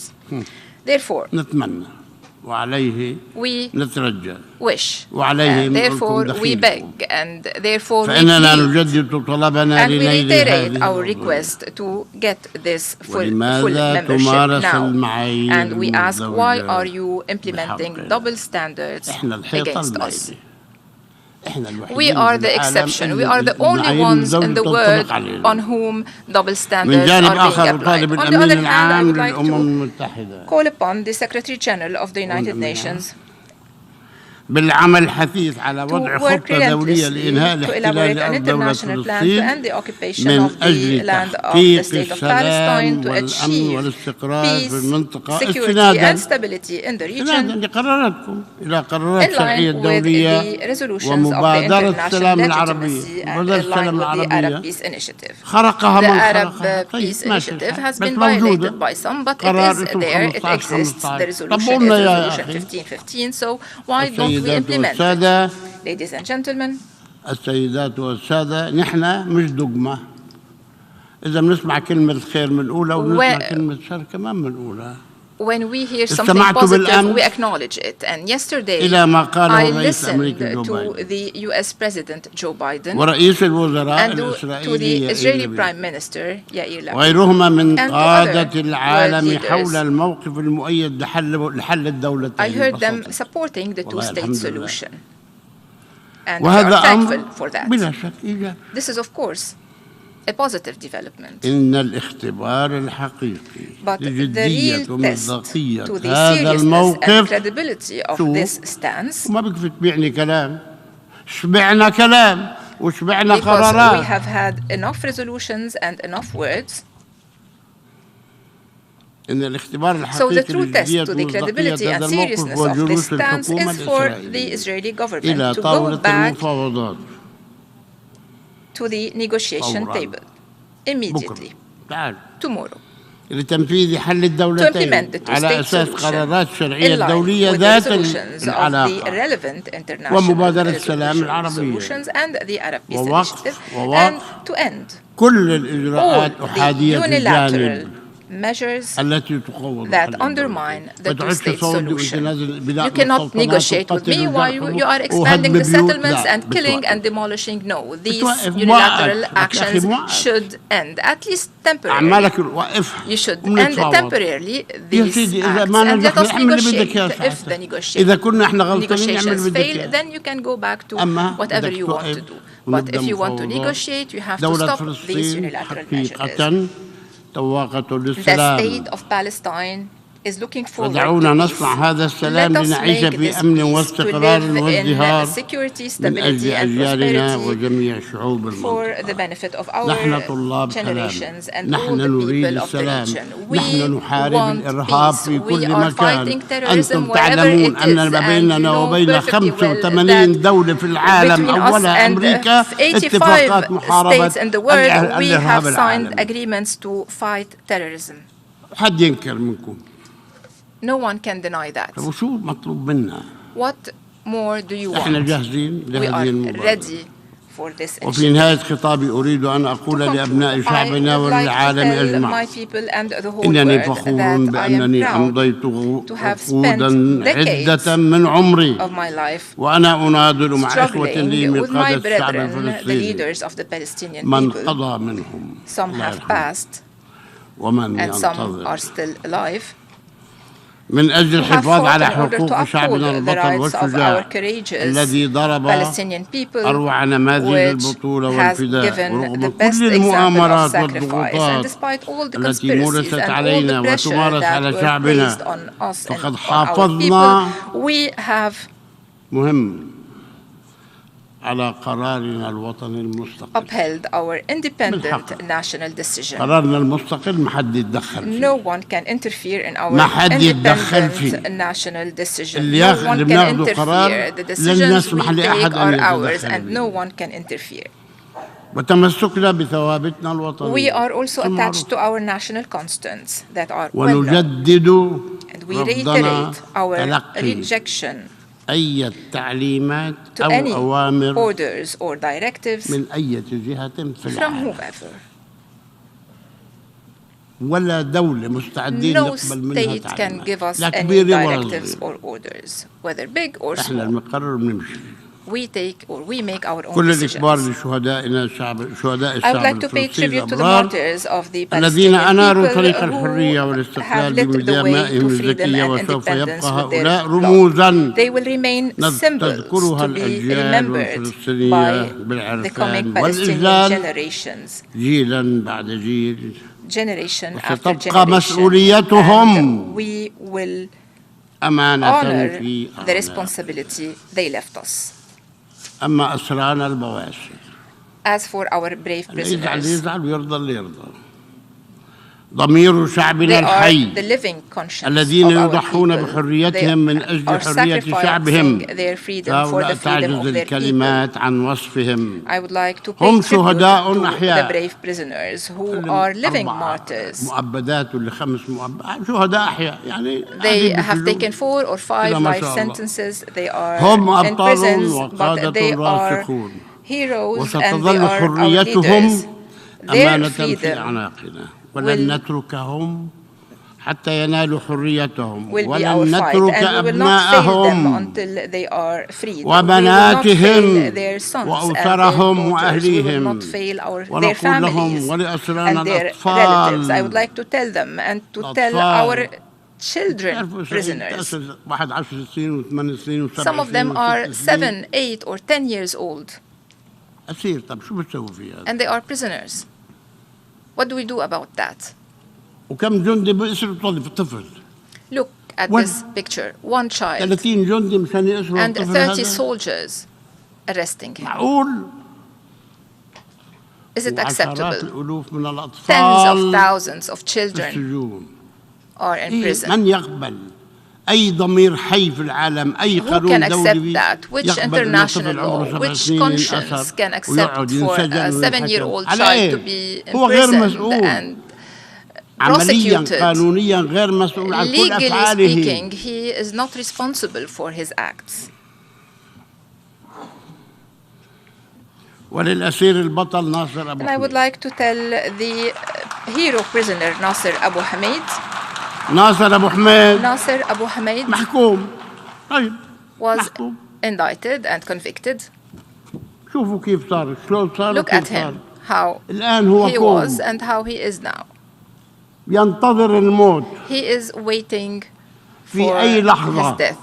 Therefore, نتمنى وعليه we نترجى wish, وعليه and therefore نكون we دخيلكم. beg, and therefore we فإننا plead, نجدد طلبنا and we لنيل reiterate هذه our العضوية. request to get this full ولماذا membership تمارس now. المعايير And we ask, why المزدوجة are you implementing بحقنا؟ double standards إحنا الحيطة against us? المائدة. إحنا الوحيدين We are في the العالم exception. We اللي are the only المعايير ones in the المزدوجة world تنطبق علينا. on whom double من standards جانب are being آخر applied. أطالب On the الأمين other hand, I العام would like للأمم to المتحدة call upon the Secretary General of the United Nations بالعمل الحثيث على to وضع work خطة دولية relentlessly لإنهاء to الاحتلال elaborate an لأرض دولة international plan to فلسطين end the occupation من of the أجل land of the تحقيق state of Palestine, السلام to والأمن achieve والاستقرار في peace, المنطقة security استنادا and stability in the استنادا region لقراراتكم إلى قرارات in الشرعية line with الدولية the resolutions of the ومبادرة international السلام العربية legitimacy and مبادرة in line السلام with the Arab العربية Peace Initiative. خرقها The من Arab خرقها Peace ماشي Initiative الحال has بس been موجودة violated by some, but it قرار is اسمه there, it 15 exists. The 15 resolution is طبقونا يا resolution أخي 1515, so why don't we السيدات implement it? والسادة Ladies and gentlemen, السيدات والسادة نحن مش دogma إذا بنسمع كلمة خير بنقولها وبنسمع كلمة شر كمان بنقولها. when we hear something استمعت positive, بالأمس we acknowledge it. And yesterday, إلى ما قاله I الرئيس listened الأمريكي جو to بايدن the U.S. President Joe Biden ورئيس الوزراء and to الإسرائيلي the Israeli يائير Prime Minister Yair Lapid وغيرهما من and to قادة other العالم world leaders. حول الموقف المؤيد لحل الدولتين. I heard them ببساطة. supporting the والله two-state الحمد لله. solution. And we وهذا are أمر thankful for that. بلا شك إيجابي. This is, of course, a positive development. إن الاختبار الحقيقي But the لجدية real test ومصداقية to the هذا seriousness and الموقف credibility of شوف، this stance, وما بكفي تبيعني كلام شبعنا كلام وشبعنا because we قرارات have had enough resolutions and enough words. إن الاختبار So the الحقيقي true test لجدية to the credibility ومصداقية and هذا الموقف seriousness هو of this جلوس stance الحكومة is for the الإسرائيلية Israeli إلى government to go طاولة back المفاوضات to the negotiation فوراً. table immediately, بكرة تعال tomorrow. لتنفيذ حل الدولتين على أساس قرارات شرعية دولية ذات العلاقة ومبادرة السلام العربية ووقف كل الإجراءات أحادية الجانب التي تقوض that undermine the two-state solution. You cannot negotiate with me while you are expanding the settlements and killing and demolishing. No, these unilateral actions should end, at least temporarily. You should end temporarily these acts and let us negotiate. If the negotiations fail, then you can go back to whatever you want to do. But if you want to negotiate, you have to stop these unilateral measures. The state of Palestine is looking forward to دعونا نصنع هذا السلام لنعيش في أمن واستقرار وازدهار من أجل أجيالنا وجميع شعوب المنطقة. نحن طلاب سلام، نحن نريد السلام، نحن نحارب الإرهاب في كل مكان. أنتم تعلمون أن ما بيننا وبين 85 دولة في العالم أولها أمريكا اتفاقات محاربة الإرهاب. حد ينكر منكم؟ No one can deny that. وشو مطلوب منا؟ What more do you want? احنا جاهزين لهذه المبادرة. وفي نهاية خطابي أريد أن أقول لأبناء شعبنا وللعالم أجمع إنني فخور بأنني أمضيت عقودا عدة من عمري وأنا أناضل مع إخوة لي من قادة الشعب الفلسطيني من قضى منهم ومن ينتظر من أجل الحفاظ على حقوق شعبنا البطل والشجاع الذي ضرب أروع نماذج البطولة والفداء رغم كل المؤامرات والضغوطات التي مورست علينا وتمارس على شعبنا فقد حافظنا مهم على قرارنا الوطني المستقل. Upheld our independent national decision. قرارنا المستقل ما حد يتدخل فيه. No one can interfere in our independent national decision. No one can interfere. The decisions we take are ours and no one can interfere. وتمسكنا بثوابتنا الوطنية. We are also attached to our national constants that are ونجدد and we reiterate our rejection أي تعليمات أو أوامر orders or directives من أي جهة في العالم. ولا دولة مستعدين نقبل منها تعليمات. No state can give us any directives or orders, whether big or small. إحنا المقرر بنمشي. We take or we make our own كل decisions. الإكبار لشهدائنا شهداء I would like to pay tribute to the martyrs of the الذين أناروا Palestinian طريق people الحرية who والاستقلال have lit the way بدمائهم to freedom الزكية and وسوف يبقى independence with their هؤلاء blood. رموزا They will remain symbols تذكرها to be الأجيال remembered الفلسطينية by the coming بالعرفان Palestinian والإذلال generations. جيلا بعد جيل Generation after وستبقى generation. مسؤوليتهم We will أمانة honor في the responsibility they left us. أما أسرانا البواسل As for our brave prisoners, يزعل ويرضى اللي يرضى ضمير شعبنا they are الحي the living conscience الذين of our يضحون people. بحريتهم من They أجل are حرية شعبهم sacrificing their freedom for هؤلاء the freedom تعجز of their people. الكلمات عن وصفهم I would like to pay هم tribute شهداء to the أحياء brave prisoners who are living martyrs. مؤبدات ل5 مؤبدات شهداء أحياء يعني They have taken 4 or 5 life sentences. They are هم in أبطال prisons, but وقادة they are راسخون heroes and they وستظل are our حريتهم leaders. Their أمانة في freedom أعناقنا ولن نتركهم حتى ينالوا حريتهم will be ولن our fight, نترك and we will not fail them أبناءهم until they are freed. وبناتهم We will not fail their sons وأسرهم and their daughters. We will وأهليهم not fail their ونقول لهم families ولأسرانا and their relatives. I would الأطفال like to tell them and to tell our children prisoners. واحد 10 سنين و8 سنين و7 Some of them are 7, 8 or 10 years old أسير طب شو بتسوي فيها؟ and they are prisoners. What do we do about that? وكم جندي بيسروا طفل Look at this picture. One child 30 جندي مشان يسروا and الطفل 30 هذا soldiers arresting him. معقول؟ Is it وعشرات acceptable? الألوف من Tens الأطفال of thousands of في children السجون are in prison. من يقبل أي ضمير حي في العالم أي Who can قانون accept دولي that? Which يقبل أن international طفل عمره law, 7 which سنين conscience أسر can accept ويقعد for ينسجن a 7-year-old على child إيه؟ to be هو غير imprisoned مسؤول and prosecuted. Legally speaking, he is not responsible for his acts. And I would like to tell the hero prisoner Nasser Abu Hamid. Nasser Abu Hamid was indicted and convicted. Look at him, how he was and how he is now. He is waiting for his death.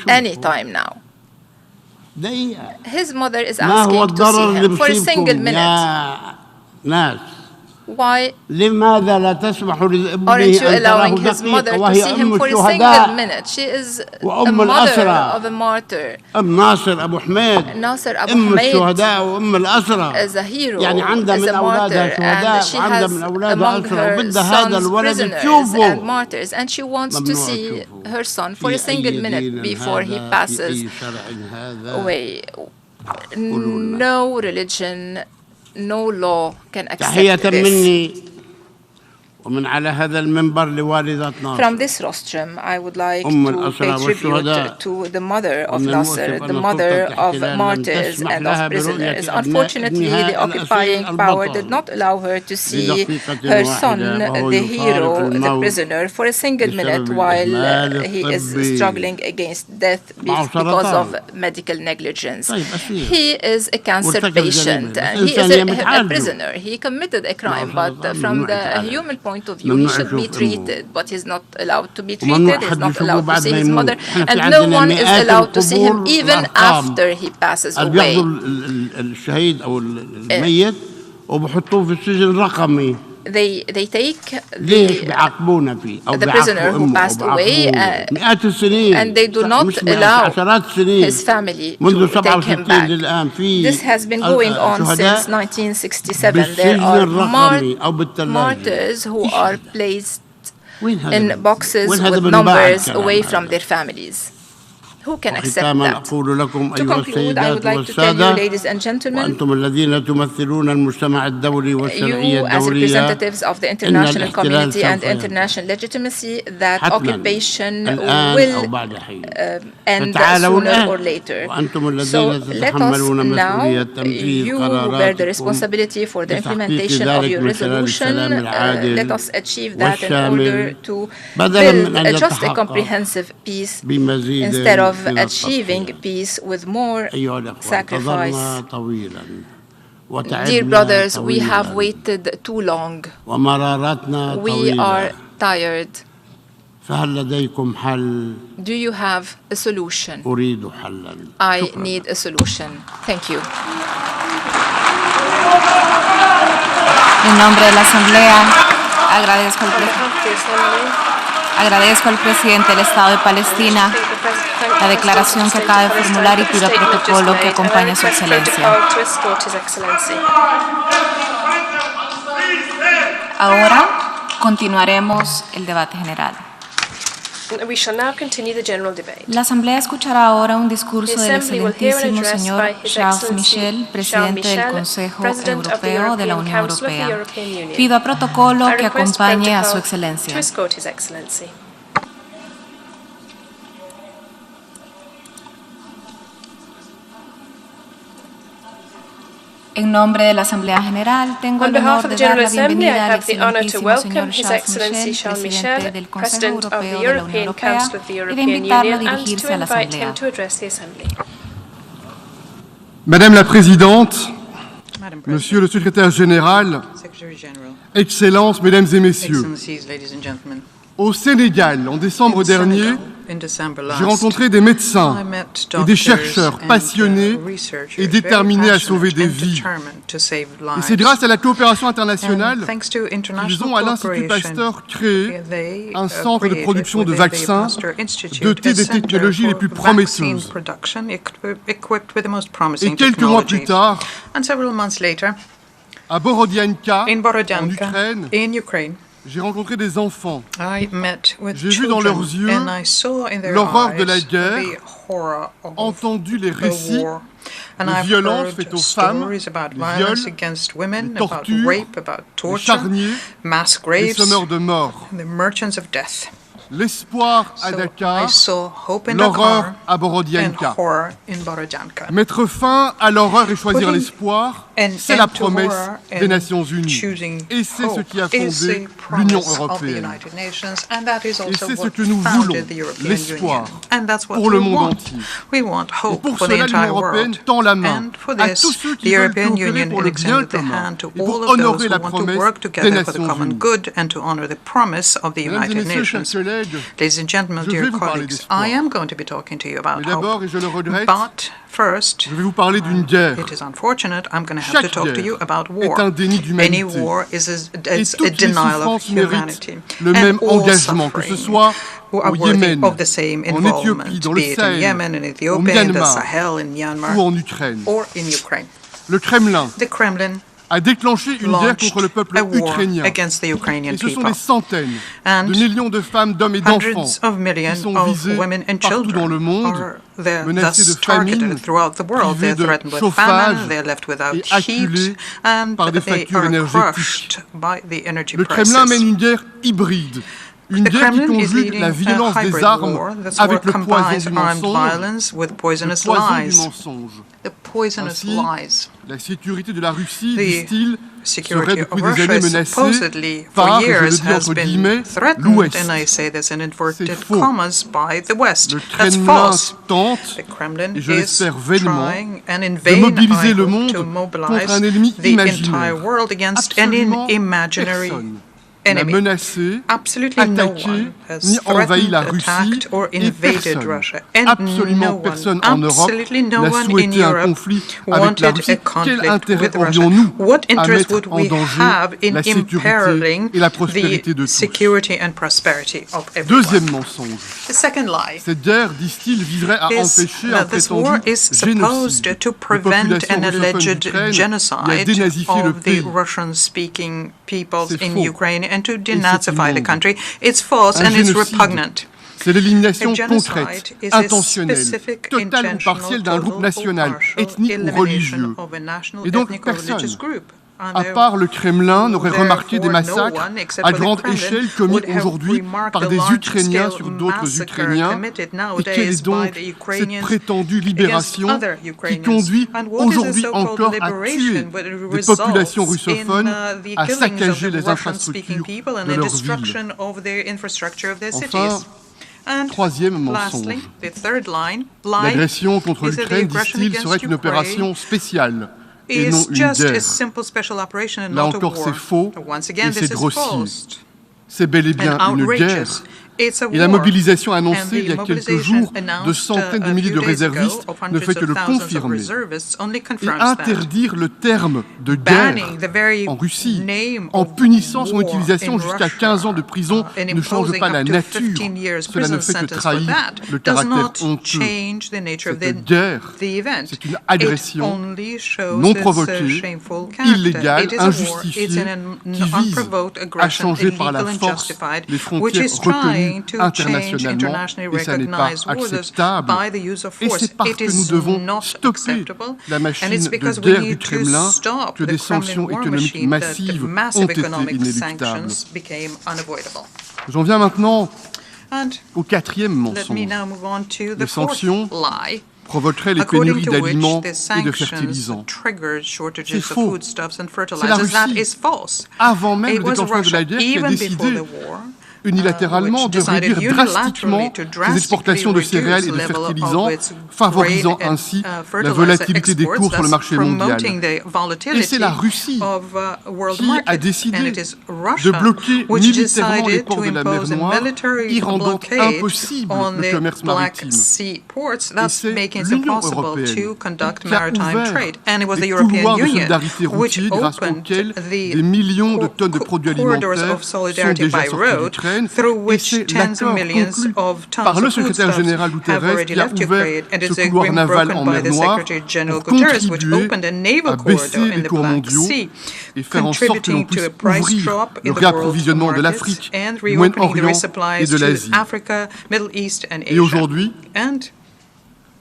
Any time now. His mother is asking to see him for a single minute. Why aren't you allowing his mother to see him for a single minute? She is a mother of a martyr. Nasser Abu Hamid is a hero, is a martyr, and she has among her sons prisoners and martyrs, and she wants to see her son for a single minute before he passes away. No religion, no law can accept this. From this rostrum, I would like to pay tribute to the mother of Nasser, the mother of martyrs and of prisoners. Unfortunately, the occupying power did not allow her to see her son, the hero, the prisoner, for a single minute while he is struggling against death because of medical negligence. He is a cancer patient. He is a prisoner. He committed a crime, but from the human point of view, he should be treated, but he's not allowed to be treated, he's not allowed to see his mother, and no one is allowed to see him even after he passes away. They take the prisoner who passed away and they do not allow his family to take him back. This has been going on since 1967. There are martyrs who are placed in boxes with numbers away from their families. Who can accept that? To conclude, I would like to tell you, ladies and gentlemen, you as representatives of the international community and international legitimacy, that occupation will end sooner or later. So let us now, you who bear the responsibility for the implementation of your resolution, let us achieve that in order to build just a comprehensive peace instead of achieving peace with more sacrifice. Dear brothers, we have waited too long. We are tired. Do you have a solution? I need a solution. Thank you. En nombre de la Asamblea, agradezco al presidente del Estado de Palestina la declaración que acaba de formular y pido protocolo que acompañe a su excelencia. Ahora continuaremos el debate general. We shall now continue the general debate. La Asamblea escuchará ahora un discurso del excelentísimo señor Charles Michel, presidente del Consejo Europeo de la Unión Europea. Pido a protocolo que acompañe a su excelencia. En nombre de la Asamblea General, tengo el honor de dar la bienvenida al excelentísimo señor Charles Michel, presidente del Consejo Europeo de la Unión Europea, y de invitarlo a dirigirse a la Asamblea. Madame la Présidente, Monsieur le Secrétaire Général, Excellences, Mesdames et Messieurs, au Sénégal, en décembre dernier, j'ai rencontré des médecins et des chercheurs passionnés et déterminés à sauver des vies. Et c'est grâce à la coopération internationale qu'ils ont à l'Institut Pasteur créé un centre de production de vaccins doté des technologies les plus prometteuses. Et quelques mois plus tard, à Borodianka, en Ukraine, J'ai rencontré des enfants. J'ai vu dans leurs yeux l'horreur de la guerre, entendu les récits de violences faites aux femmes, les viols, les tortures, les charniers, les semeurs de mort. L'espoir à Dakar, l'horreur à Borodianka. Mettre fin à l'horreur et choisir l'espoir, c'est la promesse des Nations Unies. Et c'est ce qui a fondé l'Union européenne. Et c'est ce que nous voulons, l'espoir, pour le monde entier. Et pour cela, l'Union européenne tend la main à tous ceux qui veulent coopérer pour le bien commun et pour honorer la promesse des Nations Unies. Mesdames et messieurs, chers collègues, Ladies and gentlemen, dear colleagues, I am going to be talking to you about hope. Et je le regrette, But first, je vais vous parler d'une guerre. it is unfortunate, I'm going to have to talk to you about war. Est un déni d'humanité. Any war is Et a toutes les denial of souffrances méritent humanity. le même And all engagement, que ce suffering soit are au worthy Yémen, of the same en involvement, Éthiopie, dans be le it in Sahel, Yemen, in au Ethiopia, in the Myanmar Sahel, in Myanmar, ou en Ukraine. or in Ukraine. Le Kremlin The Kremlin a déclenché une guerre contre le peuple a war ukrainien. against the Ukrainian Et ce sont people. des centaines And de millions de femmes, d'hommes et d'enfants hundreds of qui millions sont of visés women and partout dans le children monde, are they're menacés thus de famine, targeted throughout the world. privés They're de threatened with chauffage famine, they're left without et heat, acculés and par des they factures are énergétiques. crushed by the energy Le prices. Kremlin mène une guerre hybride. Une The guerre qui Kremlin is conjugue leading la a violence des hybrid armes war that avec le poison combines du armed mensonge, violence with le poisonous poison du lies. mensonge. The poisonous Ainsi, lies. la sécurité de la Russie, The disent-ils, serait security depuis of des Russia années is menacée supposedly par, for et je le years dis has entre been guillemets, threatened, l'Ouest. and I say this in inverted C'est faux. commas, by the West. Le That's Kremlin false. tente, The Kremlin et je is l'espère vainement, trying, and in de vain, mobiliser I le hope, monde to contre mobilize un ennemi the imaginaire. entire world against Absolument an imaginary personne n'a enemy. menacé, Absolutely no attaqué, one has ni envahi threatened, la Russie, attacked, or et invaded personne, Russia. And absolument no personne one, en Europe absolutely no n'a one in souhaité un Europe conflit avec la wanted a Russie. Quel conflict intérêt with Russia. aurions-nous What à interest mettre would en we danger have in la sécurité imperiling et la prospérité de the tous? security and prosperity of everyone? Deuxième mensonge. The second lie Cette guerre, disent-ils, viserait à is empêcher un that this war prétendu is supposed génocide to des prevent populations an russophones alleged d'Ukraine et à genocide dénazifier le of the pays. Russian-speaking peoples C'est in faux. Ukraine and to c'est denazify the immonde. country. It's false Un and it's génocide, repugnant. c'est l'élimination A genocide concrète, is a intentionnelle, specific, totale ou intentional, partielle d'un groupe total national, or partial ethnique ou elimination religieux. of a national, Et donc ethnic or religious personne, group. And à part le Kremlin, n'aurait therefore, remarqué des no massacres one, except à for the grande Kremlin, échelle commis would have aujourd'hui remarked par the des large-scale Ukrainiens sur d'autres massacre Ukrainiens, committed et nowadays quelle est by donc the cette Ukrainians prétendue libération against other qui Ukrainians. conduit And what is the aujourd'hui so-called encore à liberation tuer that des results populations in, russophones, the à killings saccager of the les Russian-speaking infrastructures people and de the leurs villes? destruction of their infrastructure of their Enfin, cities? And troisième lastly, mensonge. the third lie L'agression contre is that the l'Ukraine, aggression disent-ils, against serait une Ukraine opération spéciale et non is une just a guerre. simple special operation and Là not a encore, war. c'est faux Once again, et this c'est is grossier. false C'est bel et bien and une guerre. outrageous. It's a Et la war. mobilisation And annoncée the il y a quelques mobilization jours de announced, centaines de a milliers few de days ago réservistes of ne hundreds fait que of le thousands of confirmer. reservists only Et confirms that. interdire le terme de Banning guerre the very en Russie, name en of punissant son war utilisation in jusqu'à Russia, 15 ans de prison, and ne change imposing pas la up to nature. 15 years Cela ne prison fait que sentence for trahir that le does caractère not honteux. change the nature of Cette guerre, the event. c'est une It agression only shows non its provoquée, shameful character. illégale, It is a war. injustifiée, It's an qui vise unprovoked à aggression, changer par la illegal and force justified, les which frontières is trying reconnues to change internationalement, internationally et ça n'est pas recognized borders acceptable. by the use of Et force. c'est parce It que nous is devons not stopper acceptable, la and machine it's de because we guerre du need to Kremlin stop que the des Kremlin sanctions war économiques machine that massives ont massive été economic inéluctables. sanctions became unavoidable. J'en viens maintenant And au quatrième let mensonge. me now move on to the Les fourth sanctions lie, provoqueraient les according pénuries to d'aliments which the et de sanctions fertilisants. triggered shortages C'est of faux. foodstuffs and C'est la fertilizers. That Russie, is false. avant même It le was déclenchement de Russia, la guerre, qui a even before décidé the war, unilatéralement which de decided réduire drastiquement unilaterally ses exportations de drastically céréales et de reduce level of fertilisants, its favorisant grain and, ainsi la fertilizer volatilité des exports, cours sur le thus marché promoting mondial. the volatility Et c'est la Russie of, world qui market. a décidé And it is de Russia bloquer which militairement les decided ports to de la mer impose a Noire, military y rendant blockade impossible on le the commerce Black maritime. Sea ports, Et thus c'est making it l'Union impossible européenne to conduct qui a maritime ouvert trade. And it was the les European couloirs de Union solidarité which routiers grâce opened auxquels the des millions de tonnes de produits corridors alimentaires of sont solidarity déjà by sortis road, d'Ukraine Ukraine, through et which c'est tens of l'accord millions conclu of tons par le of secrétaire foodstuffs général have Guterres already qui a left ouvert Ukraine, and ce it's a couloir agreement naval broken en by mer the Noire Secretary General pour Guterres, which contribuer opened a à naval baisser corridor in les the cours Black mondiaux Sea, et faire en sorte que l'on contributing to a puisse price ouvrir drop le in the world's réapprovisionnement de markets l'Afrique, and du reopening the Moyen-Orient et resupplies de to l'Asie. Africa, Middle East, and Et Asia. aujourd'hui, And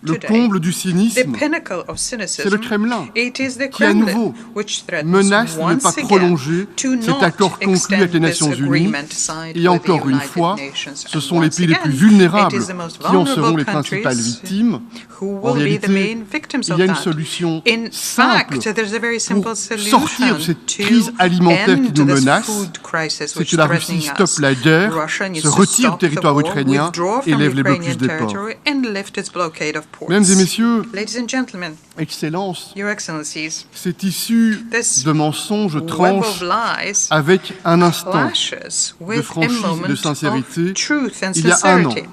le today, comble du the cynisme, pinnacle of c'est le cynicism, Kremlin it is the qui à Kremlin nouveau which threatens menace de ne pas once again prolonger to cet not accord conclu avec les extend this Nations Unies. agreement signed Et with the encore une United fois, Nations. ce And sont les once pays les plus again, vulnérables it is the most qui en seront vulnerable les principales countries victimes. who En will be the main réalité, victims il of y a une that. solution In simple fact, there's a very simple pour solution sortir de cette to crise alimentaire qui end nous this menace, food crisis c'est which que is la Russie threatening stoppe us. la guerre, Russia needs se to retire du stop the territoire war, ukrainien withdraw et from lève les Ukrainian blocus des ports. territory, and lift its blockade of ports. Mesdames et messieurs, Ladies and gentlemen, Excellences, Your Excellencies, c'est issu this de mensonges web tranche of lies avec un instant clashes de with a franchise et de moment sincérité of truth and il y a un an. sincerity.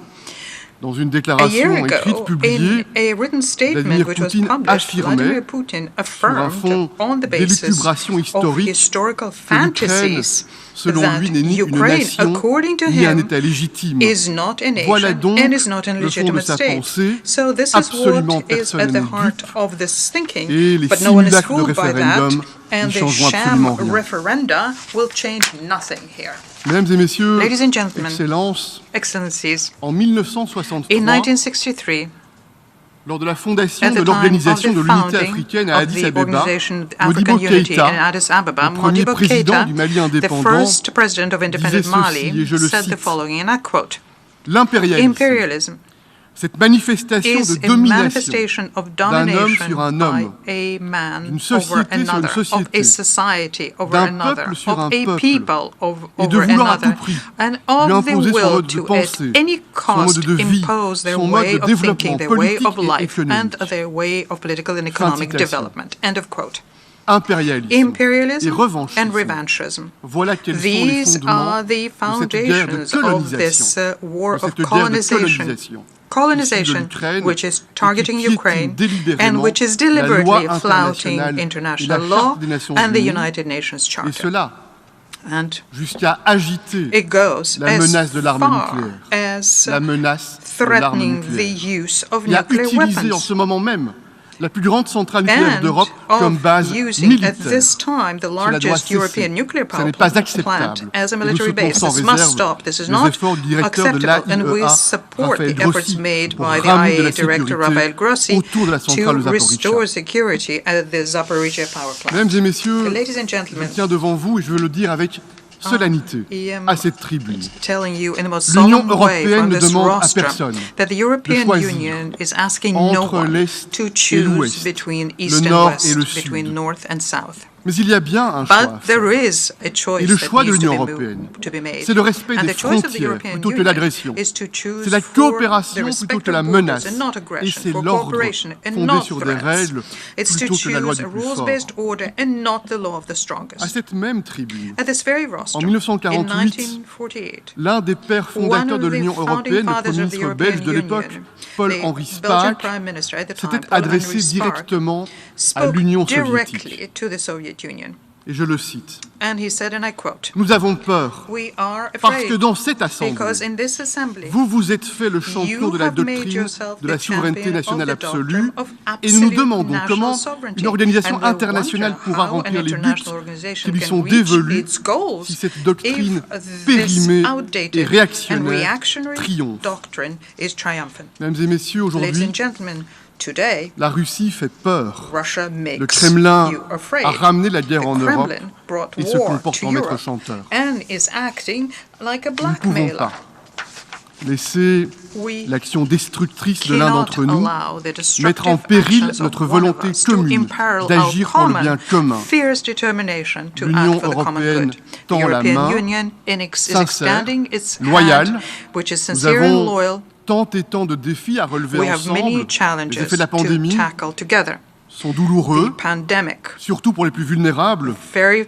Dans une A year déclaration écrite ago, publiée, in a written statement Vladimir which was Poutine published, affirmait, Vladimir Putin sur un affirmed fond on the basis d'élucubration of historique, historical que l'Ukraine, fantasies selon that lui, n'est ni une Ukraine, nation, according to ni un him, État légitime. is not a nation Voilà donc and is not a le fond de legitimate sa state. pensée. So this is Absolument what is personne at the n'est heart dupe. of this thinking, Et les but no one is simulacres de fooled by that, référendum and ne the changeront sham absolument rien. referenda will change nothing here. Mesdames et messieurs, Ladies and gentlemen, Excellences, Excellencies, en 1963, in 1963, lors de la fondation at de the time of l'Organisation the de l'Unité founding africaine à of Addis the Abeba, Organization of Modibo African Unity in Keïta, Addis Ababa, le premier Modibo président Keïta, du Mali the indépendant, first president of independent disait Mali, ceci, et je le said the cite, following, and I quote, l'impérialisme, imperialism cette manifestation is de a domination manifestation of d'un homme domination sur un by homme, a man d'une over société sur another, une of société, a society over d'un another, peuple sur of un a peuple, people et de over vouloir à another, tout prix and lui of the imposer son will mode de to, at pensée, any son mode cost, de vie, impose their son mode way de of développement thinking, their way politique of et life, and économique. their way of political and Fin de economic citation. development. End of quote. Impérialisme et Imperialism revanchisme. and revanchism. Voilà quels sont les These fondements are the de cette guerre de foundations of this colonisation, war de of cette guerre de colonization. colonisation, Colonization, issue de l'Ukraine, which is et qui targeting piétine Ukraine délibérément and which is la loi deliberately internationale flouting et la international Charte law des Nations and the Unies, United Nations et Charter. cela And jusqu'à agiter it goes la as menace de l'arme far nucléaire, as la menace de l'arme threatening the nucléaire, use of et à nuclear utiliser en weapons. ce moment même la plus grande centrale nucléaire And d'Europe comme of base using militaire. at this time the Cela doit largest cesser. European nuclear Ce power n'est pas plant acceptable. as a Et nous military soutenons base. sans This must réserve stop. This is les not efforts du directeur de acceptable, and we l'AIEA, support Raphaël the efforts Grossi, made pour by the ramener de la IAEA director sécurité Raphael Grossi autour de la centrale to restore Zaporizhzhia. security at the Zaporizhzhia power plant. Mesdames et messieurs, Ladies and je gentlemen, tiens devant vous et je veux le dire avec solennité I am à cette tribune. telling you in the most L'Union solemn way européenne from ne this demande à rostrum personne that the European choisir Union is asking no entre one l'Est to et choose l'Ouest, between le East and Nord West, et le between Sud. North and South. Mais il y a bien un choix à But there faire. is a choice Et le that choix de needs l'Union to européenne, be made. c'est le respect And des the choice of the frontières European plutôt que Union l'agression. is to choose C'est la for the coopération plutôt respect que la of borders menace. and not Et aggression, c'est for l'ordre cooperation and fondé not sur des threats. règles It's to plutôt que la loi choose du a plus fort. rules-based order and not the law of the À strongest. cette même tribune, At this very en rostrum, in 1948, 1948, l'un des pères fondateurs de l'Union européenne, le Premier ministre belge de l'époque, Paul-Henri Spaak, s'était adressé directement à l'Union soviétique. Et je le cite. And he said, and I quote, Nous avons peur "We are parce afraid que dans cette assemblée, because in this assembly, vous vous êtes fait le champion you de la have made doctrine yourself de la the souveraineté champion nationale of the absolue doctrine of et nous nous absolute demandons national comment sovereignty. une organisation And we internationale wonder pourra how an remplir les buts international qui organization lui can sont reach dévolus its goals si cette doctrine if this périmée outdated et and réactionnaire reactionary triomphe. doctrine is triumphant. Mesdames et messieurs, Ladies aujourd'hui, and gentlemen, today, la Russie fait peur. Russia makes Le Kremlin you afraid. a ramené la guerre The en Europe Kremlin brought et se war comporte to en maître Europe chanteur. and is acting like a Nous ne pouvons blackmailer. pas laisser We l'action destructrice de l'un cannot d'entre nous allow the mettre en destructive péril actions of notre one of volonté us to commune imperil d'agir our pour le common, bien commun. fierce determination to L'Union act for the common européenne good. The tend la European main, Union is sincère, extending its loyale. hand, which is Nous sincere and avons loyal. tant et tant de défis à relever We have ensemble. many Les challenges effets de la to pandémie tackle together. sont douloureux, The pandemic, surtout pour les plus vulnérables, very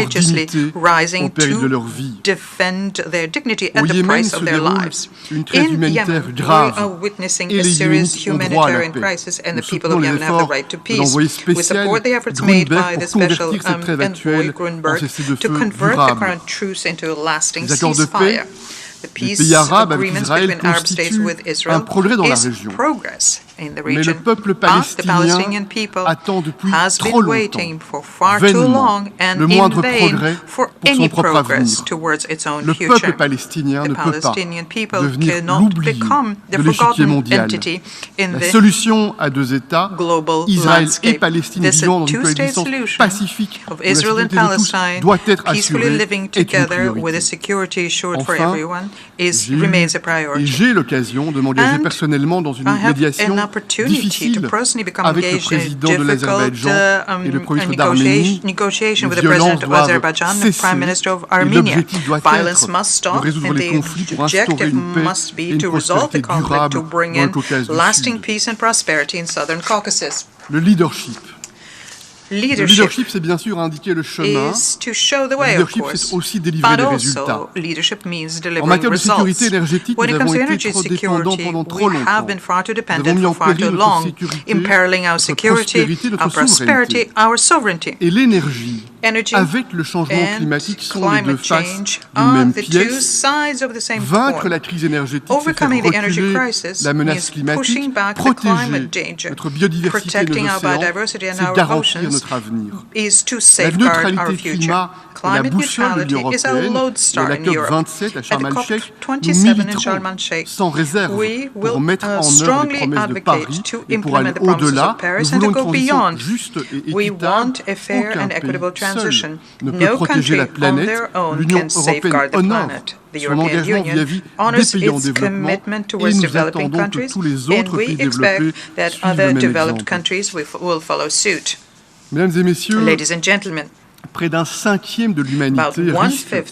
courageously dignité au rising péril de to leur vie. defend their dignity Au at the Yémen price se of their déroule lives. une crise humanitaire grave et les Yéménites ont droit à la paix. Nous soutenons les efforts de l'envoyé spécial Grunberg pour convertir cette trêve actuelle en cessez-le-feu durable. Les accords de paix des pays arabes avec Israël constituent un progrès dans la région. Mais le peuple palestinien attend depuis trop longtemps, vainement, le moindre progrès pour son propre avenir. Le peuple palestinien ne peut pas devenir l'oublié de l'échiquier mondial. La solution à deux États, Israël et Palestine vivant dans une coexistence pacifique où la sécurité de tous doit être assurée est une priorité. Enfin, j'ai l'occasion de m'engager personnellement dans une médiation difficile avec le président de l'Azerbaïdjan et le premier ministre d'Arménie. Les violences doivent cesser et l'objectif doit être de résoudre les conflits pour instaurer une paix et une prospérité durable dans le Caucase du Sud. Le leadership. Le leadership, c'est bien sûr indiquer le chemin. Le leadership, c'est aussi délivrer des résultats. En matière de sécurité énergétique, nous avons été trop dépendants pendant trop longtemps. Nous avons mis en péril notre sécurité, notre prospérité, notre souveraineté. Et l'énergie, avec le changement climatique, sont les deux faces d'une même pièce. Vaincre la crise énergétique, c'est faire reculer la menace climatique, protéger notre biodiversité et nos océans, c'est garantir notre avenir. La neutralité climat est la boussole de l'Union européenne et à la COP27 à Sharm el-Sheikh, nous militerons sans réserve pour mettre en œuvre les promesses de Paris et pour aller au-delà. Nous voulons une transition juste et équitable. Aucun pays seul ne peut protéger la planète. L'Union européenne honore son engagement vis-à-vis des pays en développement et nous attendons que tous les autres pays développés suivent le même exemple. Mesdames et messieurs, près d'un cinquième de l'humanité risque de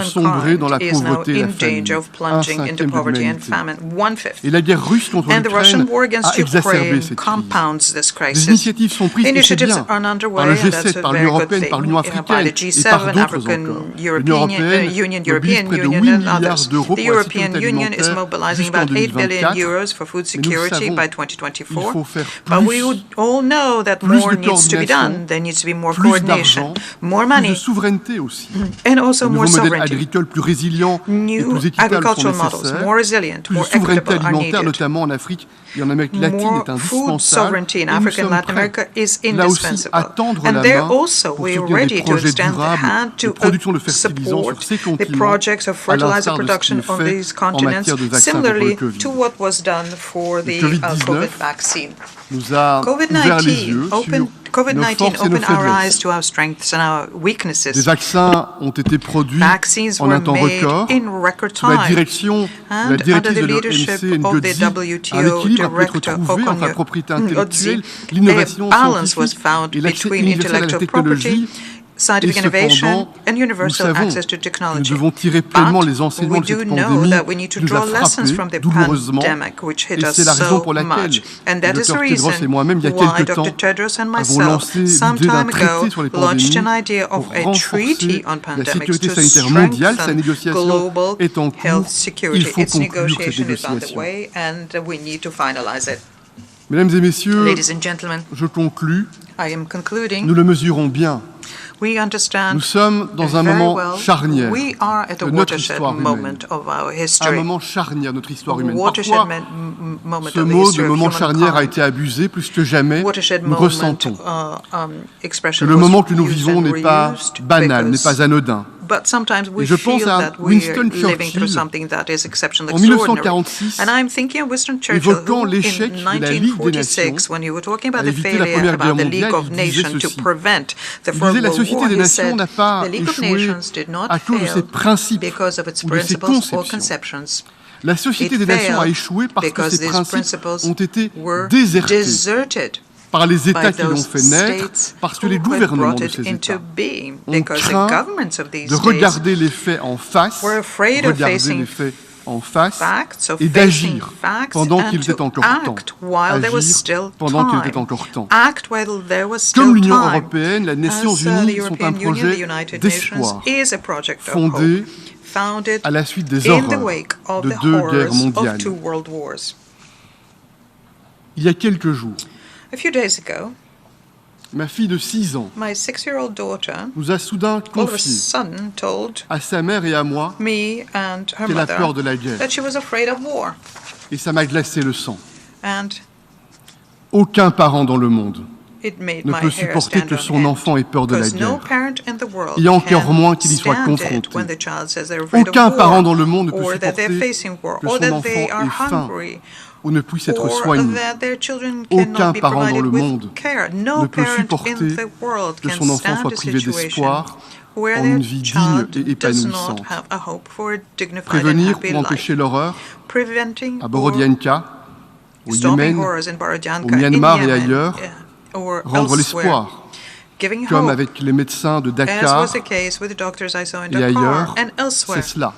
sombrer dans la pauvreté et la famine. Un cinquième de l'humanité. Et la guerre russe contre l'Ukraine a exacerbé cette crise. Des initiatives sont prises, et c'est bien, par le G7, par l'Union européenne, par l'Union africaine et par d'autres encore. L'Union européenne mobilise près de 8 milliards d'euros pour la sécurité alimentaire jusqu'en 2024. Mais nous savons qu'il faut faire plus de coordination, plus d'argent, plus de souveraineté aussi. Un nouveau modèle agricole plus résilient et plus équitable sont nécessaires. Plus de souveraineté alimentaire, notamment en Afrique et en Amérique latine, est indispensable. Et nous sommes prêts, là aussi, à tendre la main pour soutenir des projets durables de production de fertilisants sur ces continents, à l'instar de ce qui est fait en matière de vaccins contre le Covid. Le Covid-19 nous a ouvert les yeux sur nos forces et nos faiblesses. Des vaccins ont été produits en un temps record. Sous la direction de la directrice de l'OMC, Ngozi, un équilibre a pu être trouvé entre la propriété intellectuelle, l'innovation scientifique et l'accès universel à la technologie. Et cependant, nous savons que nous devons tirer pleinement les enseignements de cette pandémie qui nous a frappés douloureusement. Et c'est la raison pour laquelle le Dr Tedros et moi-même, il y a quelque temps, avons lancé l'idée d'un traité sur les pandémies pour renforcer la sécurité sanitaire mondiale. Sa négociation est en cours. Il faut conclure cette négociation. Mesdames et messieurs, je conclus. Nous le mesurons bien. Nous sommes dans un moment charnière de notre histoire humaine. Un moment charnière de notre histoire humaine. Parfois, ce mot de moment charnière a été abusé plus que jamais. Nous ressentons que le moment que nous vivons n'est pas banal, n'est pas anodin. Et je pense à Winston Churchill en 1946, évoquant l'échec de la Ligue des Nations à éviter la Première Guerre mondiale. Il disait ceci. Il disait la Société des Nations n'a pas échoué à cause de ses principes ou de ses conceptions. La Société des Nations a échoué parce que ses principes ont été désertés par les États qui l'ont fait naître, parce que les gouvernements de ces États ont craint de regarder les faits en face, et d'agir pendant qu'il était encore temps. Agir pendant qu'il était encore temps. Comme l'Union européenne, les Nations unies sont un projet d'espoir, fondé founded à la suite des in the horreurs wake of de the 2 guerres horrors mondiales. of 2 world wars. Il y a quelques jours, A few days ago, ma fille de 6 ans my 6-year-old daughter nous a soudain all of a confié sudden told à sa mère et à moi me and her qu'elle a mother peur de la guerre. that she was afraid of war. Et ça m'a glacé le sang. And Aucun parent dans le monde it made ne my peut hair supporter stand que on son end. enfant ait peur de la Because no guerre. parent in the world Et encore can moins qu'il y soit stand it confronté. when the child says they're afraid Aucun of parent war, dans le monde ne peut or that they're supporter facing war, que or son that enfant they are ait faim hungry, ou ne puisse être or soigné. that their children Aucun cannot be parent dans provided le with monde care. No ne peut parent supporter in the world que can son enfant stand soit a privé situation d'espoir where en their une vie digne child et does not épanouissante. have a hope for a dignified and Prévenir happy ou empêcher life. l'horreur Preventing à or Borodyanka, au stopping Yémen, horrors in Borodyanka, au Myanmar in et Yemen, ailleurs, or rendre elsewhere. l'espoir, Giving comme hope, avec les médecins de as Dakar was the case with the doctors I saw in et Dakar ailleurs. and elsewhere. C'est cela,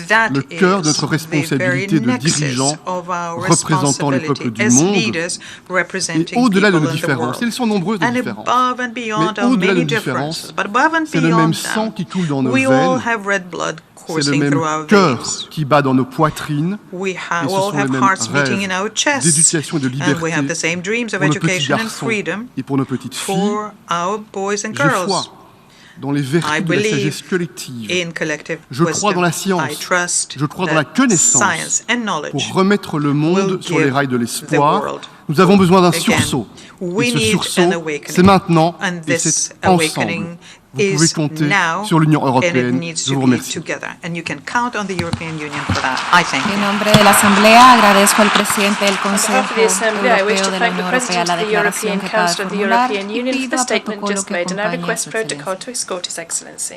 That le cœur de is notre the responsabilité very de nexus dirigeants of our représentant les peuples responsibility du as monde. leaders Et representing au-delà de people nos in the différences, world. elles sont nombreuses les And différences, above and beyond mais our au-delà de many nos différences, differences, but above and c'est le même beyond sang them, qui coule dans nos we all veines, have red blood c'est le coursing même through our cœur veins. qui bat dans nos poitrines, We et all ce sont les have mêmes hearts beating in our rêves chests, d'éducation et de and we have the liberté same dreams of pour nos petits education and garçons freedom et pour nos petites filles. for our boys and J'ai girls. foi dans les vertus I de la believe sagesse collective. in collective Je crois dans la wisdom. I science, trust je crois dans that la connaissance science and knowledge pour remettre le monde will sur les give rails de the l'espoir. world Nous avons besoin d'un again. sursaut. We Et ce need sursaut, an awakening. c'est maintenant And et this c'est awakening ensemble. Vous pouvez is compter now, sur l'Union and it européenne. needs Je to vous be remercie. together. And you can count on the European Union for that. I thank you. En nombre de la Asamblea, agradezco al presidente del Consejo On behalf of the Assembly, I wish Europeo to de la thank the Unión Europea President la of the declaración European que acaba de Council of the formular European y Union for pido the al statement protocolo just que made, and I acompañe a request su protocol excelencia. to escort His Excellency.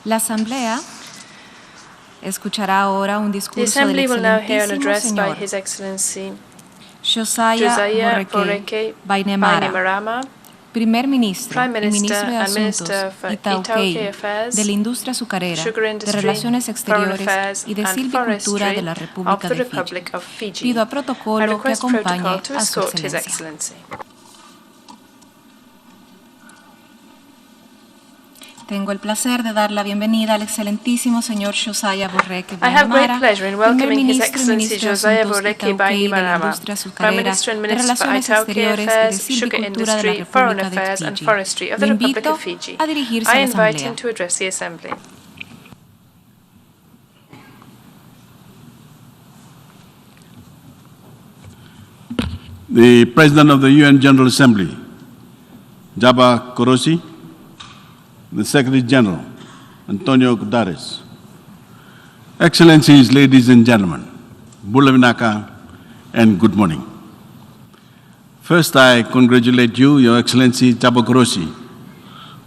La Asamblea escuchará ahora un The discurso del Assembly will now hear an excelentísimo address by señor His Excellency Josiah Borreke Bainemarama, primer ministro Prime y Minister ministro de and Asuntos Minister for Itauquei, Itauquei Affairs, de la industria azucarera, Sugar de Industry, relaciones Foreign exteriores Affairs y de and silvicultura Forestry de la of República the de Fiji. Republic of Fiji. Pido a I protocolo que request acompañe protocol to a su escort His excelencia. Excellency. Tengo el placer de dar la bienvenida al excelentísimo señor Josiah Borreke I have great Bainemara, pleasure in primer welcoming His ministro y Excellency ministro de Josiah Asuntos Borreke Itauquei, de la Bainemarama, industria Prime azucarera, Minister and de Minister for relaciones Itauquei exteriores y de Affairs, Sugar silvicultura de la Industry, Foreign República de Affairs and Fiji. Forestry of Lo the Republic invito of Fiji. a dirigirse I a la invite Asamblea. him to address the Assembly. The President of the UN General Assembly, Jaba Korosi, the Secretary General, Antonio Guterres, Excellencies, ladies and gentlemen, Bulavinaka, and good morning. First, I congratulate you, Your Excellency Jaba Korosi,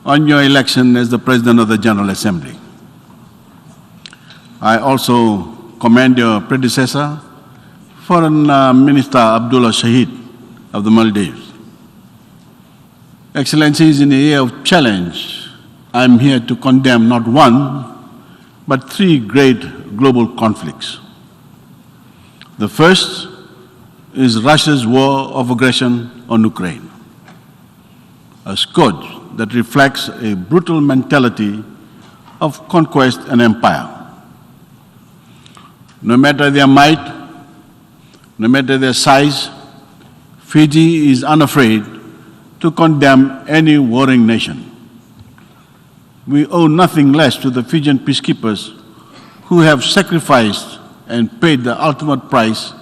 on your election as the President of the General Assembly. I also commend your predecessor, Foreign Minister Abdullah Shahid of the Maldives. Excellencies, in a year of challenge, I am here to condemn not one, but three great global conflicts. The first is Russia's war of aggression on Ukraine, a scourge that reflects a brutal mentality of conquest and empire. No matter their might, no matter their size, Fiji is unafraid to condemn any warring nation. We owe nothing less to the Fijian peacekeepers who have sacrificed and paid the ultimate price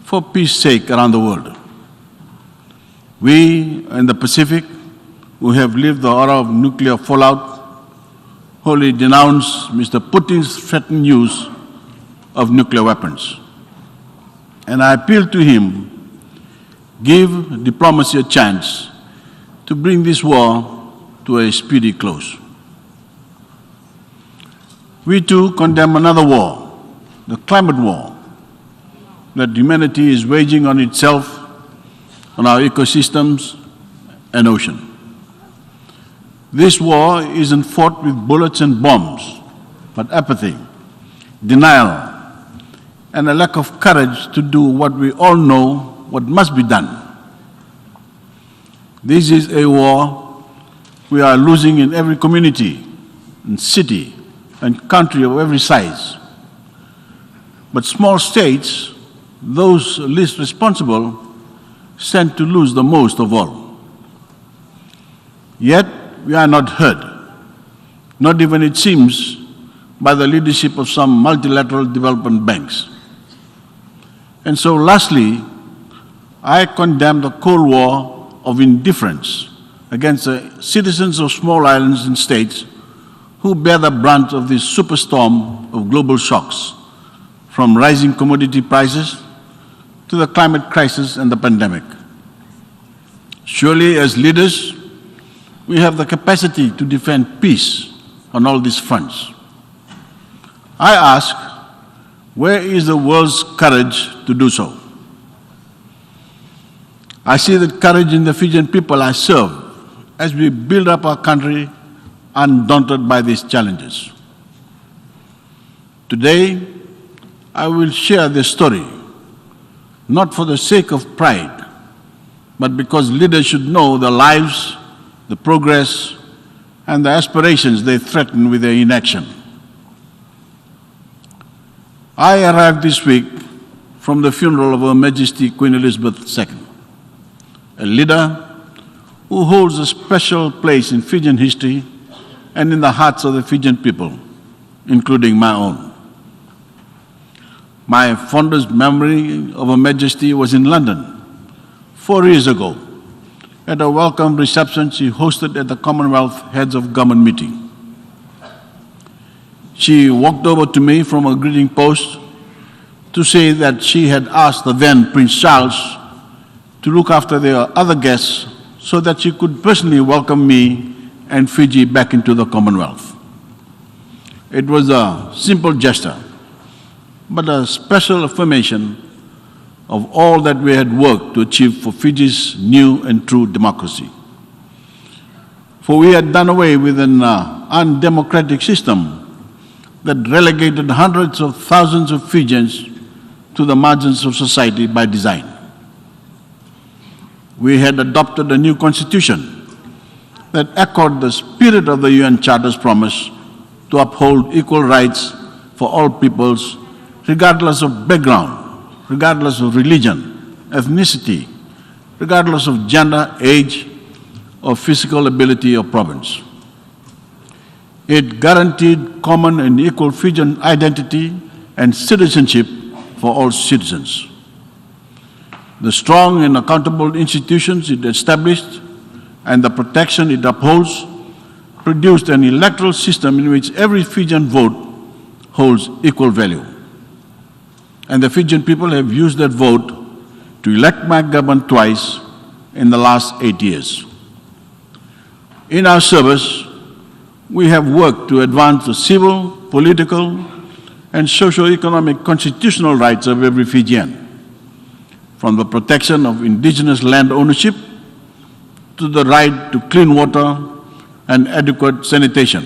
for peace's sake around the world. We in the Pacific, who have lived the horror of nuclear fallout, wholly denounce Mr. Putin's threatened use of nuclear weapons. And I appeal to him, give diplomacy a chance to bring this war to a speedy close. We too condemn another war, the climate war, that humanity is waging on itself, on our ecosystems and ocean. This war isn't fought with bullets and bombs, but apathy, denial, and a lack of courage to do what we all know what must be done. This is a war we are losing in every community, in city, and country of every size. But small states, those least responsible, stand to lose the most of all. Yet we are not heard, not even it seems, by the leadership of some multilateral development banks. And so lastly, I condemn the Cold War of indifference against the citizens of small islands and states who bear the brunt of this superstorm of global shocks, from rising commodity prices to the climate crisis and the pandemic. Surely, as leaders, we have the capacity to defend peace on all these fronts. I ask, where is the world's courage to do so? I see that courage in the Fijian people I serve as we build up our country undaunted by these challenges. Today, I will share this story, not for the sake of pride, but because leaders should know the lives, the progress, and the aspirations they threaten with their inaction. I arrived this week from the funeral of Her Majesty Queen Elizabeth II, a leader who holds a special place in Fijian history and in the hearts of the Fijian people, including my own. My fondest memory of Her Majesty was in London 4 years ago at a welcome reception she hosted at the Commonwealth Heads of Government meeting. She walked over to me from a greeting post to say that she had asked the then Prince Charles to look after their other guests so that she could personally welcome me and Fiji back into the Commonwealth. It was a simple gesture, but a special affirmation of all that we had worked to achieve for Fiji's new and true democracy. For we had done away with an undemocratic system that relegated hundreds of thousands of Fijians to the margins of society by design. We had adopted a new constitution that echoed the spirit of the UN Charter's promise to uphold equal rights for all peoples, regardless of background, regardless of religion, ethnicity, regardless of gender, age, or physical ability or province. It guaranteed common and equal Fijian identity and citizenship for all citizens. The strong and accountable institutions it established and the protection it upholds produced an electoral system in which every Fijian vote holds equal value. And the Fijian people have used that vote to elect my government twice in the last 8 years. In our service, we have worked to advance the civil, political, and socio-economic constitutional rights of every Fijian, from the protection of indigenous land ownership to the right to clean water and adequate sanitation,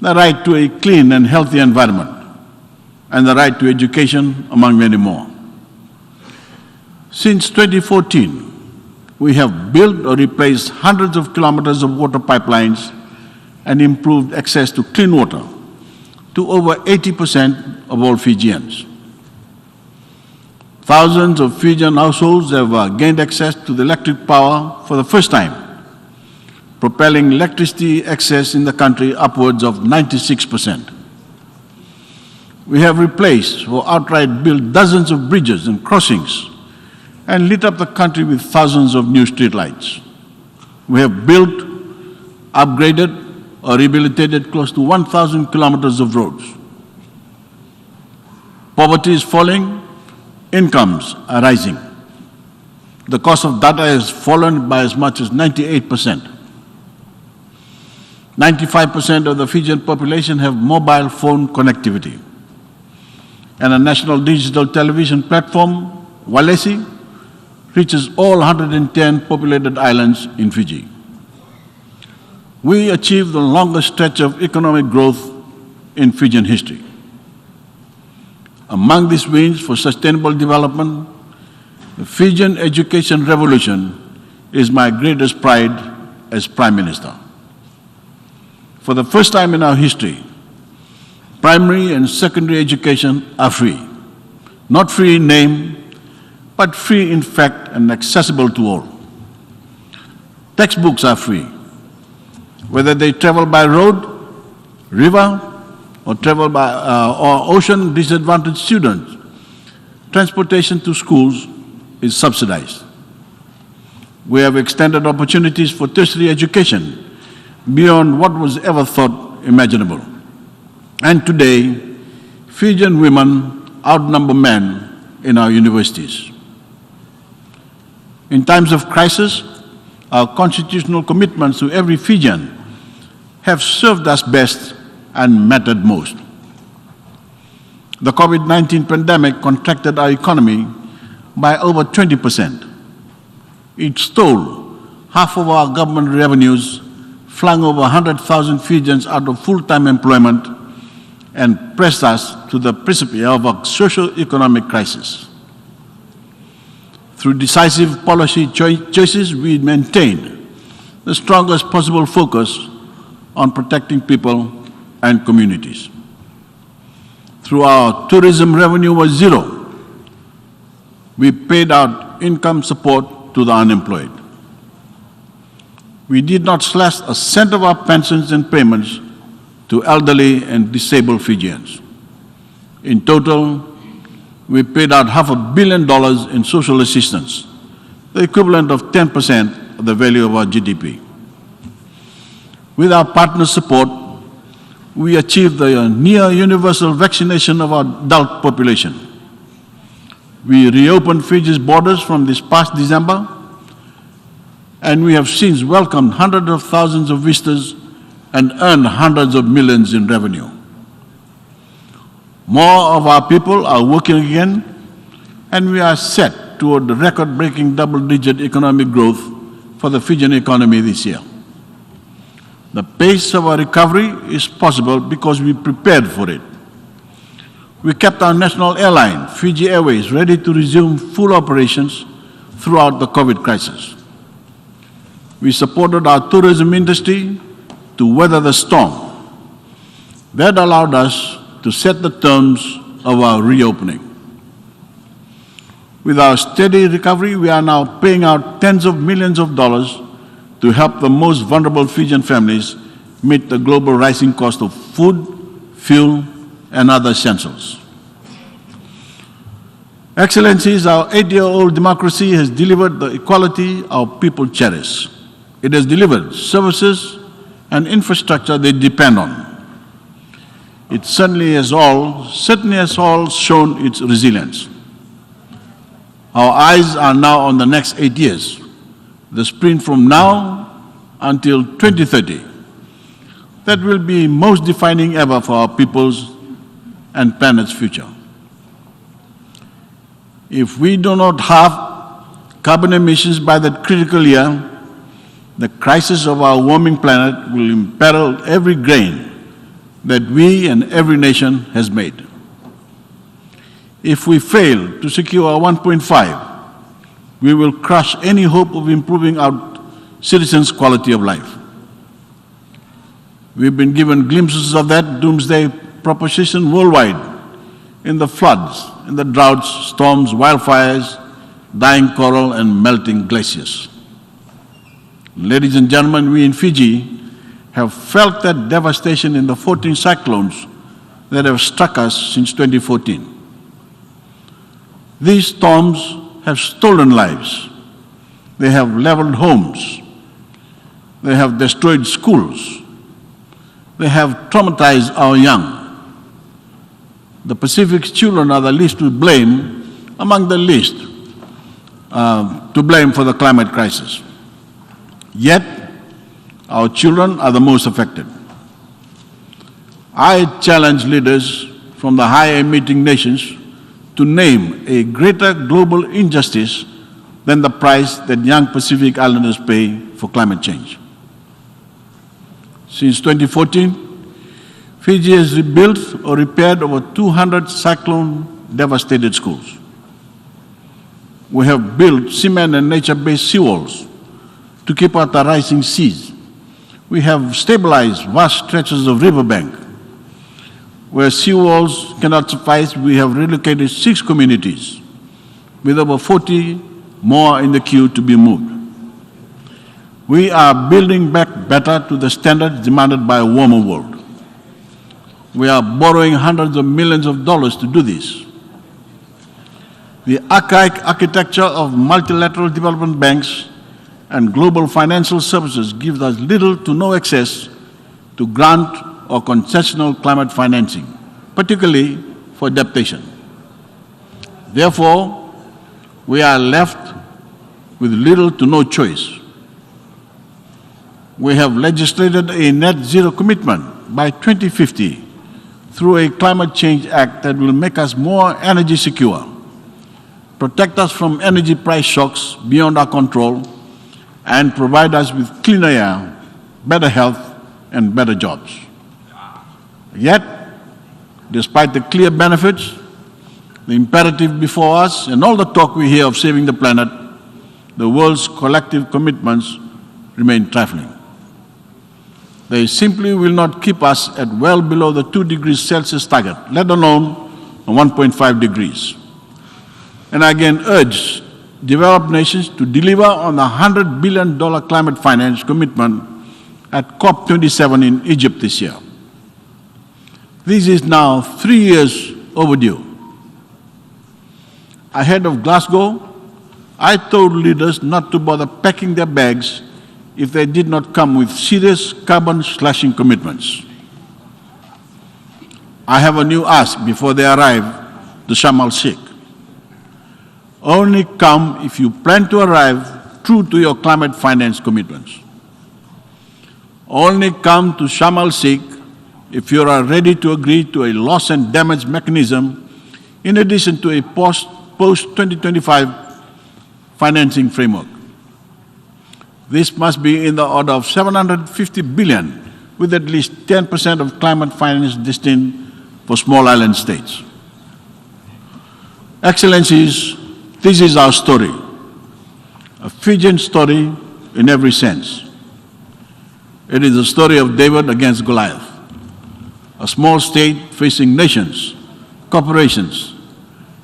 the right to a clean and healthy environment, and the right to education, among many more. Since 2014, we have built or replaced hundreds of kilometers of water pipelines and improved access to clean water to over 80% of all Fijians. Thousands of Fijian households have gained access to the electric power for the first time, propelling electricity access in the country upwards of 96%. We have replaced or outright built dozens of bridges and crossings and lit up the country with thousands of new streetlights. We have built, upgraded, or rehabilitated close to 1,000 kilometers of roads. Poverty is falling, incomes are rising. The cost of data has fallen by as much as 98%. 95% of the Fijian population have mobile phone connectivity. And a national digital television platform, Walesi, reaches all 110 populated islands in Fiji. We achieved the longest stretch of economic growth in Fijian history. Among these wins for sustainable development, the Fijian education revolution is my greatest pride as Prime Minister. For the first time in our history, primary and secondary education are free. Not free in name, but free in fact and accessible to all. Textbooks are free, whether they travel by road, river, or travel by or ocean. Disadvantaged students, transportation to schools is subsidized. We have extended opportunities for tertiary education beyond what was ever thought imaginable. And today, Fijian women outnumber men in our universities. In times of crisis, our constitutional commitments to every Fijian have served us best and mattered most. The COVID-19 pandemic contracted our economy by over 20%. It stole half of our government revenues, flung over 100,000 Fijians out of full-time employment, and pressed us to the precipice of a socio-economic crisis. Through decisive policy choices, we maintained the strongest possible focus on protecting people and communities. Through our tourism revenue was zero. We paid out income support to the unemployed. We did not slash a cent of our pensions and payments to elderly and disabled Fijians. In total, we paid out $500 million in social assistance, the equivalent of 10% of the value of our GDP. With our partners' support, we achieved the near universal vaccination of our adult population. We reopened Fiji's borders from this past December, and we have since welcomed hundreds of thousands of visitors and earned hundreds of millions in revenue. More of our people are working again, and we are set toward the record-breaking double-digit economic growth for the Fijian economy this year. The pace of our recovery is possible because we prepared for it. We kept our national airline, Fiji Airways, ready to resume full operations throughout the COVID crisis. We supported our tourism industry to weather the storm. That allowed us to set the terms of our reopening. With our steady recovery, we are now paying out tens of millions of dollars to help the most vulnerable Fijian families meet the global rising cost of food, fuel, and other essentials. Excellencies, our 8-year-old democracy has delivered the equality our people cherish. It has delivered services and infrastructure they depend on. It certainly has all shown its resilience. Our eyes are now on the next 8 years, the sprint from now until 2030. That will be most defining ever for our people's and planet's future. If we do not halve carbon emissions by that critical year, the crisis of our warming planet will imperil every gain that we and every nation has made. If we fail to secure our 1.5, we will crush any hope of improving our citizens' quality of life. We've been given glimpses of that doomsday proposition worldwide in the floods, in the droughts, storms, wildfires, dying coral, and melting glaciers. Ladies and gentlemen, we in Fiji have felt that devastation in the 14 cyclones that have struck us since 2014. These storms have stolen lives. They have leveled homes. They have destroyed schools. They have traumatized our young. The Pacific's children are the least to blame, among the least to blame for the climate crisis. Yet, our children are the most affected. I challenge leaders from the high-emitting nations to name a greater global injustice than the price that young Pacific Islanders pay for climate change. Since 2014, Fiji has rebuilt or repaired over 200 cyclone-devastated schools. We have built cement and nature-based seawalls to keep out the rising seas. We have stabilized vast stretches of riverbank. Where seawalls cannot suffice, we have relocated 6 communities, with over 40 more in the queue to be moved. We are building back better to the standards demanded by a warmer world. We are borrowing hundreds of millions of dollars to do this. The archaic architecture of multilateral development banks and global financial services gives us little to no access to grant or concessional climate financing, particularly for adaptation. Therefore, we are left with little to no choice. We have legislated a net zero commitment by 2050 through a climate change act that will make us more energy secure, protect us from energy price shocks beyond our control, and provide us with cleaner air, better health, and better jobs. Yet, despite the clear benefits, the imperative before us, and all the talk we hear of saving the planet, the world's collective commitments remain trifling. They simply will not keep us at well below the 2 degrees Celsius target, let alone 1.5 degrees. And I again urge developed nations to deliver on the $100 billion climate finance commitment at COP27 in Egypt this year. This is now 3 years overdue. Ahead of Glasgow, I told leaders not to bother packing their bags if they did not come with serious carbon slashing commitments. I have a new ask before they arrive to Sharm el-Sheikh. Only come if you plan to arrive true to your climate finance commitments. Only come to Sharm el-Sheikh if you are ready to agree to a loss and damage mechanism in addition to a post-2025 financing framework. This must be in the order of $750 billion, with at least 10% of climate finance destined for small island states. Excellencies, this is our story, a Fijian story in every sense. It is the story of David against Goliath, a small state facing nations, corporations,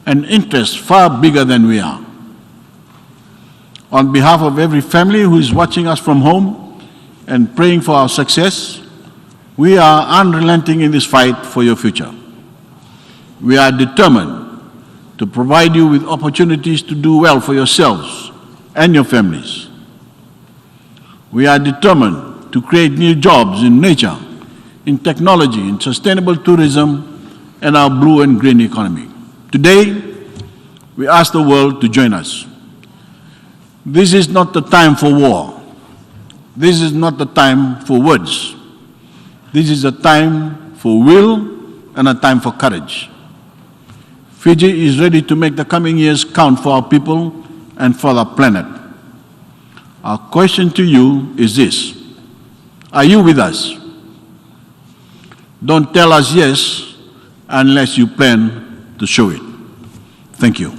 and interests far bigger than we are. On behalf of every family who is watching us from home and praying for our success, we are unrelenting in this fight for your future. We are determined to provide you with opportunities to do well for yourselves and your families. We are determined to create new jobs in nature, in technology, in sustainable tourism, and our blue and green economy. Today, we ask the world to join us. This is not the time for war. This is not the time for words. This is a time for will and a time for courage. Fiji is ready to make the coming years count for our people and for the planet. Our question to you is this: are you with us? Don't tell us yes unless you plan to show it. Thank you.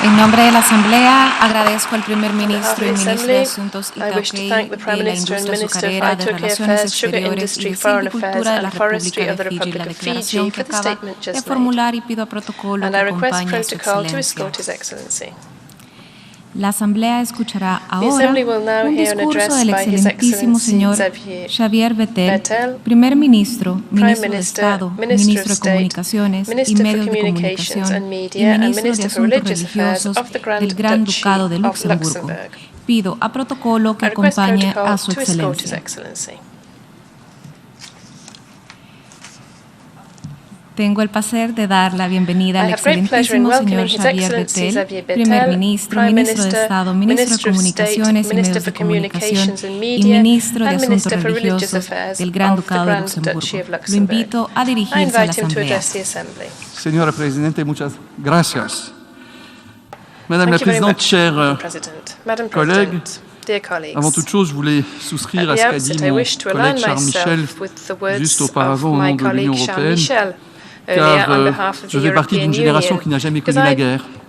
En nombre de la Asamblea, agradezco al primer ministro y ministro de Asuntos Itaukei, de la Industria Azucarera, de Relaciones Exteriores y de Silvicultura de la República de Fiji la declaración que acaba de formular y pido a protocolo que acompañe a su excelencia. La Asamblea escuchará ahora un discurso del excelentísimo señor Xavier Bettel, primer ministro, ministro de Estado, ministro de Comunicaciones y Medios de Comunicación y ministro de Asuntos Religiosos del Gran Ducado de Luxemburgo. Pido a protocolo que acompañe a su excelencia. Tengo el placer de dar la bienvenida al excelentísimo señor Xavier Bettel, primer ministro, ministro de Estado, ministro de Comunicaciones y Medios de Comunicación y ministro de Asuntos Religiosos del Gran Ducado de Luxemburgo. Lo invito a dirigirse a la Asamblea. Señora Presidente, muchas gracias. Madame la Présidente, chers collègues, avant toute chose, je voulais souscrire à ce qu'a dit mon collègue Charles Michel juste auparavant au nom de l'Union européenne, car je fais partie d'une génération qui n'a jamais connu la guerre.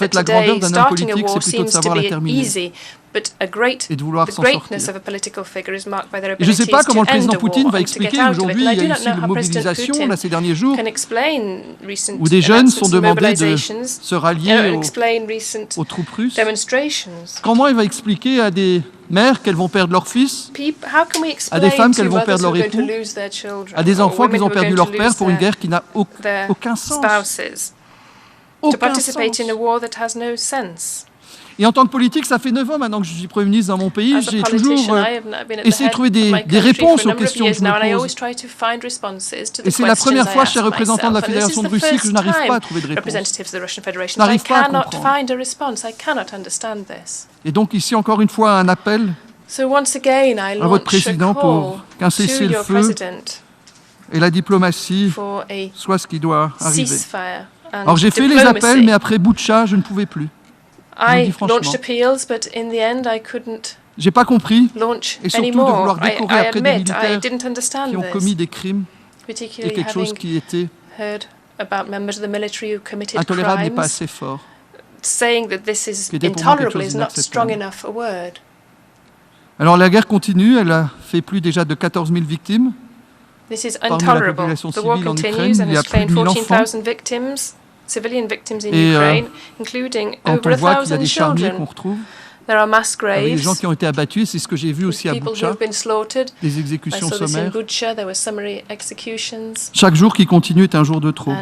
fait, la grandeur d'un homme politique, c'est plutôt de savoir la terminer et de vouloir s'en sortir. Et je ne sais pas comment le président Poutine va expliquer. Aujourd'hui, il y a eu ici une mobilisation, là, ces derniers jours, où des jeunes sont demandés de se rallier aux troupes russes. Comment il va expliquer à des mères qu'elles vont perdre leur fils, à des femmes qu'elles vont perdre leur époux, à des enfants qu'ils ont perdu leur père pour une guerre qui n'a aucun sens? aucun sens. Et en tant que politique, ça fait 9 ans maintenant que je suis Premier ministre dans mon pays. J'ai toujours essayé de trouver des réponses aux questions que je me pose. Et c'est la première fois, cher représentant de la Fédération de Russie, que je n'arrive pas à trouver de réponse. Je n'arrive pas à comprendre. Et donc ici, encore une fois, un appel à votre président pour qu'un cessez-le-feu et la diplomatie soit ce qui doit arriver. Alors j'ai fait les appels, mais après Boutcha, je ne pouvais plus. J'ai pas compris, et surtout de vouloir décorer après des militaires qui ont commis des crimes et quelque chose qui était intolérable n'est pas assez fort, qui était pour moi quelque chose d'inacceptable. Alors la guerre continue, elle a fait plus déjà de 14 000 victimes. Parmi la population civile en Ukraine, il y a plus de 1000 enfants. Et quand on voit qu'il y a des charniers qu'on retrouve, avec des gens qui ont été abattus, c'est ce que j'ai vu aussi à Boutcha, des exécutions sommaires. Chaque jour qui continue est un jour de trop.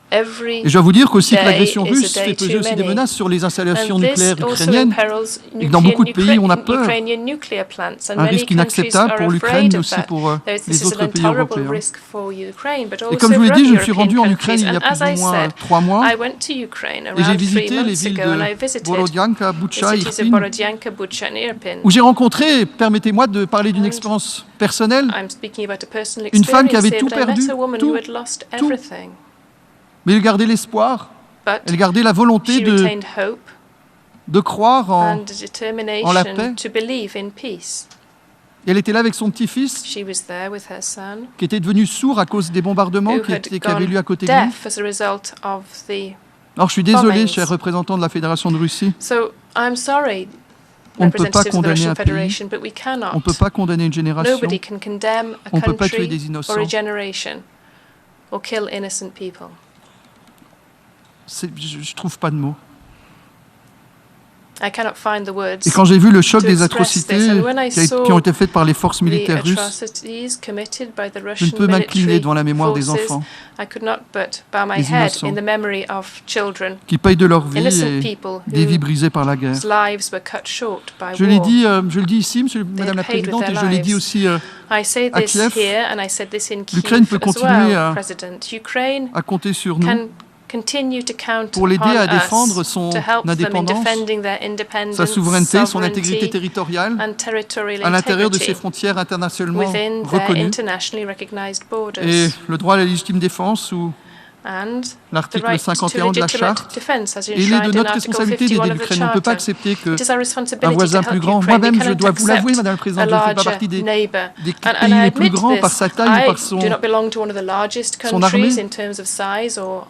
Et je dois vous dire qu'aussi que l'agression russe fait peser aussi des menaces sur les installations nucléaires ukrainiennes et que dans beaucoup de pays, on a peur. Un risque inacceptable pour l'Ukraine, mais aussi pour les autres pays européens. Et comme je vous l'ai dit, je me suis rendu en Ukraine il y a plus ou moins 3 mois et j'ai visité les villes de Borodianka, Boutcha et Irpin, où j'ai rencontré, permettez-moi de parler d'une expérience personnelle, une femme qui avait tout perdu, tout. Mais elle gardait l'espoir, elle gardait la volonté de croire en la paix. Et elle était là avec son petit-fils, qui était devenu sourd à cause des bombardements qui avaient lieu à côté de lui. Alors je suis désolé, cher représentant de la Fédération de Russie. On ne peut pas condamner un pays, on ne peut pas condamner une génération, on ne peut pas tuer des innocents. Je trouve pas de mots. Et quand j'ai vu le choc des atrocités qui ont été faites par les forces militaires russes, je ne peux m'incliner devant la mémoire des enfants, des innocents, qui payent de leur vie et des vies brisées par la guerre. Je le dis ici, Madame la Présidente, et je l'ai dit aussi à Kiev, l'Ukraine peut continuer à compter sur nous pour l'aider à défendre son indépendance, sa souveraineté, son intégrité territoriale à l'intérieur de ses frontières internationalement reconnues et le droit à la légitime défense ou l'article 51 de la Charte. Et il est de notre responsabilité d'aider l'Ukraine. On ne peut pas accepter qu'un voisin plus grand, moi-même je dois vous l'avouer, Madame la Présidente, je ne fais pas partie des pays les plus grands par sa taille ou par son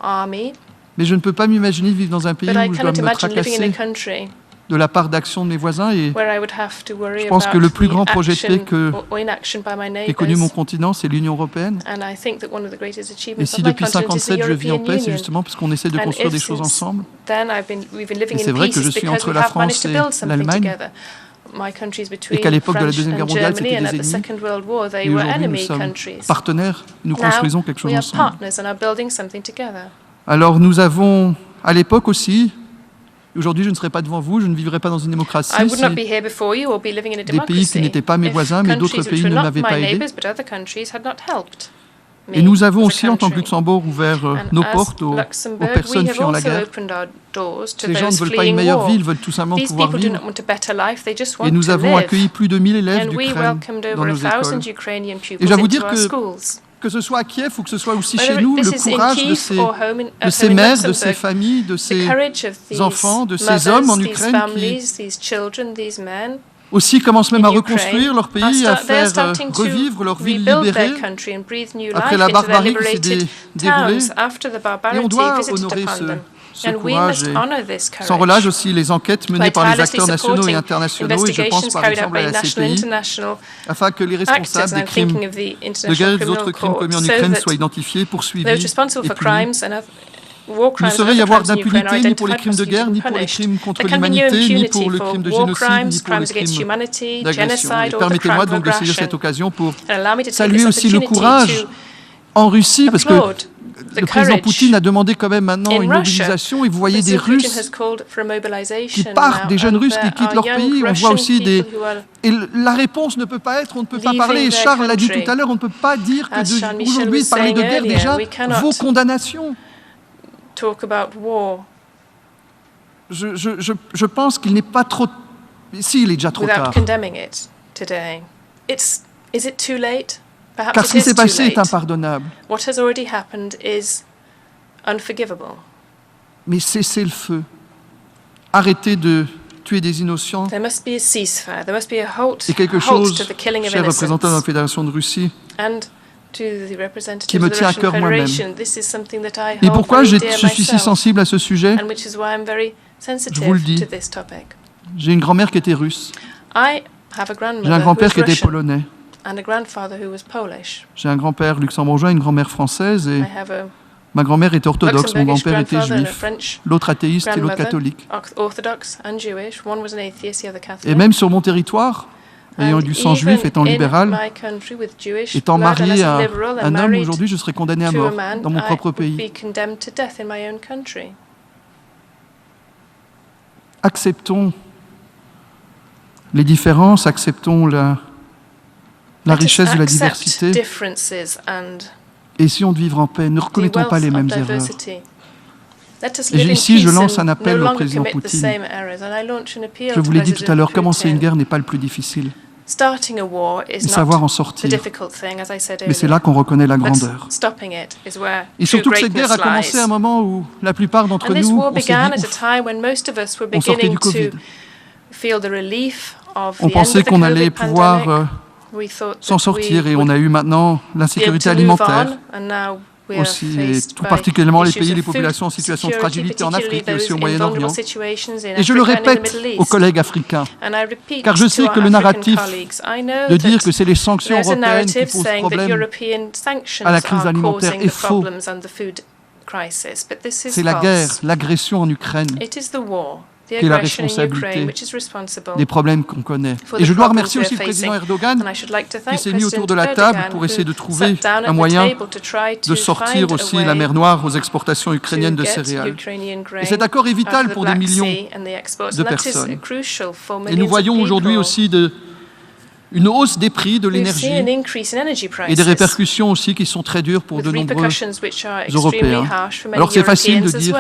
armée, mais je ne peux pas m'imaginer vivre dans un pays où je dois me tracasser de la part d'actions de mes voisins et je pense que le plus grand projet de paix qu'ait connu mon continent, c'est l'Union européenne. Et si depuis 1957 je vis en paix, c'est justement parce qu'on essaie de construire des choses ensemble. Et c'est vrai que je suis entre la France et l'Allemagne et qu'à l'époque de la Deuxième Guerre mondiale, c'était des ennemis. Et aujourd'hui, nous sommes partenaires, nous construisons quelque chose ensemble. Alors nous avons, à l'époque aussi, aujourd'hui, je ne serai pas devant vous, je ne vivrai pas dans une démocratie si des pays qui n'étaient pas mes voisins, mais d'autres pays ne m'avaient pas aidé. Et nous avons aussi, en tant que Luxembourg, ouvert nos portes aux personnes fuyant la guerre. Ces gens ne veulent pas une meilleure vie, ils veulent tout simplement pouvoir vivre. Et nous avons accueilli plus de 1000 élèves d'Ukraine dans nos écoles. Et je dois vous dire que ce soit à Kiev ou que ce soit aussi chez nous, le courage de ces mères, de ces familles, de ces enfants, de ces hommes en Ukraine qui aussi commencent même à reconstruire leur pays, à faire revivre leur ville libérée après la barbarie qui s'est déroulée. Et on doit honorer ce courage et sans relâche aussi les enquêtes menées par les acteurs nationaux et internationaux, et je pense par exemple à la CPI, afin que les responsables des crimes de guerre et des autres crimes commis en Ukraine soient identifiés, poursuivis et punis. Il ne saurait y avoir d'impunité ni pour les crimes de guerre, ni pour les crimes contre l'humanité, ni pour le crime de génocide, ni pour les crimes d'agression. Et permettez-moi donc de saisir cette occasion pour saluer aussi le courage en Russie, parce que le président Poutine a demandé quand même maintenant une mobilisation et vous voyez des Russes qui partent, des jeunes Russes qui quittent leur pays. On voit aussi des... Et la réponse ne peut pas être, on ne peut pas parler, et Charles l'a dit tout à l'heure, on ne peut pas dire que aujourd'hui parler de guerre déjà vaut condamnation. Je pense qu'il n'est pas trop... Si, il est déjà trop tard. Car ce qui s'est passé est impardonnable. Mais cessez le feu. Arrêtez de tuer des innocents. Et quelque chose, cher représentant de la Fédération de Russie, qui me tient à cœur moi-même. Et pourquoi je suis si sensible à ce sujet? Je vous le dis. J'ai une grand-mère qui était russe. J'ai un grand-père qui était polonais. J'ai un grand-père luxembourgeois et une grand-mère française. Et ma grand-mère était orthodoxe, mon grand-père était juif. L'autre athéiste et l'autre catholique. Et même sur mon territoire, ayant du sang juif, étant libéral, étant marié à un homme, aujourd'hui, je serais condamné à mort dans mon propre pays. Acceptons les différences, acceptons la richesse de la diversité. Et essayons de vivre en paix. Ne recommettons pas les mêmes erreurs. Et ici, je lance un appel au président Poutine. Je vous l'ai dit tout à l'heure, commencer une guerre n'est pas le plus difficile. Et savoir en sortir. Mais c'est là qu'on reconnaît la grandeur. Et surtout que cette guerre a commencé à un moment où la plupart d'entre nous, on sortait du Covid. On pensait qu'on allait pouvoir s'en sortir et on a eu maintenant l'insécurité alimentaire aussi, et tout particulièrement les pays et les populations en situation de fragilité en Afrique et aussi au Moyen-Orient. Et je le répète aux collègues africains, car je sais que le narratif de dire que c'est les sanctions européennes qui posent problème à la crise alimentaire est faux. C'est la guerre, l'agression en Ukraine qui est la responsabilité des problèmes qu'on connaît. Et je dois remercier aussi le président Erdogan qui s'est mis autour de la table pour essayer de trouver un moyen de sortir aussi la mer Noire aux exportations ukrainiennes de céréales. Et cet accord est vital pour des millions de personnes. Et nous voyons aujourd'hui aussi une hausse des prix de l'énergie et des répercussions aussi qui sont très dures pour de nombreux Européens. Alors c'est facile de dire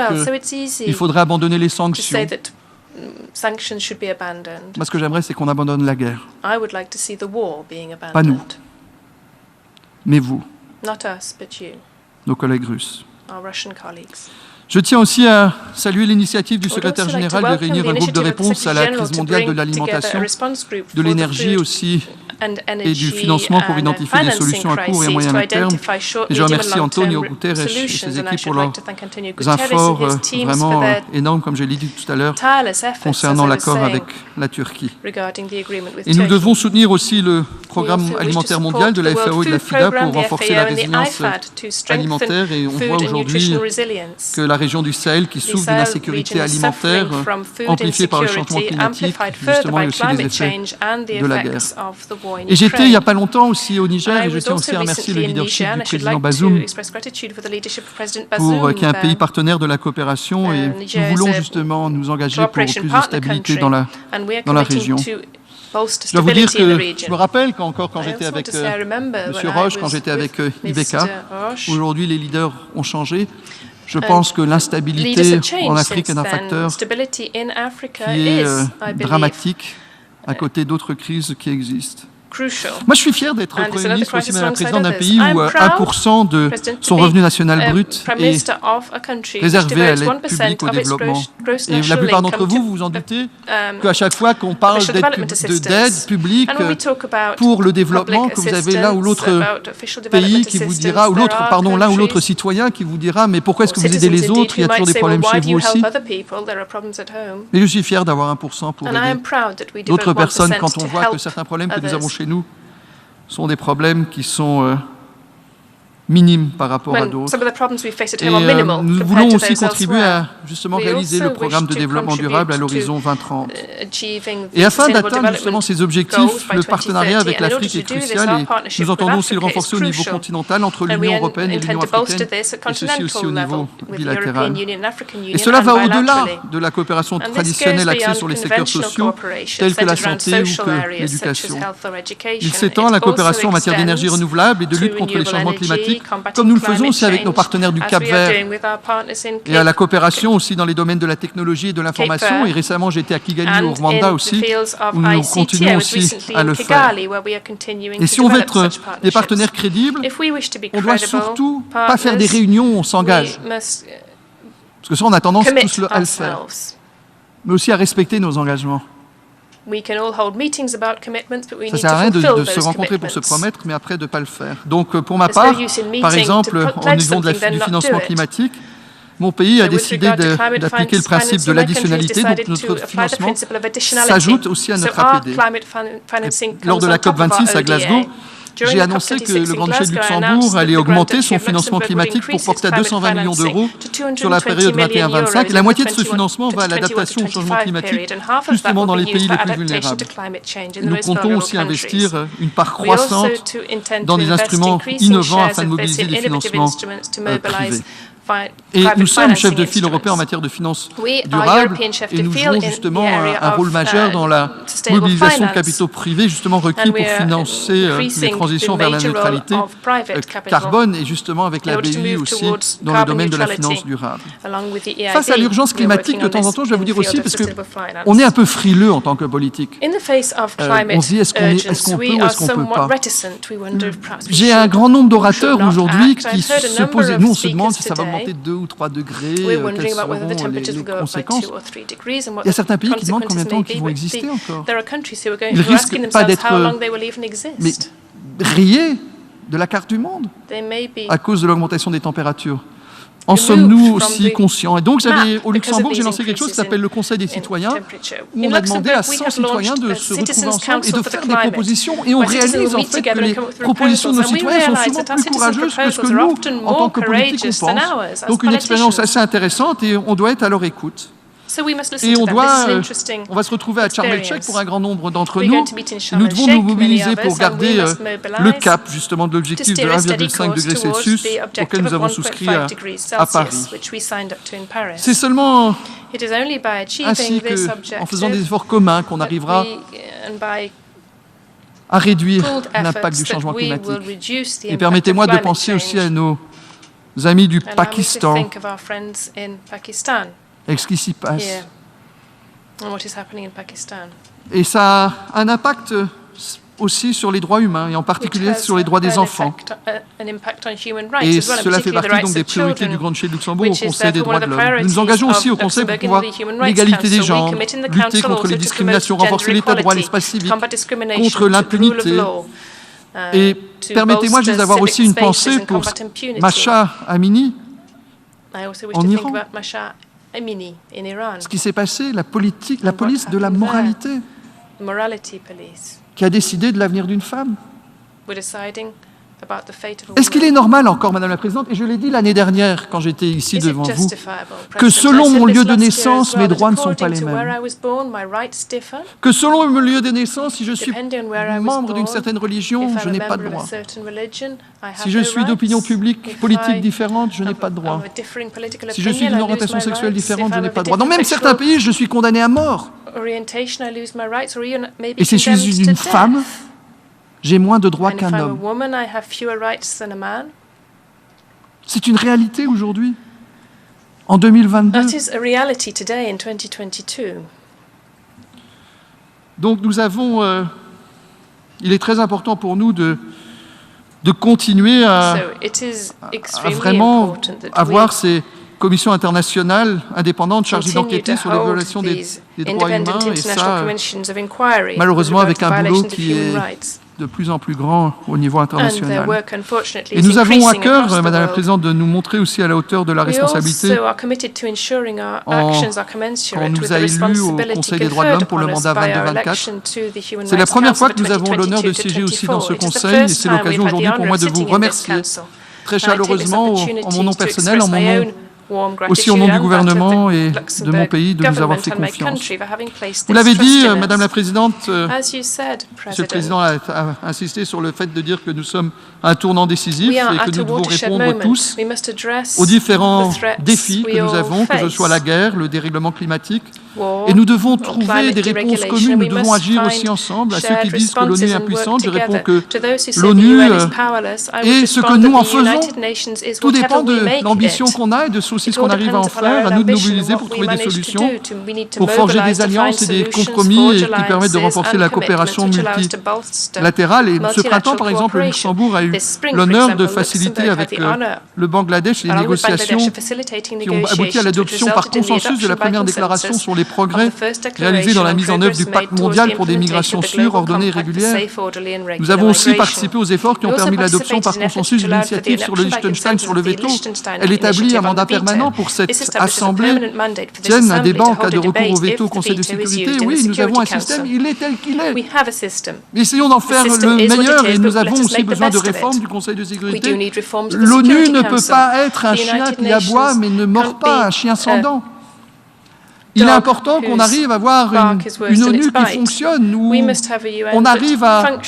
qu'il faudrait abandonner les sanctions. Moi, ce que j'aimerais, c'est qu'on abandonne la guerre. Pas nous, mais vous, nos collègues russes. Je tiens aussi à saluer l'initiative du secrétaire général de réunir un groupe de réponse à la crise mondiale de l'alimentation, de l'énergie aussi et du financement pour identifier des solutions à court et à moyen terme. Et je remercie Antonio Guterres et ses équipes pour leurs efforts vraiment énormes, comme je l'ai dit tout à l'heure, concernant l'accord avec la Turquie. Et nous devons soutenir aussi le programme alimentaire mondial de la FAO et de la FIDA pour renforcer la résilience alimentaire. Et on voit aujourd'hui que la région du Sahel, qui souffre d'une insécurité alimentaire amplifiée par le changement climatique, justement, et aussi les effets de la guerre. Et j'étais il n'y a pas longtemps aussi au Niger et je tiens aussi à remercier le leadership du président Bazoum, qui est un pays partenaire de la coopération et nous voulons justement nous engager pour plus de stabilité dans la région. Je dois vous dire que je me rappelle quand j'étais avec M. Roche, quand j'étais avec Ibeka, aujourd'hui les leaders ont changé. Je pense que l'instabilité en Afrique est un facteur qui est dramatique à côté d'autres crises qui existent. Moi, je suis fier d'être Premier ministre aussi, Madame la Présidente, d'un pays où 1% de son revenu national brut est réservé à l'aide publique au développement. Et la plupart d'entre vous, vous vous en doutez, qu'à chaque fois qu'on parle d'aide publique pour le développement, que vous avez l'un ou l'autre pays qui vous dira, l'un ou l'autre citoyen qui vous dira, mais pourquoi est-ce que vous aidez les autres? Il y a toujours des problèmes chez vous aussi. Et je suis fier d'avoir 1% pour aider d'autres personnes quand on voit que certains problèmes que nous avons chez nous sont des problèmes qui sont minimes par rapport à d'autres. Et nous voulons aussi contribuer à justement réaliser le programme de développement durable à l'horizon 2030. Et afin d'atteindre justement ces objectifs, le partenariat avec l'Afrique est crucial et nous entendons aussi le renforcer au niveau continental entre l'Union européenne et l'Union africaine, et ceci aussi au niveau bilatéral. Et cela va au-delà de la coopération traditionnelle axée sur les secteurs sociaux, tels que la santé ou que l'éducation. Il s'étend à la coopération en matière d'énergie renouvelable et de lutte contre les changements climatiques, comme nous le faisons aussi avec nos partenaires du Cap-Vert, et à la coopération aussi dans les domaines de la technologie et de l'information. Et récemment, j'étais à Kigali, au Rwanda aussi, où nous continuons aussi à le faire. Et si on veut être des partenaires crédibles, on ne doit surtout pas faire des réunions où on s'engage, parce que ça, on a tendance tous à le faire, mais aussi à respecter nos engagements. Ça ne sert à rien de se rencontrer pour se promettre, mais après de ne pas le faire. Donc pour ma part, par exemple, au niveau du financement climatique, mon pays a décidé d'appliquer le principe de l'additionnalité, donc notre financement s'ajoute aussi à notre APD. Et lors de la COP26 à Glasgow, j'ai annoncé que le Grand Duché de Luxembourg allait augmenter son financement climatique pour porter à 220 millions d'euros sur la période 21-25. Et la moitié de ce financement va à l'adaptation au changement climatique, justement dans les pays les plus vulnérables. Nous comptons aussi investir une part croissante dans des instruments innovants afin de mobiliser des financements privés. Et nous sommes chefs de file européens en matière de finances durables et nous jouons justement un rôle majeur dans la mobilisation de capitaux privés justement requis pour financer les transitions vers la neutralité carbone et justement avec la BEI aussi dans le domaine de la finance durable. Face à l'urgence climatique, de temps en temps, je vais vous dire aussi, parce qu'on est un peu frileux en tant que politique. On se dit est-ce qu'on peut ou est-ce qu'on ne peut pas. J'ai un grand nombre d'orateurs aujourd'hui qui se posent, et nous on se demande si ça va augmenter de 2 ou 3 degrés, quelles seront les conséquences. Il y a certains pays qui demandent combien de temps ils vont exister encore. Ils risquent pas d'être rayés de la carte du monde à cause de l'augmentation des températures. En sommes-nous aussi conscients? Et donc, au Luxembourg, j'ai lancé quelque chose qui s'appelle le Conseil des citoyens, où on a demandé à 100 citoyens de se retrouver ensemble et de faire des propositions. Et on réalise en fait que les propositions de nos citoyens sont souvent plus courageuses que ce que nous, en tant que politiques, on pense. Donc, une expérience assez intéressante et on doit être à leur écoute. Et on va se retrouver à Sharm el-Sheikh pour un grand nombre d'entre nous. Nous devons nous mobiliser pour garder le cap justement de l'objectif de 1,5 degré Celsius auquel nous avons souscrit à Paris. C'est seulement ainsi qu'en faisant des efforts communs qu'on arrivera à réduire l'impact du changement climatique. Et permettez-moi de penser aussi à nos amis du Pakistan, avec ce qui s'y passe. Et ça a un impact aussi sur les droits humains, et en particulier sur les droits des enfants. Et cela fait partie donc des priorités du Grand Duché de Luxembourg au Conseil des droits de l'homme. Nous nous engageons aussi au Conseil pour pouvoir l'égalité des genres, lutter contre les discriminations, renforcer l'état de droit, l'espace civique, contre l'impunité. Et permettez-moi juste d'avoir aussi une pensée pour Mahsa Amini en Iran. Ce qui s'est passé, la police de la moralité, qui a décidé de l'avenir d'une femme. Est-ce qu'il est normal encore, Madame la Présidente, et je l'ai dit l'année dernière quand j'étais ici devant vous, que selon mon lieu de naissance, mes droits ne sont pas les mêmes? Que selon mon lieu de naissance, si je suis membre d'une certaine religion, je n'ai pas de droit. Si je suis d'opinion politique différente, je n'ai pas de droit. Si je suis d'une orientation sexuelle différente, je n'ai pas de droit. Dans même certains pays, je suis condamné à mort. Et si je suis une femme, j'ai moins de droits qu'un homme. C'est une réalité aujourd'hui, en 2022. Donc nous avons, il est très important pour nous de continuer à vraiment avoir ces commissions internationales indépendantes chargées d'enquêter sur les violations des droits humains, et ça, malheureusement, avec un boulot qui est de plus en plus grand au niveau international. Et nous avons à cœur, Madame la Présidente, de nous montrer aussi à la hauteur de la responsabilité quand on nous a élus au Conseil des droits de l'homme pour le mandat 22-24. C'est la première fois que nous avons l'honneur de siéger aussi dans ce Conseil, et c'est l'occasion aujourd'hui pour moi de vous remercier très chaleureusement, en mon nom personnel, en mon nom aussi au nom du gouvernement et de mon pays, de nous avoir fait confiance. Vous l'avez dit, Madame la Présidente, Monsieur le Président a insisté sur le fait de dire que nous sommes à un tournant décisif et que nous devons répondre tous aux différents défis que nous avons, que ce soit la guerre, le dérèglement climatique, et nous devons trouver des réponses communes, nous devons agir aussi ensemble. À ceux qui disent que l'ONU est impuissante, je réponds que l'ONU et ce que nous en faisons, tout dépend de l'ambition qu'on a et de aussi ce qu'on arrive à en faire, à nous de nous mobiliser pour trouver des solutions, pour forger des alliances et des compromis qui permettent de renforcer la coopération multilatérale. Et ce printemps, par exemple, le Luxembourg a eu l'honneur de faciliter avec le Bangladesh les négociations qui ont abouti à l'adoption par consensus de la première déclaration sur les progrès réalisés dans la mise en œuvre du pacte mondial pour des migrations sûres, ordonnées et régulières. Nous avons aussi participé aux efforts qui ont permis l'adoption par consensus d'une initiative sur le Liechtenstein sur le veto. Elle établit un mandat permanent pour cette Assemblée tienne un débat en cas de recours au veto au Conseil de sécurité. Oui, nous avons un système, il est tel qu'il est. Essayons d'en faire le meilleur et nous avons aussi besoin de réformes du Conseil de sécurité. L'ONU ne peut pas être un chien qui aboie mais ne mord pas, un chien sans dents. Il est important qu'on arrive à avoir une ONU qui fonctionne, où on arrive à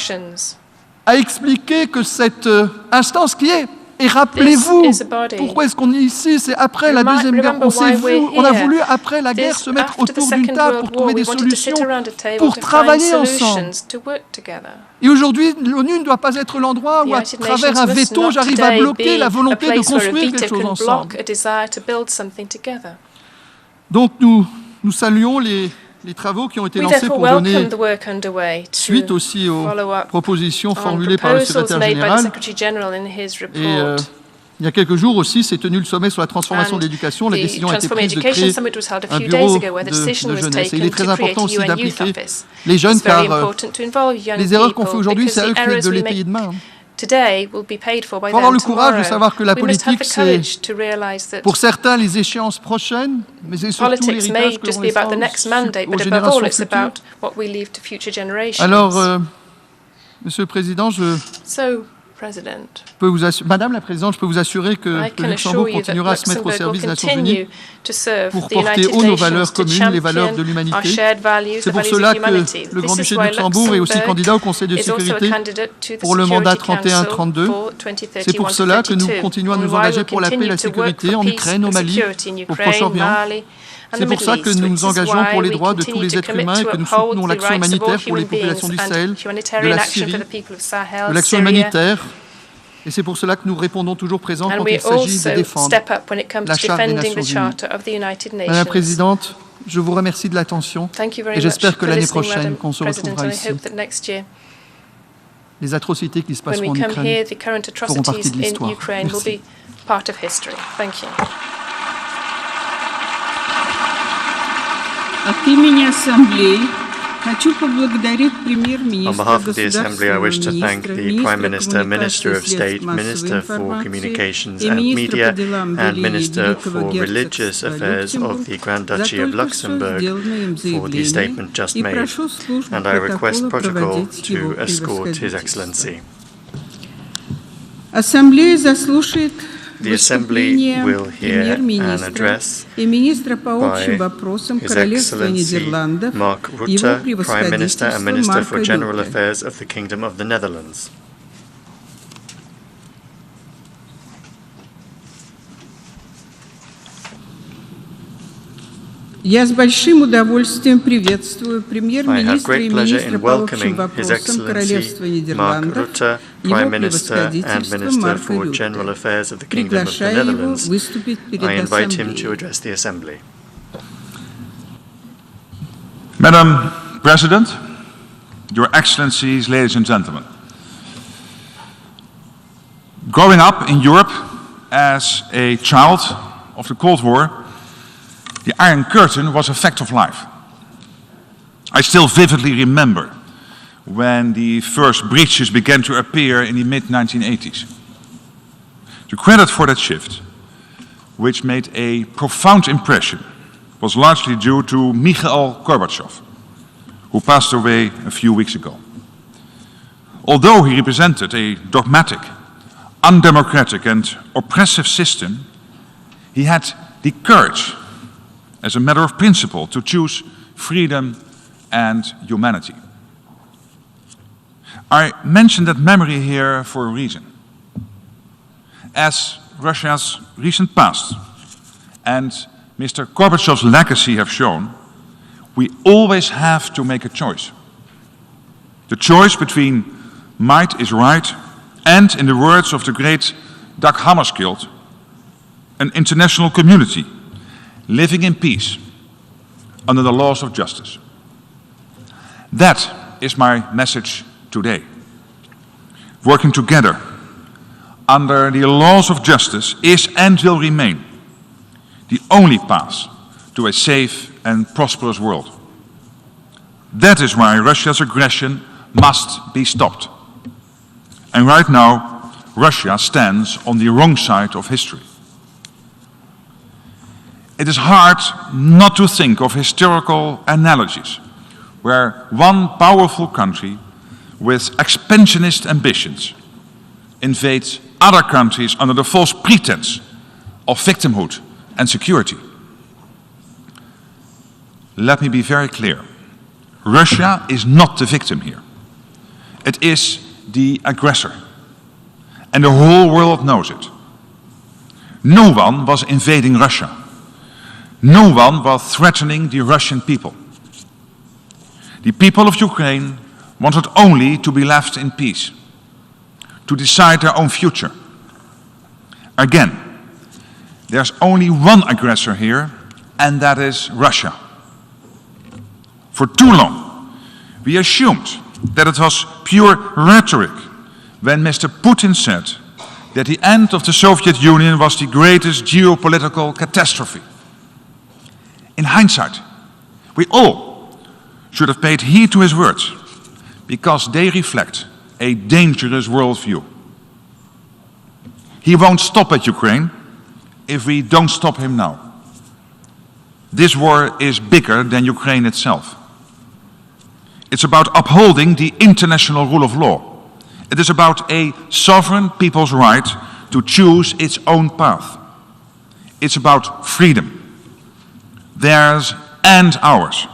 expliquer que cette instance qui est, et rappelez-vous, pourquoi est-ce qu'on est ici? C'est après la Deuxième Guerre. On a voulu, après la guerre, se mettre autour d'une table pour trouver des solutions, pour travailler ensemble. Et aujourd'hui, l'ONU ne doit pas être l'endroit où, à travers un veto, j'arrive à bloquer la volonté de construire quelque chose ensemble. Donc nous saluons les travaux qui ont été lancés pour donner suite aussi aux propositions formulées par le secrétaire général. Et il y a quelques jours aussi s'est tenu le sommet sur la transformation de l'éducation. La décision a été prise de créer un bureau de jeunesse. Et il est très important aussi d'impliquer les jeunes car les erreurs qu'on fait aujourd'hui, c'est à eux de les payer demain. Il faut avoir le courage de savoir que la politique, c'est pour certains les échéances prochaines, mais c'est surtout l'héritage que l'on laisse aux générations futures. Alors, Monsieur le Président, Madame la Présidente, je peux vous assurer que le Luxembourg continuera à se mettre au service des Nations Unies pour porter haut nos valeurs communes, les valeurs de l'humanité. C'est pour cela que le Grand-Duché de Luxembourg est aussi candidat au Conseil de sécurité pour le mandat 31-32. C'est pour cela que nous continuons à nous engager pour la paix et la sécurité en Ukraine, au Mali, au Proche-Orient. C'est pour ça que nous nous engageons pour les droits de tous les êtres humains et que nous soutenons l'action humanitaire pour les populations du Sahel, de la Syrie, de l'action humanitaire. Et c'est pour cela que nous répondons toujours présents quand il s'agit de défendre la Charte des Nations Unies. Madame la Présidente, je vous remercie de l'attention et j'espère que l'année prochaine, qu'on se retrouvera ici. Les atrocités qui se passeront en Ukraine feront partie de l'histoire. Merci. От имени Ассамблеи хочу поблагодарить премьер-министра, On behalf of the Assembly, I wish to thank the Prime Minister, Minister of State, Minister for Communications and Media, and Minister for Religious Affairs of the Grand Duchy of Luxembourg for the statement just made, and I request protocol to escort His Excellency. Ассамблея заслушает The Assembly will hear an address by His Excellency Mark Rutte, Prime Minister and Minister for General Affairs of the Kingdom of the Netherlands. Я с большим удовольствием приветствую премьер-министра и министра по общим вопросам Королевства Нидерландов, его превосходительство Марка Рютте. Приглашаю его выступить перед Ассамблеей. Madam President, Your Excellencies, ladies and gentlemen. Growing up in Europe as a child of the Cold War, the Iron Curtain was a fact of life. I still vividly remember when the first breaches began to appear in the mid-1980s. The credit for that shift, which made a profound impression, was largely due to Mikhail Gorbachev, who passed away a few weeks ago. Although he represented a dogmatic, undemocratic and oppressive system, he had the courage, as a matter of principle, to choose freedom and humanity. I mention that memory here for a reason. As Russia's recent past and Mr. Gorbachev's legacy have shown, we always have to make a choice. The choice between might is right and, in the words of the great Dag Hammarskjöld, an international community living in peace under the laws of justice. That is my message today. Working together under the laws of justice is and will remain the only path to a safe and prosperous world. That is why Russia's aggression must be stopped. And right now, Russia stands on the wrong side of history. It is hard not to think of historical analogies where one powerful country with expansionist ambitions invades other countries under the false pretense of victimhood and security. Let me be very clear. Russia is not the victim here. It is the aggressor. And the whole world knows it. No one was invading Russia. No one was threatening the Russian people. The people of Ukraine wanted only to be left in peace, to decide their own future. Again, there's only one aggressor here, and that is Russia. For too long, we assumed that it was pure rhetoric when Mr. Putin said that the end of the Soviet Union was the greatest geopolitical catastrophe. In hindsight, we all should have paid heed to his words, because they reflect a dangerous worldview. He won't stop at Ukraine if we don't stop him now. This war is bigger than Ukraine itself. It's about upholding the international rule of law. It is about a sovereign people's right to choose its own path. It's about freedom, theirs and ours.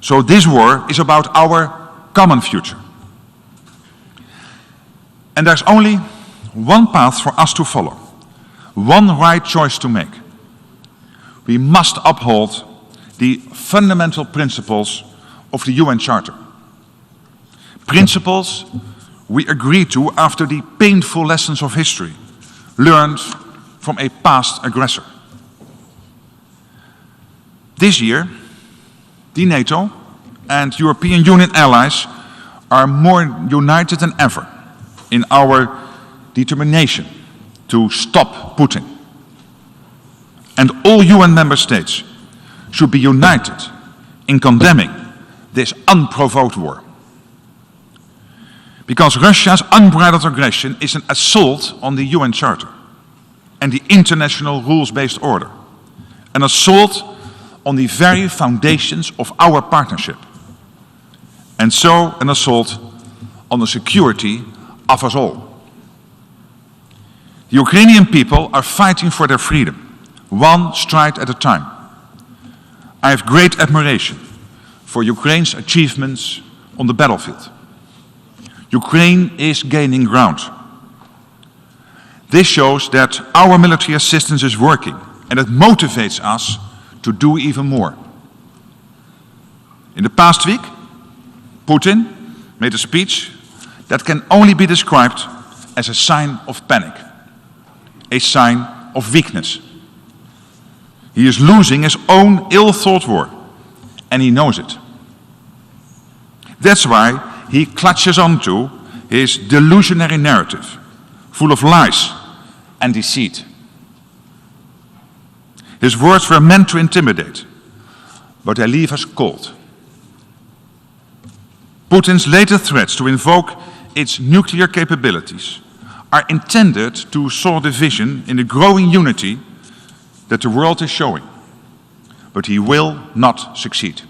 So this war is about our common future. And there's only one path for us to follow, one right choice to make. We must uphold the fundamental principles of the UN Charter. Principles we agreed to after the painful lessons of history learned from a past aggressor. This year, the NATO and European Union allies are more united than ever in our determination to stop Putin. And all UN member states should be united in condemning this unprovoked war. Because Russia's unbridled aggression is an assault on the UN Charter and the international rules-based order, an assault on the very foundations of our partnership, and so an assault on the security of us all. The Ukrainian people are fighting for their freedom, one stride at a time. I have great admiration for Ukraine's achievements on the battlefield. Ukraine is gaining ground. This shows that our military assistance is working, and it motivates us to do even more. In the past week, Putin made a speech that can only be described as a sign of panic, a sign of weakness. He is losing his own ill-thought war, and he knows it. That's why he clutches onto his delusionary narrative, full of lies and deceit. His words were meant to intimidate, but they leave us cold. Putin's later threats to invoke its nuclear capabilities are intended to sow division in the growing unity that the world is showing, but he will not succeed.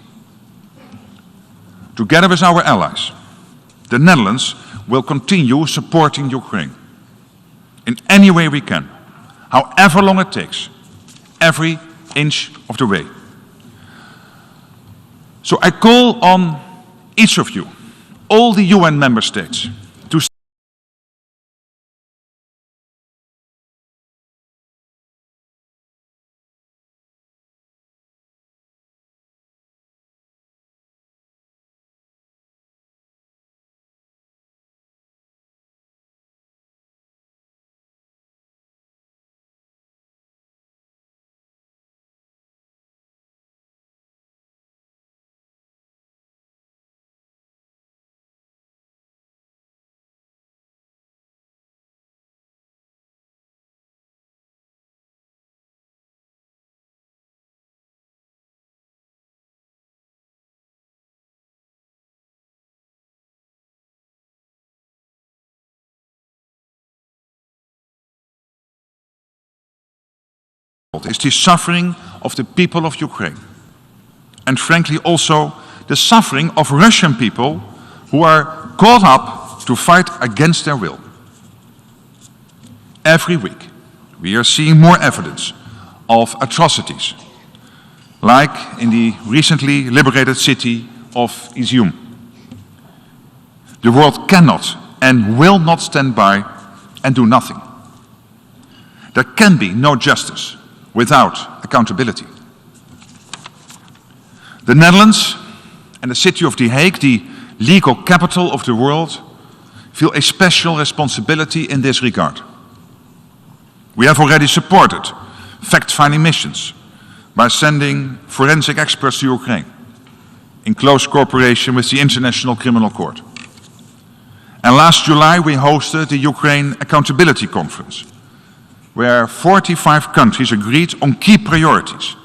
Together with our allies, the Netherlands will continue supporting Ukraine. in any way we can, however long it takes, every inch of the way. So I call on each of you, all the UN member states, to is the suffering of the people of Ukraine. And frankly also the suffering of Russian people who are caught up to fight against their will. Every week we are seeing more evidence of atrocities, like in the recently liberated city of Izium. The world cannot and will not stand by and do nothing. There can be no justice without accountability. The Netherlands and the city of The Hague, the legal capital of the world, feel a special responsibility in this regard. We have already supported fact-finding missions by sending forensic experts to Ukraine in close cooperation with the International Criminal Court. And last July we hosted the Ukraine Accountability Conference, where 45 countries agreed on key priorities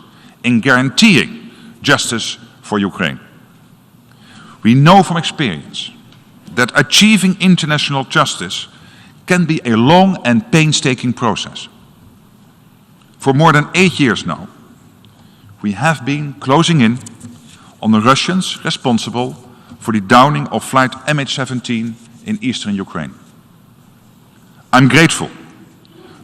in guaranteeing justice for Ukraine. We know from experience that achieving international justice can be a long and painstaking process. For more than 8 years now, we have been closing in on the Russians responsible for the downing of flight MH17 in eastern Ukraine. I'm grateful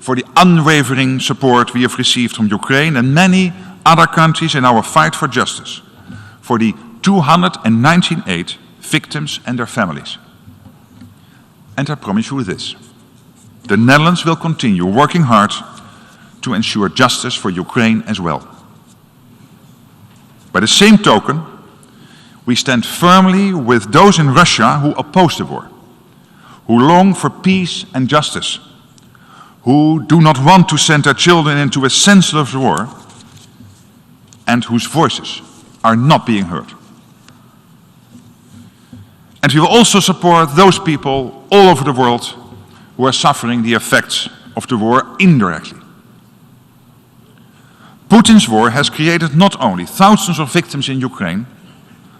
for the unwavering support we have received from Ukraine and many other countries in our fight for justice, for the 298 victims and their families. And I promise you this: the Netherlands will continue working hard to ensure justice for Ukraine as well. By the same token, we stand firmly with those in Russia who oppose the war, who long for peace and justice, who do not want to send their children into a senseless war, and whose voices are not being heard. And we will also support those people all over the world who are suffering the effects of the war indirectly. Putin's war has created not only thousands of victims in Ukraine,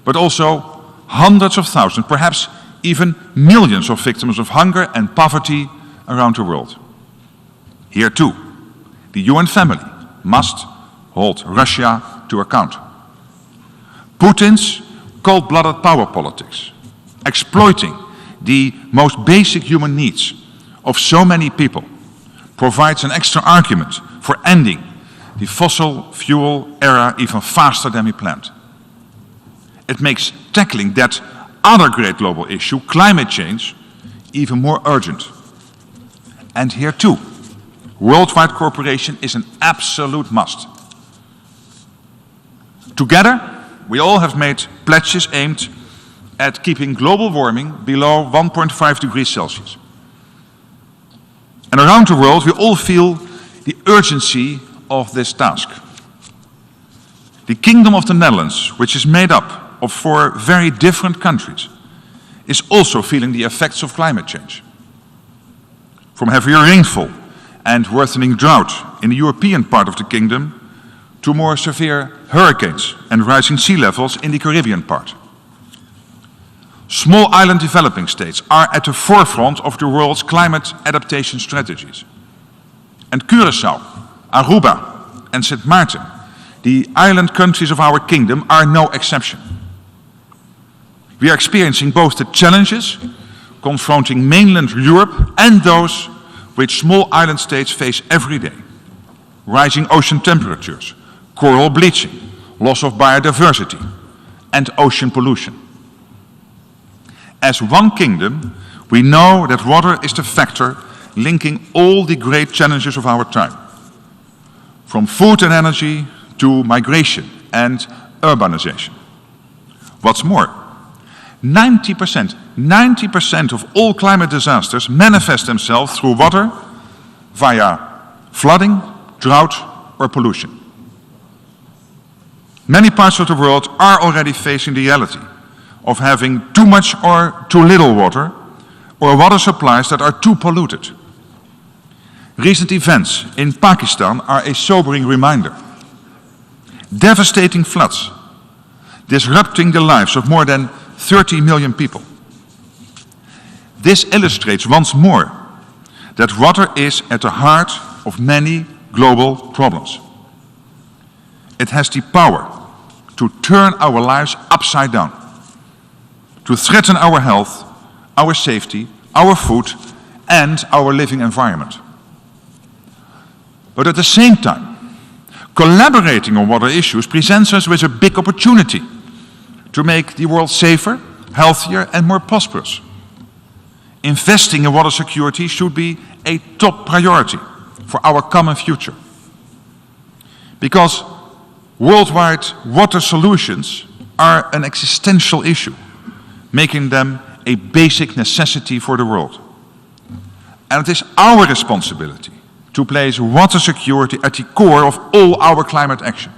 but also hundreds of thousands, perhaps even millions of victims of hunger and poverty around the world. Here too, the UN family must hold Russia to account. Putin's cold-blooded power politics, exploiting the most basic human needs of so many people, provides an extra argument for ending the fossil fuel era even faster than we planned. It makes tackling that other great global issue, climate change, even more urgent. And here too, worldwide cooperation is an absolute must. Together, we all have made pledges aimed at keeping global warming below 1.5 degrees Celsius. And around the world, we all feel the urgency of this task. The Kingdom of the Netherlands, which is made up of 4 very different countries, is also feeling the effects of climate change. From heavier rainfall and worsening drought in the European part of the kingdom to more severe hurricanes and rising sea levels in the Caribbean part. Small island developing states are at the forefront of the world's climate adaptation strategies. And Curaçao, Aruba and Sint Maarten, the island countries of our kingdom, are no exception. We are experiencing both the challenges confronting mainland Europe and those which small island states face every day. Rising ocean temperatures, coral bleaching, loss of biodiversity, and ocean pollution. As one kingdom, we know that water is the factor linking all the great challenges of our time, from food and energy to migration and urbanization. What's more, 90% of all climate disasters manifest themselves through water via flooding, drought, or pollution. Many parts of the world are already facing the reality of having too much or too little water, or water supplies that are too polluted. Recent events in Pakistan are a sobering reminder. Devastating floods, disrupting the lives of more than 30 million people. This illustrates once more that water is at the heart of many global problems. It has the power to turn our lives upside down, to threaten our health, our safety, our food, and our living environment. But at the same time, collaborating on water issues presents us with a big opportunity to make the world safer, healthier, and more prosperous. Investing in water security should be a top priority for our common future. Because worldwide water solutions are an existential issue, making them a basic necessity for the world. And it is our responsibility to place water security at the core of all our climate action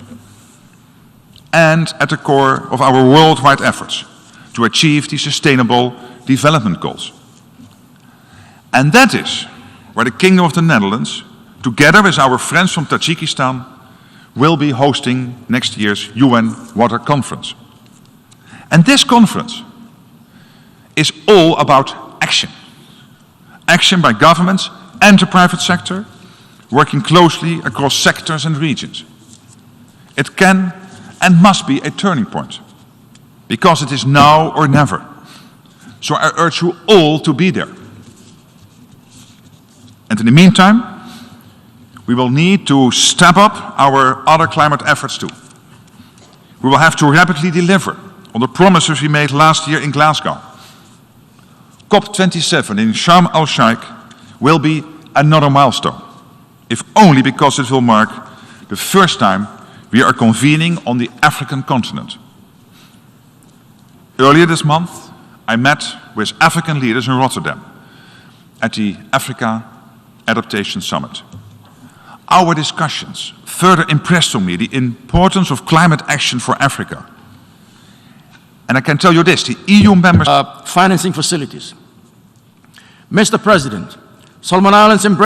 and at the core of our worldwide efforts to achieve the Sustainable Development Goals. And that is where the Kingdom of the Netherlands, together with our friends from Tajikistan, will be hosting next year's UN Water Conference. And this conference is all about action. Action by governments and the private sector, working closely across sectors and regions. It can and must be a turning point, because it is now or never. So I urge you all to be there. And in the meantime, we will need to step up our other climate efforts too. We will have to rapidly deliver on the promises we made last year in Glasgow. COP27 in Sharm el-Sheikh will be another milestone, if only because it will mark the first time we are convening on the African continent. Earlier this month, I met with African leaders in Rotterdam at the Africa Adaptation Summit. Our discussions further impressed on me the importance of climate action for Africa. And I can tell you this, the EU members... financing facilities. Mr. President, Solomon Islands embrace